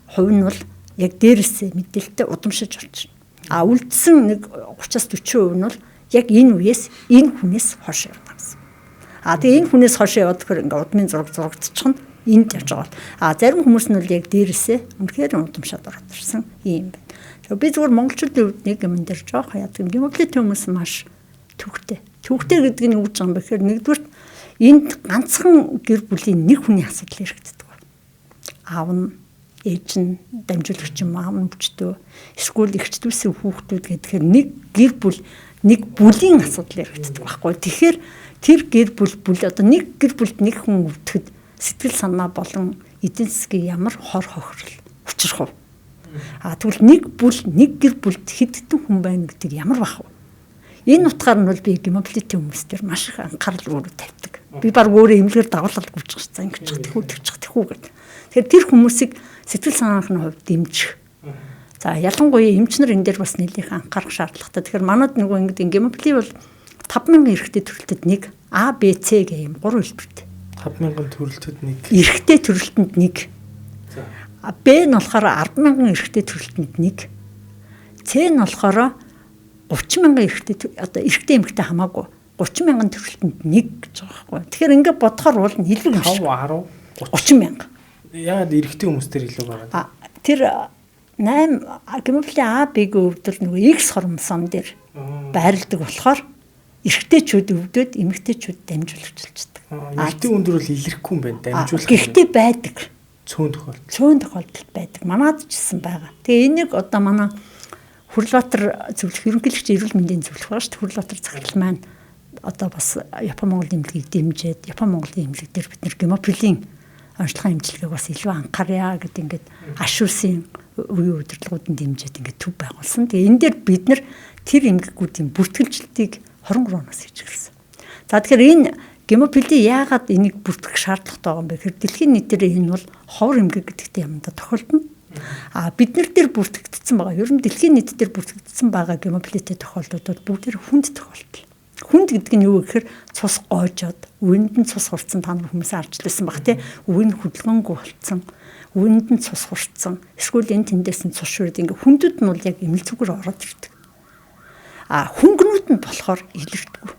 хувь нь бол яг дээрээсээ мэдээлэлтэй удамшиж орж байна. Үлдсэн нэг 30-40% нь бол яг энэ үеэс энэ хүнээс хойшоо явна гэсэн. Тэгээ энэ хүнээс хойшоо яваад тэгэхээр ингээ удмын зураг зурагдчих нь энд явж байгаа. Зарим хүмүүс нь бол яг дээрээсээ үнэхээр удамшаад ороод ирсэн юм байна. Тэгээ би зүгээр монголчуудын хувьд нэг юм дээр жоох яадаг юм. Гемофилит хүмүүс маш төвхтэй. Төвхтэй гэдэг нь юу гэж байгаа юм бэ гэхээр нэгдүгээр энд ганцхан гэр бүлийн нэг хүний асуудал яригддаг. Аав нь, ээж нь, дамжуулагч юм, аав нь бүчтөө, эсвэл эгчдүүсийн хүүхдүүд гэдгээр нэг гэр бүл, нэг бүлийн асуудал яригддаг байхгүй. Тэгэхээр тэр гэр бүл одоо нэг гэр бүлд нэг хүн өвдөхөд сэтгэл санаа болон эдийн засгийн ямар хор хохирол учрах вэ? Тэгвэл нэг гэр бүлд хэдэн хүн байна гэдэг ямар бах вэ? Энэ утгаар нь бол би гемофилитийн хүмүүс төр маш их анхаарал өөрөө тавьдаг. Би баг өөрөө эмнэлгээр дагуулалт гүйж байгаа юм гэж тэхүү гэдэг. Тэгэхээр тэр хүмүүсийг сэтгэл санааны хувьд дэмжих. За ялангуяа эмчнэр энэ дээр бас нэлээд анхаарах шаардлагатай. Тэгэхээр манад нөгөө ингэдэг гемофили бол 5000 эрэгтэй төрөлтөд нэг А, Б, С гэх юм 3 хэлбэртэй. 5000 төрөлтөд нэг. Эрэгтэй төрөлтөнд нэг. Б нь болохоор 100000 эрэгтэй төрөлтөнд нэг. С нь болохоор 30,000 эрэгтэй одоо эрэгтэй эмэгтэй хамаагүй 30,000 төрөлтөнд нэг гэж байгаа байхгүй. Тэгэхээр ингээд бодохоор бол илүү 5 10 30,000. Яагаад эрэгтэй хүмүүс төр илүү байгаа? Тэр 8 гемофили А, Б-г өвдөл нөгөө X хромосом дээр байрладаг болохоор эрэгтэйчүүд өвдөд эмэгтэйчүүд дамжуулагчилждаг. Эрэгтэй өндөр бол илэрхгүй юм байна. Дамжуулах. Гэхдээ байдаг. Цөөн тохиолдолд байдаг. Манад ч гэсэн байгаа. Тэгээ энийг одоо манай Хүрлбаатар зөвлөх ерөнхийлөгч эрүүл мэндийн зөвлөх байгаа шүү дээ. Хүрлбаатар захирал маань одоо бас Япон Монголын эмнэлгийг дэмжиж Япон Монголын эмнэлэг дээр бид нэр гемофилийн онцлогын эмчилгээг бас илүү анхаарья гэдэг ингээд аш үсийн үеийн удирдлагуудад дэмжиж ингээд төв байгуулсан. Тэгээ энэ дээр бид нар тэр эмгэгүүдийн бүртгэлжилтийг 23 оноос хийж эхэлсэн. За тэгэхээр энэ гемофили яагаад энийг бүртгэх шаардлагатай байгаа юм бэ гэхээр дэлхийн нийтээр энэ бол ховор эмгэг гэдэгтэй юмдаа тохиолдно. Бид нар дээр бүртгэгдсэн байгаа. Ер нь дэлхийн нийт дээр бүртгэгдсэн байгаа гемофилитэй тохиолдлууд бүгд хүнд тохиолдол. Хүнд гэдэг нь юу гэхээр цус гоожоод, үгэнд нь цус хурцсан та нар хүмүүс арч лсэн баг тий. Үг нь хөдөлгөөнгүй болцсон. Үгэнд нь цус хурцсан. Эсвэл энэ тэндээс нь цус шүрээд ингээ хүндүүд нь бол яг эмэл зүгээр ороод ирдэг. Хөнгөнүүд нь болохоор илэрдэггүй.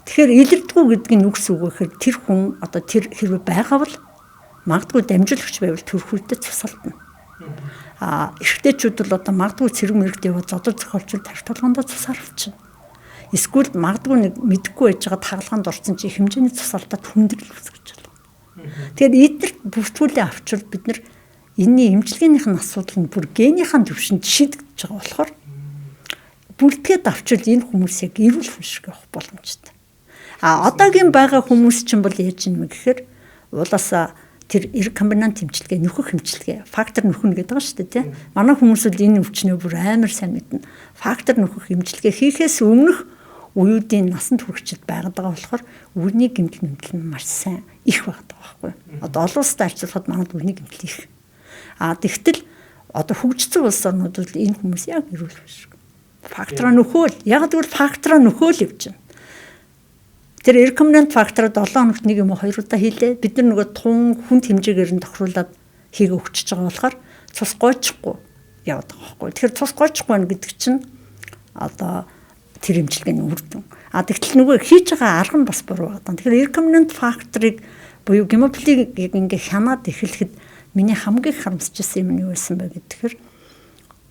Тэгэхээр илэрдэггүй гэдэг нь юу гэсэн үг вэ гэхээр тэр хүн одоо тэр хэрвээ байгаа бол магадгүй дамжуулагч байвал төрхүйдээ цусалдана. Эрэгтэйчүүд бол одоо магадгүй цэрэг мэрэгт яваад зодог зохиолчд тарих толгоондоо цус харвчихна. Эсвэл магадгүй нэг мэдэхгүй байж байгаа тагалгаанд орсон чи хэмжээний цусалдаад хүндрэл үүсгэж байна. Тэгэхээр эдгээр бүртгүүлээ авчвал бид нар энэний эмчилгээнийх нь асуудал нь бүр генийхэн төвшөнд шийдэгдэж байгаа болохоор бүртгээд авчвал энэ хүмүүс яг эрүүл хүн шиг явах боломжтой. Одоогийн байгаа хүмүүс чинь бол яаж юм гэхээр уулаасаа тэр рекомбинант эмчилгээ, нөхөх эмчилгээ, фактор нөхөн гэдэг байгаа шүү дээ тийм. Манай хүмүүс бол энэ өвчнөө бүр амар сайн мэднэ. Фактор нөхөх эмчилгээ хийхээс өмнөх үеүүдийн насанд хүрэхчд байгаад байгаа болохоор үгний гэмтэл мэтэл нь маш сайн их байдаг байхгүй. Одоо олон улсад харьцуулахад манад үгний гэмтэл их. Тэгтэл одоо хөгжсөн улс орнууд бол энэ хүмүүс яг эрүүл биш. Фактор нөхөөл, яг гэвэл фактор нөхөөл явж байна. Тэр рекомбинант факторууд 7 хоногт нэг юм уу 2 удаа хийлээ. Бид нар нөгөө тун хүнд хэмжээгээр нь тохируулаад хийгээ өгчөж байгаа болохоор цус гойчихгүй яваад байгаа байхгүй. Тэгэхээр цус гойчихгүй гэдэг чинь одоо тэр хэмжлэгийн үр дүн. Тэгтэл нөгөө хийж байгаа арга нь бас буруу байна. Тэгэхээр recombinant factor-ыг буюу гемоглобиныг ингээ хянаад эхлэхэд миний хамгийн харамсчихсан юм нь юу байсан бэ гэхээр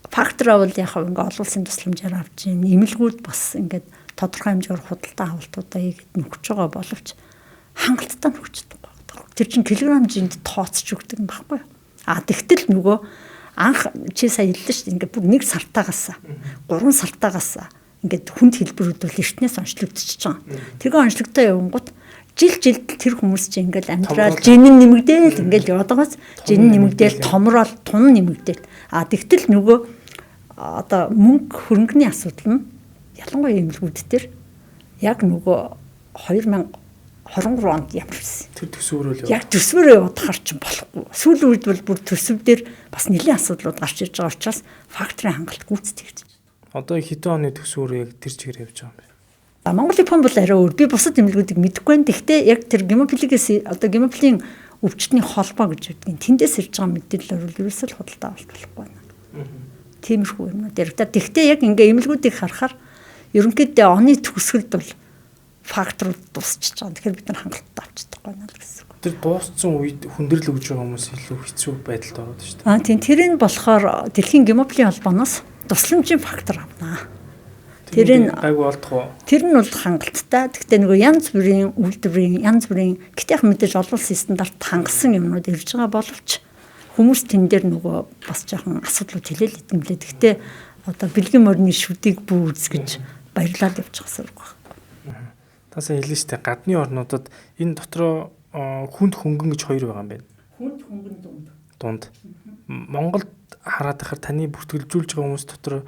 фактор бол яг ингээ олон улсын тусламжаар авч ийн эмэлгүүд бас ингээд тодорхой хэмжээгээр худалдаа авалтуудаа хийгээд нөхөж байгаа боловч хангалттай нөхөждөг байна. Тэр чинь килограммжинд тооцож өгдөг юм баггүй. Тэгтэл нөгөө анх чи сая хэллээ шүү дээ. Ингээ бүр 1 сартаагаас 3 сартаагаас ингээд хүнд хэлбэрүүд бол эртнээс онцлогдчихж байгаа. Тэгээ онцлогтой явангууд жил тэр хүмүүс чинь ингээл амьдрал жин нэмэгдээл ингээл яваад байгаас жин нэмэгдээл томрол тун нэмэгдээл. Тэгтэл нөгөө одоо мөнгө хөрөнгөний асуудал нь ялангуяа эмнэлгүүд төр яг нөгөө 2023 онд ямар байсан. Тэр төсвөрөөл яг төсвөрөө явуудахар ч болохгүй. Сүүлийн үед бол бүр төсөв дээр бас нэлийн асуудлууд гарч ирж байгаа учраас факторын хангалт гүйцэтгэж. Одоо хэдэн оны төсвөр яг тэр чигээр явж байгаа юм бэ? Монголын фон бол арай өөр. Би бусад эмнэлгүүдийг мэдэхгүй байна. Гэхдээ яг тэр гемоглобинээс одоо гемоглобин өвчтний холбоо гэж үгдгийн тэндээс ирж байгаа мэдээлэл бол ерөөсөө л худалдаа авалт болохгүй байна. Тиймэрхүү юм уу. Гэхдээ яг ингээ эмнэлгүүдийг харахаар ерөнхийдөө оны төгсгөлд бол факторууд дуусчихж байгаа. Тэгэхээр бид нар хангалттай авчдаг байна л гэсэн үг. Тэр дууссан үед хүндрэл өгж байгаа хүмүүс илүү хэцүү байдалд ороод шүү дээ. Тийм тэр нь болохоор дэлхийн гемоглобин холбооноос тусламжийн фактор авнаа. Тэр нь гайгүй олдох уу? Тэр нь бол хангалттай. Гэхдээ нөгөө янз бүрийн үйлдвэрийн гэхдээ яг мэдээж олон улсын стандарт хангасан юмнууд ирж байгаа боловч хүмүүс тэн дээр нөгөө бас жоохон асуудлууд хэлээл идэмлээ. Гэхдээ одоо бэлгийн морины шүдийг бүү үзгэж баярлал явж байгаа сууг байна. Тасаа хэлсэн шүү дээ. Гадны орнуудад энэ дотроо хүнд хөнгөн гэж хоёр байгаа юм байна. Хүнд хөнгөн дунд. Монголд хараад байхаар таны бүртгэлжүүлж байгаа хүмүүс дотор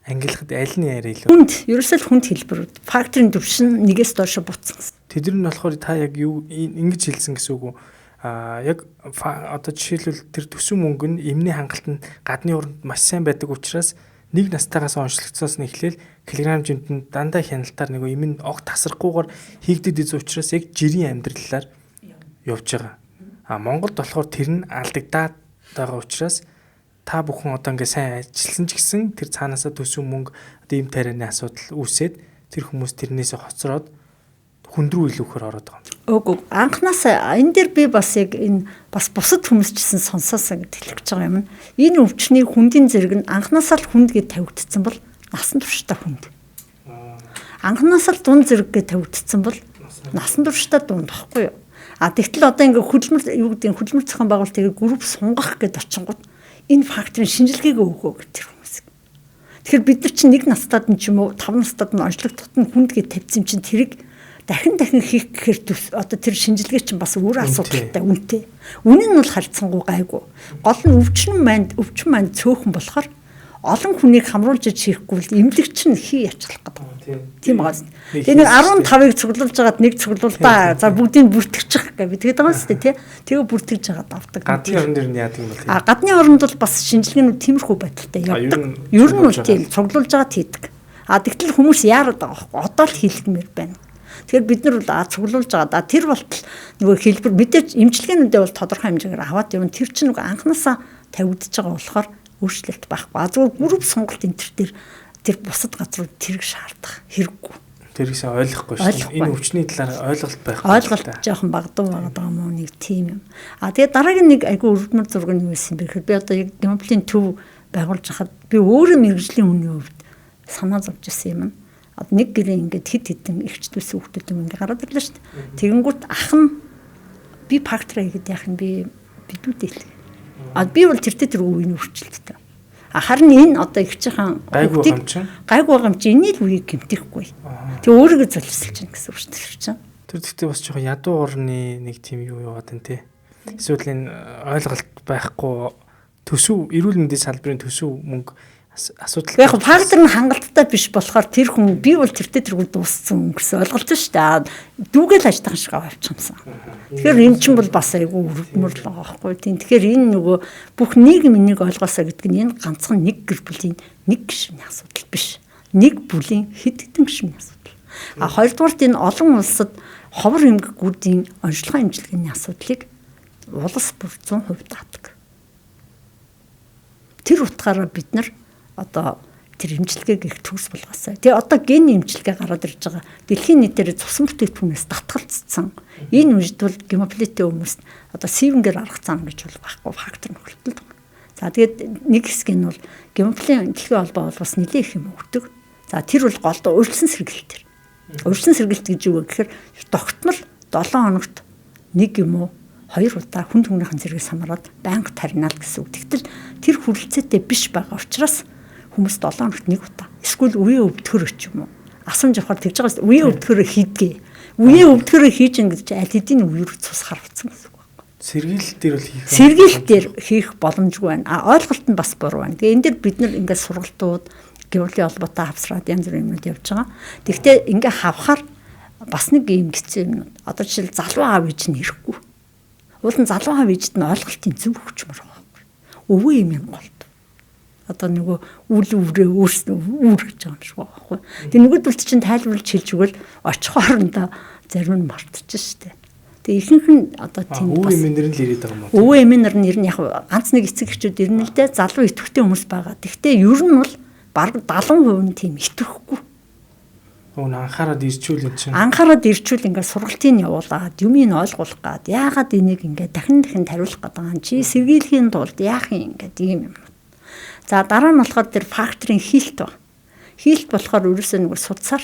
ангилахад аль нь яриа илүү? Хүнд, ерөөсөө хүнд хэлбэрүүд. Факторын төвшин нэгээс доош буцсан. Тэдэр нь болохоор та яг юу ингэж хэлсэн гэсэн үг үү? Яг одоо жишээлбэл тэр төсөв мөнгө нь эмний хангалт нь гадны орнд маш сайн байдаг учраас нэг настайгаас онцлогдсоос нь эхлээл килограмм жимтэнд дандаа хяналтаар нэг юм нь огт тасрахгүйгээр хийгдэд из учраас яг жирийн амьдралаар явж байгаа. Монголд болохоор тэр нь алдагдаад байгаа учраас та бүхэн одоо ингээ сайн ажилласан ч гэсэн тэр цаанаасаа төсөв мөнгө одоо ийм тарианы асуудал үүсээд тэр хүмүүс тэрнээсээ хоцроод хүндрүү илүүхээр ороод байгаа юм. Үгүй анханасаа энэ дээр би бас яг энэ бас бусад хүмүүс ч гэсэн сонсоосаа гэж хэлэх гэж байгаа юм. Энэ өвчний хүндийн зэрэг нь анханасаа л хүнд гэж тавигдсан бол насан туршдаа хүнд. Анханасаа л дунд зэрэг гэж тавигдсан бол насан туршдаа дунд баггүй юу? Тэгтэл одоо ингээ хөдөлмөр зохион байгуулалтыг групп сунгах гэд очингууд энэ факторын шинжилгээг өгөө гэх тэр хүмүүс. Тэгэхээр бид нар чинь нэг настад нь ч юм уу 5 настад нь онцлогдоход нь хүнд гэж тавьсан чинь тэрийг дахин хийх гэхээр одоо тэр шинжилгээ чинь бас өөр асуудалтай үнэтэй. Үнэн нь бол харьцангуй гайгүй. Гол нь өвчин маань цөөхөн болохоор олон хүнийг хамруулж хийхгүй л эмнэлэгч нь хий ячлах гэдэг. Тийм байгаа. Тэгээ 15-ыг цуглуулж байгаад нэг цуглуулдаа. За бүгдийг бүртгэчих гэж бид тэгээд байгаа шүү дээ тий. Тэгээ бүртгэж байгаад авдаг. Гадны орн дээр нь яадаг юм бол. Гадны оронд бол бас шинжилгээнүүд тиймэрхүү байдалтай явдаг. Ер нь бол тийм цуглуулж байгаад хийдэг. Тэгтэл хүмүүс яарад байгаа байхгүй. Одоо л хийлгэмээр байна. Тэгэхээр бид нар бол цуглуулж байгаа. Тэр болтол нөгөө хэлбэр мэдээж эмчилгээнүүдээ бол тодорхой хэмжээгээр аваад явна. Тэр чинь нөгөө анханасаа тавигдж байгаа болохоор өөрчлөлт байхгүй. Зүгээр групп сонголт энэ төр тэр бусад газрууд тэрэг шаардах хэрэггүй. Тэрийгсээ ойлгохгүй шүү. Энэ өвчний талаар ойлголт байх. Ойлголт жоохон багдуу байгаа юм уу нэг тийм юм. Тэгээ дараагийн нэг айгүй өргөмөр зураг нь юу байсан бэ гэхээр би одоо яг гемоглобин төв байгуулж хахад би өөрөө мэрэгжлийн хүний хувьд санаа зовж ирсэн юм. Одоо нэг гэрээ ингээд хит хитэн ихчдүүс хүүхдүүд юм ингээд гараад ирлээ шүү дээ. Тэгэнгүүт ах нь би фактор хийгээд яах нь би бидүүдээ хэлээ. Би бол тэр үеийн үржилттэй. Харин энэ одоо ихчийн гайгүй байгаа юм чи энийг үеийг гэмтэхгүй. Тэг өөрийгөө золиослж чинь гэсэн үг шүү дээ. Тэр гэхдээ бас жоохон ядуу орны нэг тийм юу яваад байна те. Эсвэл энэ ойлголт байхгүй төсөв эрүүл мэндийн салбарын төсөв мөнгө асуудал. Яг фактор нь хангалттай биш болохоор тэр хүн би бол тэргүүл дууссан гэсэн ойлголт шүү дээ. Дүүгээл ажтайхан шиг авчихсан. Тэгэхээр энэ чинь бол бас айгүй өргөмөр л байгаа байхгүй тийм. Тэгэхээр энэ нөгөө бүх нийгмийн нэг ойлгоосаа гэдэг нь энэ ганцхан нэг гэр бүлийн нэг гишүүний асуудал биш. Нэг бүлийн хэд хэдэн гишүүний асуудал. Хоёрдугаарт энэ олон улсад ховор эмгэгүүдийн онцлогын имчилгээний асуудлыг улс бүр 100% даадаг. Тэр утгаараа бид нар одоо тэр имчилгээг их төгс болгоосаа. Тэгээ одоо ген имчилгээ гараад ирж байгаа. Дэлхийн нийтээр цусан бүтээгдэхүүнээс татгалцсан. Энэ үед бол гемофилтэй хүмүүст одоо сивнгээр арга зам гэж бол байхгүй фактор нөхөлтөл. За тэгээд нэг хэсэг нь бол гемофилийн дэлхийн холбоо бол бас нэлээд их юм өгдөг. За тэр бол голдоо урьдчилан сэргэлт. Урьдчилан сэргэлт гэж юу вэ гэхээр тогтмол 7 хоногт нэг юм уу 2 удаа хүн түмнийхэн зэрэг самраад байнга таринал гэсэн үг. Тэгтэл тэр хүрэлцээтэй биш байгаа учраас хүмүүс 7 хоногт нэг удаа эсвэл үеийн өвдгөр ч юм уу асамж авахар тэгж байгаас үеийн өвдгөрөө хийдгээ. Үеийн өвдгөрөө хийж ин гэж аль хэдийн үеэр цус харагдсан гэсэн үг байна. Сэргийлэл дээр бол хийх. Сэргийлэл дээр хийх боломжгүй байна. Ойлголт нь бас буруу байна. Тэгээ энэ дэр бид нар ингээд сургалтууд геологийн холбоотой хавсраад янз бүрийн юмнууд явж байгаа. Тэгвэл ингээд хавхаар бас нэг юм хэцүү юм. Одоо жишээл залуу аав ээж нь ирэхгүй. Уулын залуу аав ээжд нь ойлголтын зөв хүчмөр байгаа. Өвөө юм юм гол. Одоо нөгөө үл өврөө өөрснөө үүр гэж байгаа юм шиг байгаа байхгүй. Тэгээ нөгөөдөлд чинь тайлбарлаж хэлж өгвөл очих хоорондоо зарим нь мартчих штэ. Тэгээ ихэнх нь одоо тийм бас өвөө эмээнэр нь л ирээд байгаа юм уу? Өвөө эмээнэр нь ер нь яг ганц нэг эцэг эхчүүд ирнэ л дээ залуу идэвхтэй хүмүүс байгаа. Тэгвэл ер нь бол бараг 70% нь тийм идэвхгүй. Өн анхаарад ирчүүл энэ чинь. Анхаарад ирчүүл ингээд сургалтын явуулаад юмыг ойлгуулах гад яагаад энийг ингээд дахин тариулах гэдэг юм чи сэргийлэхийн тулд яах юм ингээд ийм юм. За дараа нь болохоор тэр факторын хийлт ба. Хийлт болохоор ерөөсөө нэг судсаар.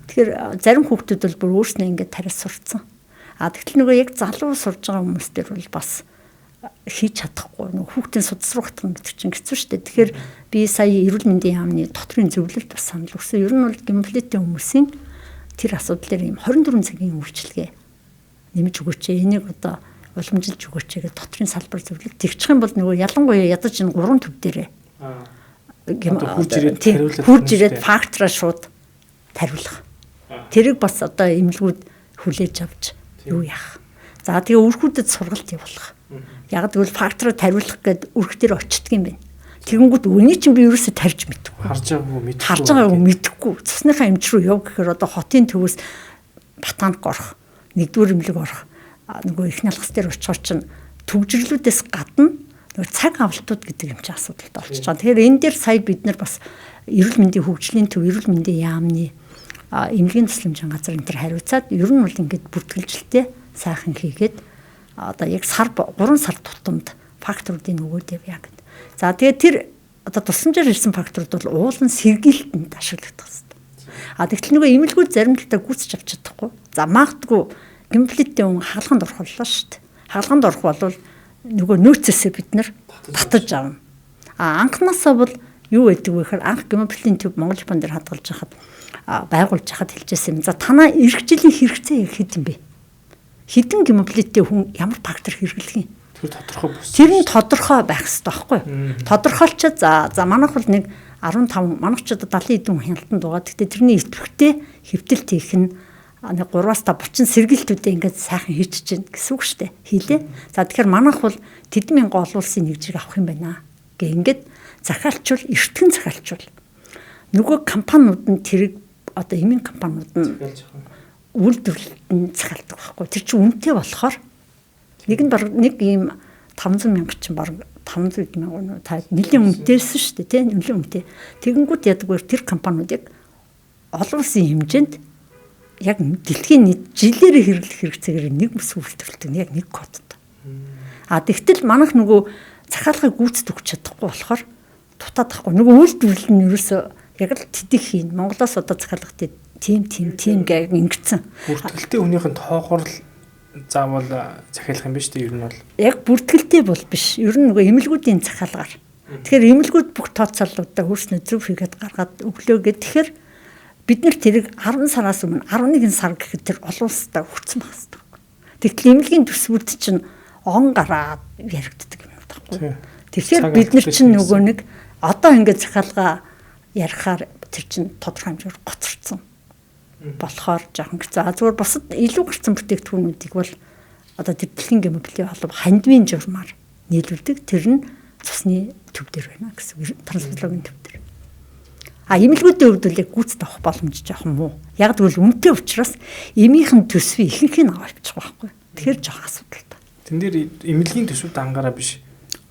Тэгэхээр зарим хүүхдүүд бол бүр өөрснөө ингээд тариас сурцсан. Тэгтэл нөгөө яг залуу сурж байгаа хүмүүс төр бол бас хийж чадахгүй. Нөгөө хүүхдийн судас руу хатгах гэдэг чинь хэцүү шүү дээ. Тэгэхээр би сая эрүүл мэндийн яамны доторын зөвлөлд бас санал өгсөн. Ер нь бол гемофилтэй хүмүүсийн тэр асуудал дээр юм 24 цагийн үйлчилгээ нэмж өгөөч. Энийг одоо уламжилж өгөөч гэдэг доторын салбар зөвлөлт. Тэгчих юм бол нөгөө ялангуяа ядаж энэ 3 төв дээрээ хурж ирээд фактораа шууд тариулах. Тэрийг бас одоо эмнэлгүүд хүлээж авч юу яах. За тэгээ үрхүүдэд сургалт явуулах. Яг тэгвэл фактороо тариулах гэд үрх дээр очдөг юм байна. Тэгэнгүүт үний чинь би ерөөсөө тарьж мэдгүй. Харж байгаагүй мэдэхгүй. Цусныхаа эмч рүү яв гэхээр одоо хотын төвөөс батанд горох, нэгдүгээр эмнэлэг орох, нөгөө их налгас дээр очихоор чинь төгжрлүүдээс гадна нөгөө цаг авалтууд гэдэг юм чи асуудалтай болчихж байгаа. Тэгэхээр энэ дээр сая бид нар бас эрүүл мэндийн хөгжлийн төв, эрүүл мэндийн яамны эмнэлгийн тусламжийн газар энэ төр хариуцаад ер нь бол ингээд бүртгэлжилтээ сайхан хийгээд одоо яг 3 сар тутамд факторуудын өгөөд явъя гэдэг. За тэгээд тэр одоо тусламжаар ирсэн факторууд бол уулын сэргийлтэнд ашиглагдах хэрэгтэй. Тэгтэл нөгөө эмнэлгүүд зарим талдаа гүйцэж авч чадахгүй. За магадгүй гемофилтэй хүн хаалганд орох боллоо шүү дээ. Хаалганд орох бол нөгөө нөөцөөсөө бид нар татаж авна. Анхнаасаа бол юу гэдэг вэ гэхээр анх гемофилийн төв Монгол Японд дээр хадгалж хахад байгуулж хахад хэлжсэн юм. За танаа эх жилийн хэрэгцээ яг хэд юм бэ? Хэдэн гемофилтэй хүн ямар фактор хэрэглэх юм? Тэр тодорхой бус. Тэр нь тодорхой байх хэрэгтэй байхгүй юу? Тодорхойлчод за манайх бол нэг 15 манайх ч одоо 70 хэдэн хяналтанд байгаа. Гэхдээ тэрний идэвхтэй хэвтэлт хийх нь 3-5 40 сэргийлтүүдээ ингээд сайхан хийчихэж гин гэсэн үг шүү дээ. Хийлээ. За тэгэхээр манайх бол тэдмийн олон улсын нэг зэрэг авах юм байна гэ ингээд захиалчвал эртгэн захиалчвал нөгөө компаниуд нь тэрийг одоо эмийн компаниуд нь үйлдвэрлэлд захиалдаг байхгүй. Тэр чинь үнэтэй болохоор нэг нь баг нэг ийм 500 мянга чинь баг 500 мянга та нэлийн үнэтэйсэн шүү дээ тийм нэлийн үнэтэй. Тэгэнгүүт яддаг тэр компаниудыг олон улсын хэмжээнд яг дэлхийн нийт жилээр хэрэглэх хэрэгцээгээр нэг мэс үйлдвэрлэдэг яг нэг кодтой. Тэгтэл манайх нөгөө захиалгыг гүйцэд өгч чадахгүй болохоор дутаад тахгүй. Нөгөө үйлдвэрлэл нь ерөөсөө яг л тэдийг хийн. Монголоос одоо захиалгатай тийм гэх ингэсэн. Бүртгэлтэй хүнийх нь тоогоор л заавал захиалах юм биш үү? Ер нь бол яг бүртгэлтэй бол биш. Ер нь нөгөө эмнэлгүүдийн захиалгаар. Тэгэхээр эмнэлгүүд бүх тооцоололтоо хөрснө зөв хийгээд гаргаад өглөө гэх. Тэгэхээр бид нар тэрийг 10 сараас өмнө 11 сар гэхэд тэр олон улстай өгсөн байх хэрэгтэй. Тэгтэл эмнэлгийн төсвүүд чинь он гараад яригддаг юм байна. Тэгэхээр бид нар чинь нөгөө нэг одоо ингээд захиалга ярихаар тэр чинь тодорхой хэмжээгээр гоцорсон. Болохоор жоохон хэцүү. Зүгээр бусад илүү гарцсан бүтээгдэхүүнүүдийг бол одоо тэр дэлхийн гемофилийн холбоо хандмын журмаар нийлүүлдэг. Тэр нь цусны төв дээр байна гэсэн трансфузиологийн төв дээр. Эмнэлгүүдийн хувьд бол яг гүйцэд авах боломж жоохон муу. Яг тэгвэл үнэтэй учраас эмийнхэн төсвийн ихэнхийг аваад авчих байхгүй. Тэгэхээр жоохон асуудалтай. Тэн дээр эмнэлгийн төсвүүд ангаараа биш.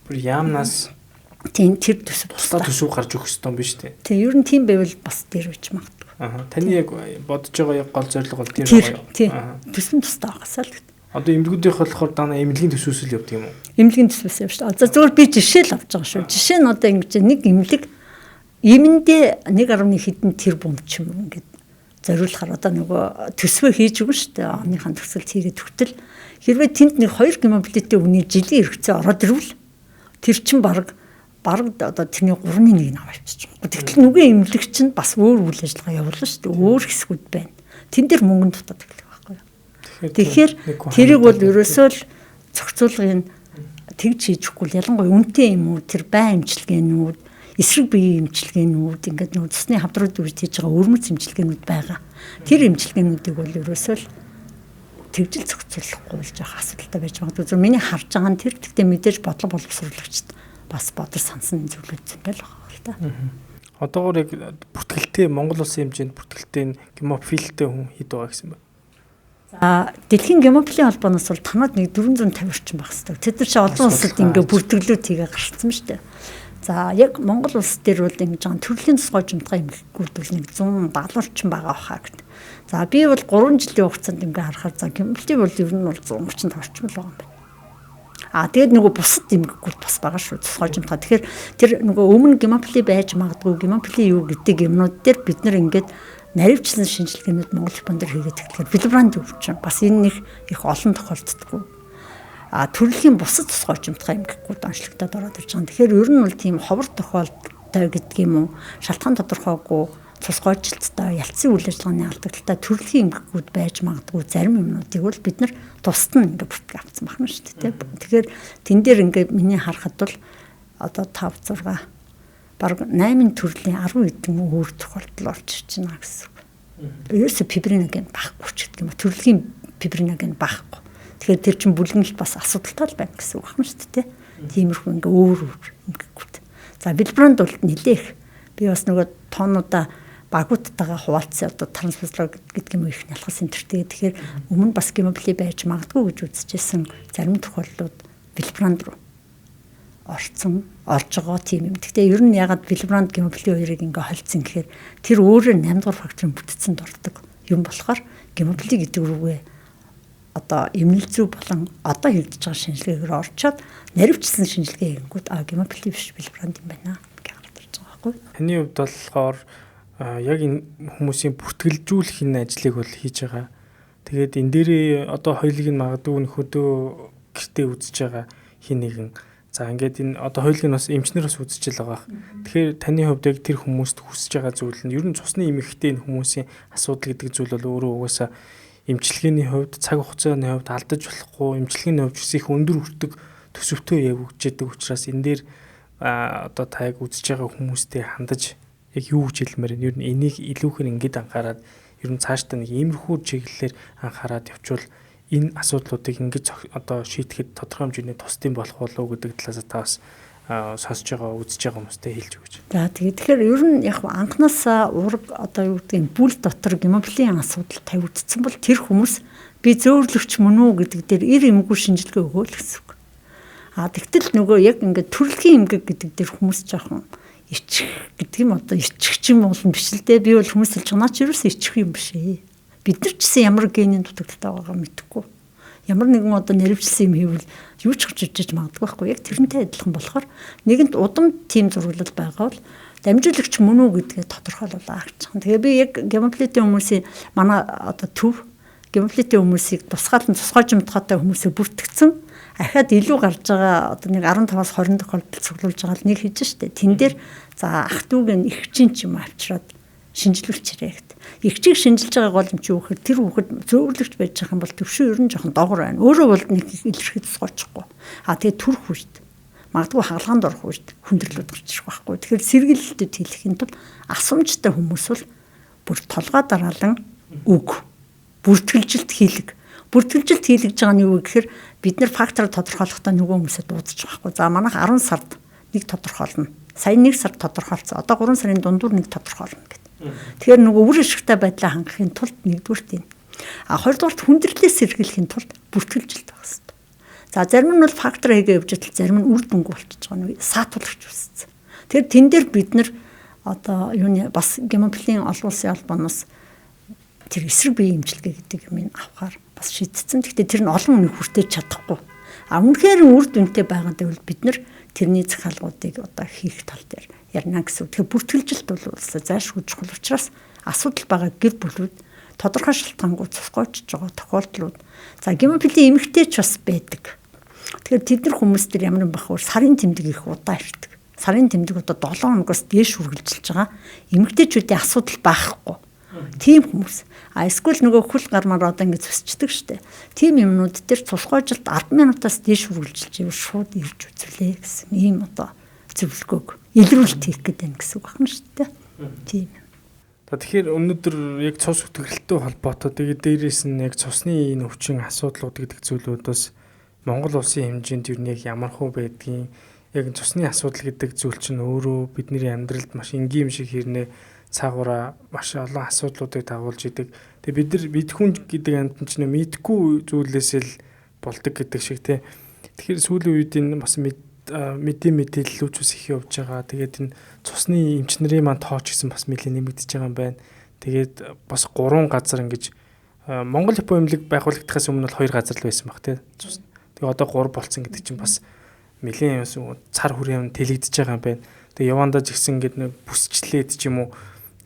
Бүр яамнаас Тийм тэр төсөв тусдаа төсөв гарч өгөх ёстой юм биш үү? Тийм ер нь тийм байвал бас дээр үж магадгүй. Таны яг бодож байгаа яг гол зорилго бол тэр байгаа юу? Тийм. Төсөв тусдаа багасаа л гэдэг. Одоо эмнэлгүүдийнх болохоор дана эмнэлгийн төсвөөс л явдаг юм уу? Эмнэлгийн төсвөөс явж байгаа. За зөвхөн би жишээ л авч байгаа шүү. Жишээ нь одоо ингэж нэг эмнэлэг эмэндээ 1.1 хэдэн тэрбум ч юм ингээд зориулахаар одоо нөгөө төсвөө хийж өгнө шүү дээ. Оныхаа төсөлд хийгээд өгтөл хэрвээ тэнд нэг 2 гемоглобинтэй хүний жилийн хэрэгцээ ороод ирвэл тэр чин баг одоо тэрний 3-1 нь авчихж байгаа. Тэгтэл нүгэ эмнэлэг чинь бас өөр үйл ажиллагаа явуулна шүү дээ. Өөр хэсгүүд байна. Тэн дээр мөнгөнд дутаад эхлэх байхгүй юу? Тэгэхээр тэрийг бол ерөөсөө л зохицуулгын тэгж хийчихгүй ялангуяа үнэтэй юм уу тэр байн эмчилгээнүүд эсрэг биеийн эмчилгээнүүд ингээд нөө цусны хавдрууд үрж хийж байгаа өрмөц эмчилгээнүүд байгаа. Тэр эмчилгээнүүдийг бол ерөөсөө л тэгжил зохицуулахгүй болж байгаа асуудалтай байж магадгүй. Зөв миний харж байгаа нь тэр гэхдээ мэдээж бодлого боловсруулагчд бас бодож сансан зүйлүүд юм байл байгаа л та. Одоогоор яг бүртгэлтэй Монгол улсын хэмжээнд бүртгэлтэй гемофилтэй хүн хэд байгаа гэсэн бэ? За дэлхийн гемофилийн холбооноос бол танад нэг 450 орчим байх хэрэгтэй. Тэд нар чи олон улсад ингээ бүртгэлүүд хийгээ гарцсан шүү дээ. За яг Монгол улс дээр бол ингэж байгаа төрлийн тусгай жимтгай эмгэгүүд бол нэг 170 орчим байгаа хаа гэдэг. За би бол 3 жилийн хугацаанд ингээ харахаар за гемофили бол ер нь бол 130 орчим л байгаа юм байна. Тэгээд нөгөө бусад эмгэгүүд бас байгаа шүү тусгай жимтгай. Тэгэхээр тэр нөгөө өмнө гемофили байж магадгүй гемофили юу гэдэг юмнууд дээр бид нар ингээд наривчлан шинжилгээнүүд Монгол Японд дээр хийгээд тэгэхээр Вилбранд өвчин бас энэ их олон тохиолддоггүй. Төрлийн бусад тусгай жимтгай эмгэгүүд онцлогдоод ороод ирж байгаа. Тэгэхээр ер нь бол тийм ховор тохиолдолтой гэдэг юм уу? Шалтгаан тодорхойгүй цусгойжилттай ялцсан үйл ажиллагааны алдагдaltaй төрлийн эмгэгүүд байж магадгүй зарим юмнуудыг бол бид нар тусад нь ингээд бүртгэж авсан байна шүү дээ. Тэгэхээр тэн дээр ингээд миний харахад бол одоо 5 6 бараг 8 төрлийн 10 хэдэн өөр тохиолдол орж ирж байна гэсэн үг. Ерөөсө фибриноген байхгүй ч гэдэг юм. Төрөлхийн фибриноген байхгүй. Тэгэхээр тэр чинь бүлгэнэлт бас асуудалтай байна гэсэн үг байна шүү дээ. Тиймэрхүү ингээ өөр ингээгүүд. За Вилбранд бол нэлээх би бас нөгөө тоонуудаа багуудтайгаа хуваалцсан одоо трансфузлог гэдэг юм их нялхас энтертэй. Тэгэхээр өмнө бас гемофили байж магадгүй гэж үзчихсэн зарим тохиолдлууд Вилбранд руу орж байгаа тийм юм. Гэхдээ ер нь ягаад Вилбранд гемофили хоёрыг ингээ холцсон гэхээр тэр өөрөө 8 дугаар факторын бүтцэнд ордог юм болохоор гемофили гэдэг рүүгээ одоо эмнэлэг зүй болон одоо хийгдэж байгаа шинжилгээгээр орчоод наривчлсан шинжилгээ хийгүүд гемофили биш Вилбранд юм байна гэж гараад ирж байгаа байхгүй. Таны хувьд болохоор яг энэ хүмүүсийн бүртгэлжүүлэх энэ ажлыг бол хийж байгаа. Тэгээд энэ дээрээ одоо хоёулыг нь магадгүй нөхөдөө гэртээ үзэж байгаа хин нэгэн. За ингээд энэ одоо хоёулыг нь бас эмчнэр бас үзэж байгаа. Тэгэхээр таны хувьд яг тэр хүмүүст хүсэж байгаа зүйл нь ер нь цусны эмэгтэй энэ хүмүүсийн асуудал гэдэг зүйл бол өөрөө угаасаа эмчилгээний хувьд цаг хугацааны хувьд алдаж болохгүй эмчилгээний хувьд их өндөр хүртэг төсөвтэй явагдаж байгаа учраас энэ дээр одоо та яг үзэж байгаа хүмүүстэй хандаж яг юу гэж хэлмээр нь ер нь энийг илүүхээр ингээд анхаарад ер нь цаашдаа нэг иймэрхүү чиглэлээр анхаарад явуул энэ асуудлуудыг ингэж одоо шийдэхэд тодорхой хэмжээний тусдсан болох болов уу гэдэг талаас та бас сонсож байгаа үзэж байгаа хүмүүстэй хэлж өгч. За тэгэхээр ер нь яг анханасаа ураг одоо юу гэдэг нь бүл дотор гемофилийн асуудал тавигдсан бол тэр хүмүүс би зөөвлөгч мөн үү гэдэг дээр ир эмгүү шинжилгээ өгөөл гэсэн үг. Тэгтэл нөгөө яг ингээд төрөлхийн эмгэг гэдэг дээр хүмүүс жоохон ичих гэдэг юм одоо ичих юм бол биш л дээ. Би бол хүмүүс хэлж байгаа наа ч ерөөсөө ичих юм биш ээ. Бид нар ч гэсэн ямар генийн дутагдaltaй байгаагаа мэдэхгүй. Ямар нэгэн одоо наривчлсан юм хийвэл юу ч гэж ижиж магадгүй байхгүй. Яг тэрнтэй адилхан болохоор нэгэнт удам тим зурглал байгаа бол дамжуулагч мөн үү гэдгээ тодорхойлуулаа гэж байна. Тэгээ би яг гемофилитэй хүмүүсийн манай одоо төв гемофилитэй хүмүүсийг тусгаалan тусгайжимтгаатай хүмүүсээ бүртгэгдсэн ахаад илүү гарч байгаа одоо нэг 15-аас 20 тохиолдолд цуглуулж байгаа л нэг хийж штэ. Тэн дээр за ах дүүг нь ихчин ч юм авчираад шинжилүүлчихэрэй гэд. Ихчийг шинжилж байгаа гол юм чи юу гэхээр тэр хүүхэд зөөвлөгч байж байгаа юм бол төвшин ер нь жоохон доогор байна. Өөрөө бол нэг илэрхий тусгайчихгүй. Тэгээ төрөх үст. Магадгүй хагалгаанд орох үст хүндрэлүүд гарч ирэх байхгүй. Тэгэхээр сэргийлэлтэд хэлэхийн тулд асуумжтай хүмүүс бол бүр толгой дараалан үг бүртгэлжилт хийлэг. Бүртгэлжилт хийлгэж байгаа нь юу гэхээр бид нар фактор тодорхойлохдоо нөгөө хүмүүсээ дуудаж байхгүй. За манайх 10 сард нэг тодорхойлно. Сая 1 сард тодорхойлцсон. Одоо 3 сарын дундуур нэг тодорхойлно гэдэг. Тэгэхээр нөгөө үр ашигтай байдлаа хангахын тулд нэгдүгürt энэ. Хоёрдугаарт хүндрэлээс сэргийлэхийн тулд бүртгэлжилт байх хэрэгтэй. За зарим нь бол фактор хийгээ явж байгаа, зарим нь үр дүнгүй болчихж байгаа нэг саатуулагч үүссэн. Тэгэхээр тэн дээр бид нар одоо юуны бас гемоглобин олон улсын албаноос тэр эсрэг биеийн эмчилгээ гэдэг юм авахар бас шийдсэн. Гэхдээ тэр нь олон хүнийг хүртээж чадахгүй. Үнэхээр үр дүнтэй байгаад байвал бид нар тэрний захиалгуудыг одоо хийх тал дээр ярина гэсэн. Тэгэхээр бүртгэлжилт бол зайлшгүй чухал учраас асуудал байгаа гэр бүлүүд тодорхой шалтгаангууд цусгойчж байгаа тохиолдлууд. За гемоглобин эмэгтэйч бас байдаг. Тэгэхээр тэд нар хүмүүс төр ямар байх вэ? Сарын тэмдэг их удаа ирдэг. Сарын тэмдэг одоо 7 хоногоос дээш үргэлжилж байгаа. Эмэгтэйчүүдийн асуудал байхгүй. Тийм хүмүүс. Эсвэл нөгөө хөл гармаар одоо ингэ зөсчдөг штэ. Тийм юмнууд дээр цусгойжилт 10 минутаас дээш үргэлжилж ивэл шууд ирж үзүүлээ гэсэн ийм одоо зөвлөгөөг илрүүлэлт хийх гэдэг юм гэсэн үг байна штэ. Тийм. Тэгэхээр өнөөдөр яг цус үтгэлтэй холбоотой тэгээд дээрээс нь яг цусны энэ өвчин асуудлууд гэдэг зүйлүүдээс Монгол улсын хэмжээнд юу нэг ямархуу байдгийг яг цусны асуудал гэдэг зүйл чинь өөрөө бидний амьдралд маш энгийн юм шиг хэрнээ цаагаараа маш олон асуудлуудыг дагуулж идэг. Тэгээ бид хүн гэдэг амьтан чинь мэдгүй зүйлээсээ л болдог гэдэг шиг тий. Тэгэхээр сүүлийн үед энэ бас мэдээллүүд ус их явж байгаа. Тэгээд энэ цусны эмч нарын маань тооч гэсэн бас нэлээд нэмэгдэж байгаа юм байна. Тэгээд бас 3 газар ингэж Монгол хипоэмлэг байгуулагдахаас өмнө бол 2 газар л байсан баг тий. Тэгээ одоо 3 болцсон гэдэг чинь бас нэлээд цар хүрээм тэлэгдэж байгаа юм байна. Тэгээ явандаа ч ихсэн ингээд нэг бүсчлээд ч юм уу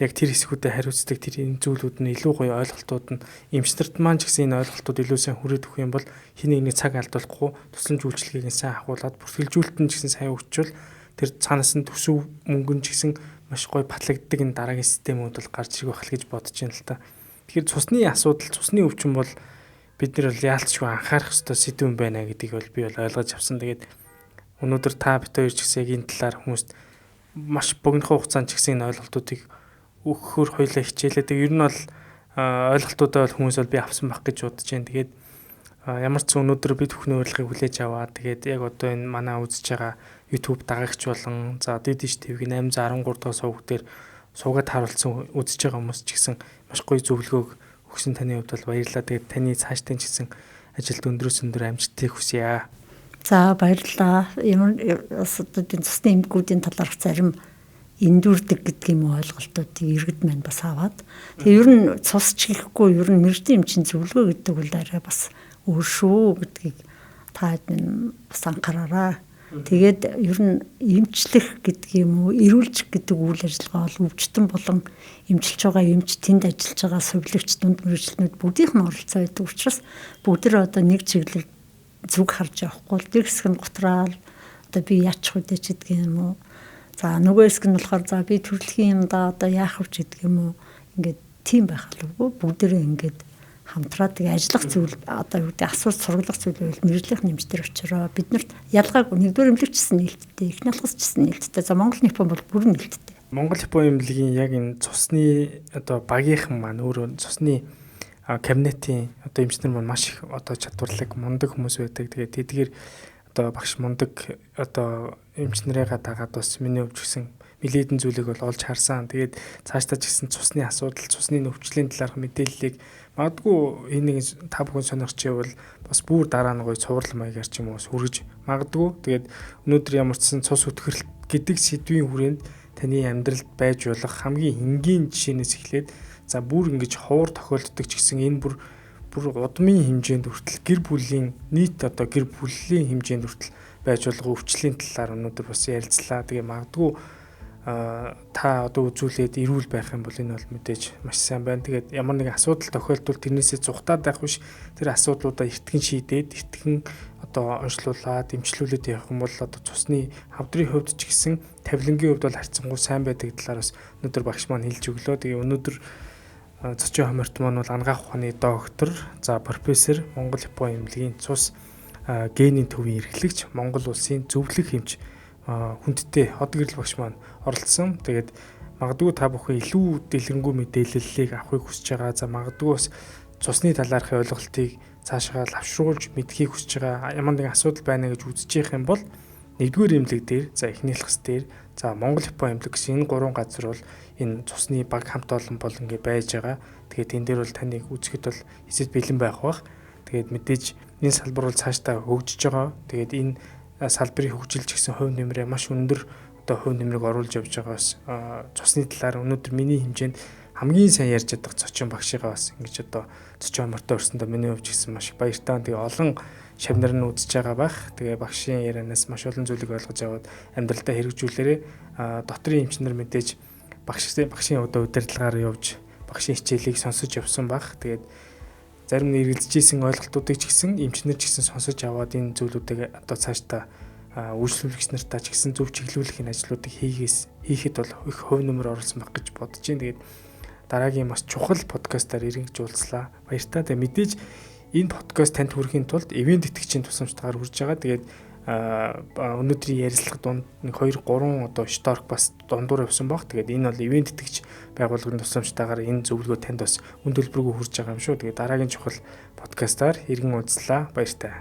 яг тэр хэсгүүдэд хариуцдаг тэр энэ зүйлүүд нь илүү гоё ойлголтууд нь эмчнэрт маань ч гэсэн энэ ойлголтууд илүү сайн хүрээд өгөх юм бол хин нэг цаг алдуулахгүй тусламж үйлчилгээг нь сайн ахуулаад бүртгэлжүүлэлт нь ч гэсэн сайн өгчвөл тэр цаанаас нь төсөв мөнгө нь ч гэсэн маш гоё батлагддаг энэ дараагийн системүүд бол гарч ирэх байх гэж бодож байна л та. Тэгэхээр цусны асуудал, цусны өвчин бол бид нар бол яалтчгүй анхаарах ёстой сэдв юм байна гэдгийг бол би бол ойлгож авсан. Тэгээд өнөөдөр та бит хоёр ч гэсэн энэ талаар хүмүүст маш богино хугацаанд ч гэсэн энэ ойлголтуудыг өгөхөөр хоёлаа хичээлээ. Тэгээ ер нь бол ойлголтуудаа бол хүмүүс бол би авсан байх гэж бодож байна. Тэгээд ямар ч өнөөдөр бид бүхний урилгыг хүлээж аваад тэгээд яг одоо энэ манай үзэж байгаа YouTube дагагч болон за дэдэж TV-ийн 813 дахь сувг дээр суугаад харуулсан үзэж байгаа хүмүүс ч гэсэн маш гоё зөвлөгөөг өгсөн таны хувьд бол баярлалаа. Тэгээд таны цаашдын ч гэсэн ажилд өндрөөс өндөр амжилтыг хүсье. За баярлалаа. Ямар одоо цусны эмгэгүүдийн талаарх зарим эндүрдэг гэдэг юм ойлголтуудыг иргэд маань бас аваад. Тэгээ ер нь цус чихгүй ер нь мэрэгжлийн эмчийн зөвлөгөө гэдэг бол арай бас өөр шүү гэдгийг та хэд бас анхаараарай. Тэгээд ер нь эмчлэх гэдэг юм уу, эрүүлжих гэдэг үйл ажиллагаа бол өвчтөн болон эмчилж байгаа эмч, тэнд ажиллаж байгаа сувилагч, дунд мэрэгчлэнүүд бүгдийнх нь оролцоо байдаг учраас бүгд одоо нэг чиглэл зүг харж явахгүй л тэр хэсэг нь гутраал одоо би яачих вэ гэдэг юм уу. За нөгөө хэсэг нь болохоор за би төрөлхийн юм да одоо яах вэ гэдэг юм уу. Ингээд тийм байх алгүй бүгдээрээ ингээд хамтраад тэгээ ажиллах зүйл одоо юу гэдэг асуулт сургалах зүйл байвал мэрэгжлийн нэмжтэр очроо биднэрт ялгаагүй нэгдүгээр эмнэлэгчсэн нээлттэй их налхасчсэн нээлттэй за Монгол хипон бол бүр нээлттэй. Монгол хипон эмнэлгийн яг энэ цусны одоо багийнхан маань өөрөө цусны кабинетийн одоо эмчнэр маань маш их одоо чадварлаг мундаг хүмүүс байдаг. Тэгээд тэдгээр одоо багш мундаг одоо эмчнэрээгээ дагаад бас миний өвч гэсэн нэлээдэн зүйлийг бол олж харсан. Тэгээд цаашдаа ч гэсэн цусны асуудал, цусны нөхцөлийн талаарх мэдээллийг магадгүй энэ нэг та бүхэн сонирхч байвал бас бүр дараа нь гоё цуврал маягаар ч юм уу хүргэж магадгүй. Тэгээд өнөөдөр ямар ч цус өтгөрөлт гэдэг сэдвийн хүрээнд таны амьдралд байж болох хамгийн энгийн жишээнээс эхлээд за бүр ингэж ховор тохиолддог ч гэсэн энэ бүр удмын хэмжээнд хүртэл гэр бүлийн нийт одоо гэр бүлийн хэмжээнд хүртэл байж болох өвчлийн талаар өнөөдөр бас ярилцлаа. Тэгээ магадгүй та одоо үзүүлээд ирүүл байх юм бол энэ бол мэдээж маш сайн байна. Тэгээд ямар нэгэн асуудал тохиолдвол тэрнээсээ зүхтаад байх биш тэр асуудлуудаа эртхэн шийдээд эртхэн одоо онцлуулаад эмчлүүлээд явах юм бол одоо цусны хавдрын хувьд ч гэсэн тавилангийн хувьд бол харьцангуй сайн байдаг талаар бас өнөөдөр багш маань хэлж өглөө. Тэгээ өнөөдөр цочин хоморт маань бол ангаах ухааны доктор, за профессор, Монгол хипон эмнэлгийн цус генийн төвийн эрхлэгч, Монгол улсын зөвлөх эмч хүндтэй хот гэрэл багш маань оролцсон. Тэгээд магадгүй та бүхэн илүү дэлгэрэнгүй мэдээллийг авахыг хүсэж байгаа. За магадгүй бас цусны талаарх ойлголтыг цаашаа лавшруулж мэдхийг хүсэж байгаа. Ямар нэгэн асуудал байна гэж үзэж явах юм бол нэгдүгээр эмнэлэг дээр, за эхний хэлхс дээр, за Монгол хипон эмнэлэг гэсэн энэ 3 газар бол энэ цусны баг хамт олон ингээ байж байгаа. Тэгээд энэ дээр бол таныг үзэхэд бол эцэд бэлэн байх бах. Тэгээд мэдээж энэ салбар бол цаашдаа хөгжиж байгаа. Тэгээд энэ салбарыг хөгжилж гисэн хувь нэмрээ маш өндөр одоо хувь нэмрийг оруулж явж байгаас цусны талаар өнөөдөр миний хэмжээнд хамгийн сайн ярьж чадах зочин багшигаа бас ингэж одоо зочин мортой өрсөндөө миний хувьд гэсэн маш их баяртай. Тэгээ олон шавнар нь үзэж байгаа байх. Тэгээ багшийн ярианаас маш олон зүйлийг ойлгож аваад амьдралдаа хэрэгжүүлээрээ дотрийн эмчнэр мэдээж багшийн одоо удирдлагаар явж багшийн хичээлийг сонсож явсан байх. Тэгээд зарим нь эргэлзэж исэн ойлголтуудыг ч гэсэн эмчнэр ч гэсэн сонсож аваад энэ зүйлүүдийг одоо цаашдаа үйлчлүүлэгч нартаа ч гэсэн зөв чиглүүлэх ажлуудыг хийхэд бол их хувь нэмэр оруулсан байх гэж бодож байна. Тэгээд дараагийн маш чухал подкастаар иргэнж уулзлаа. Баяртай. Тэгээд мэдээж энэ подкаст танд хүрэхийн тулд ивент итгэгчийн тусламжтайгаар хүрж байгаа. Тэгээд өнөөдрийн ярилцлага дунд 2-3 одоо шторк бас дундуур явсан баг. Тэгээд энэ бол ивент итгэгч байгууллагын тусламжтайгаар энэ зөвлөгөө танд бас үн төлбөргүй хүрж байгаа юм шүү. Тэгээд дараагийн чухал подкастаар иргэн уулзлаа. Баяртай.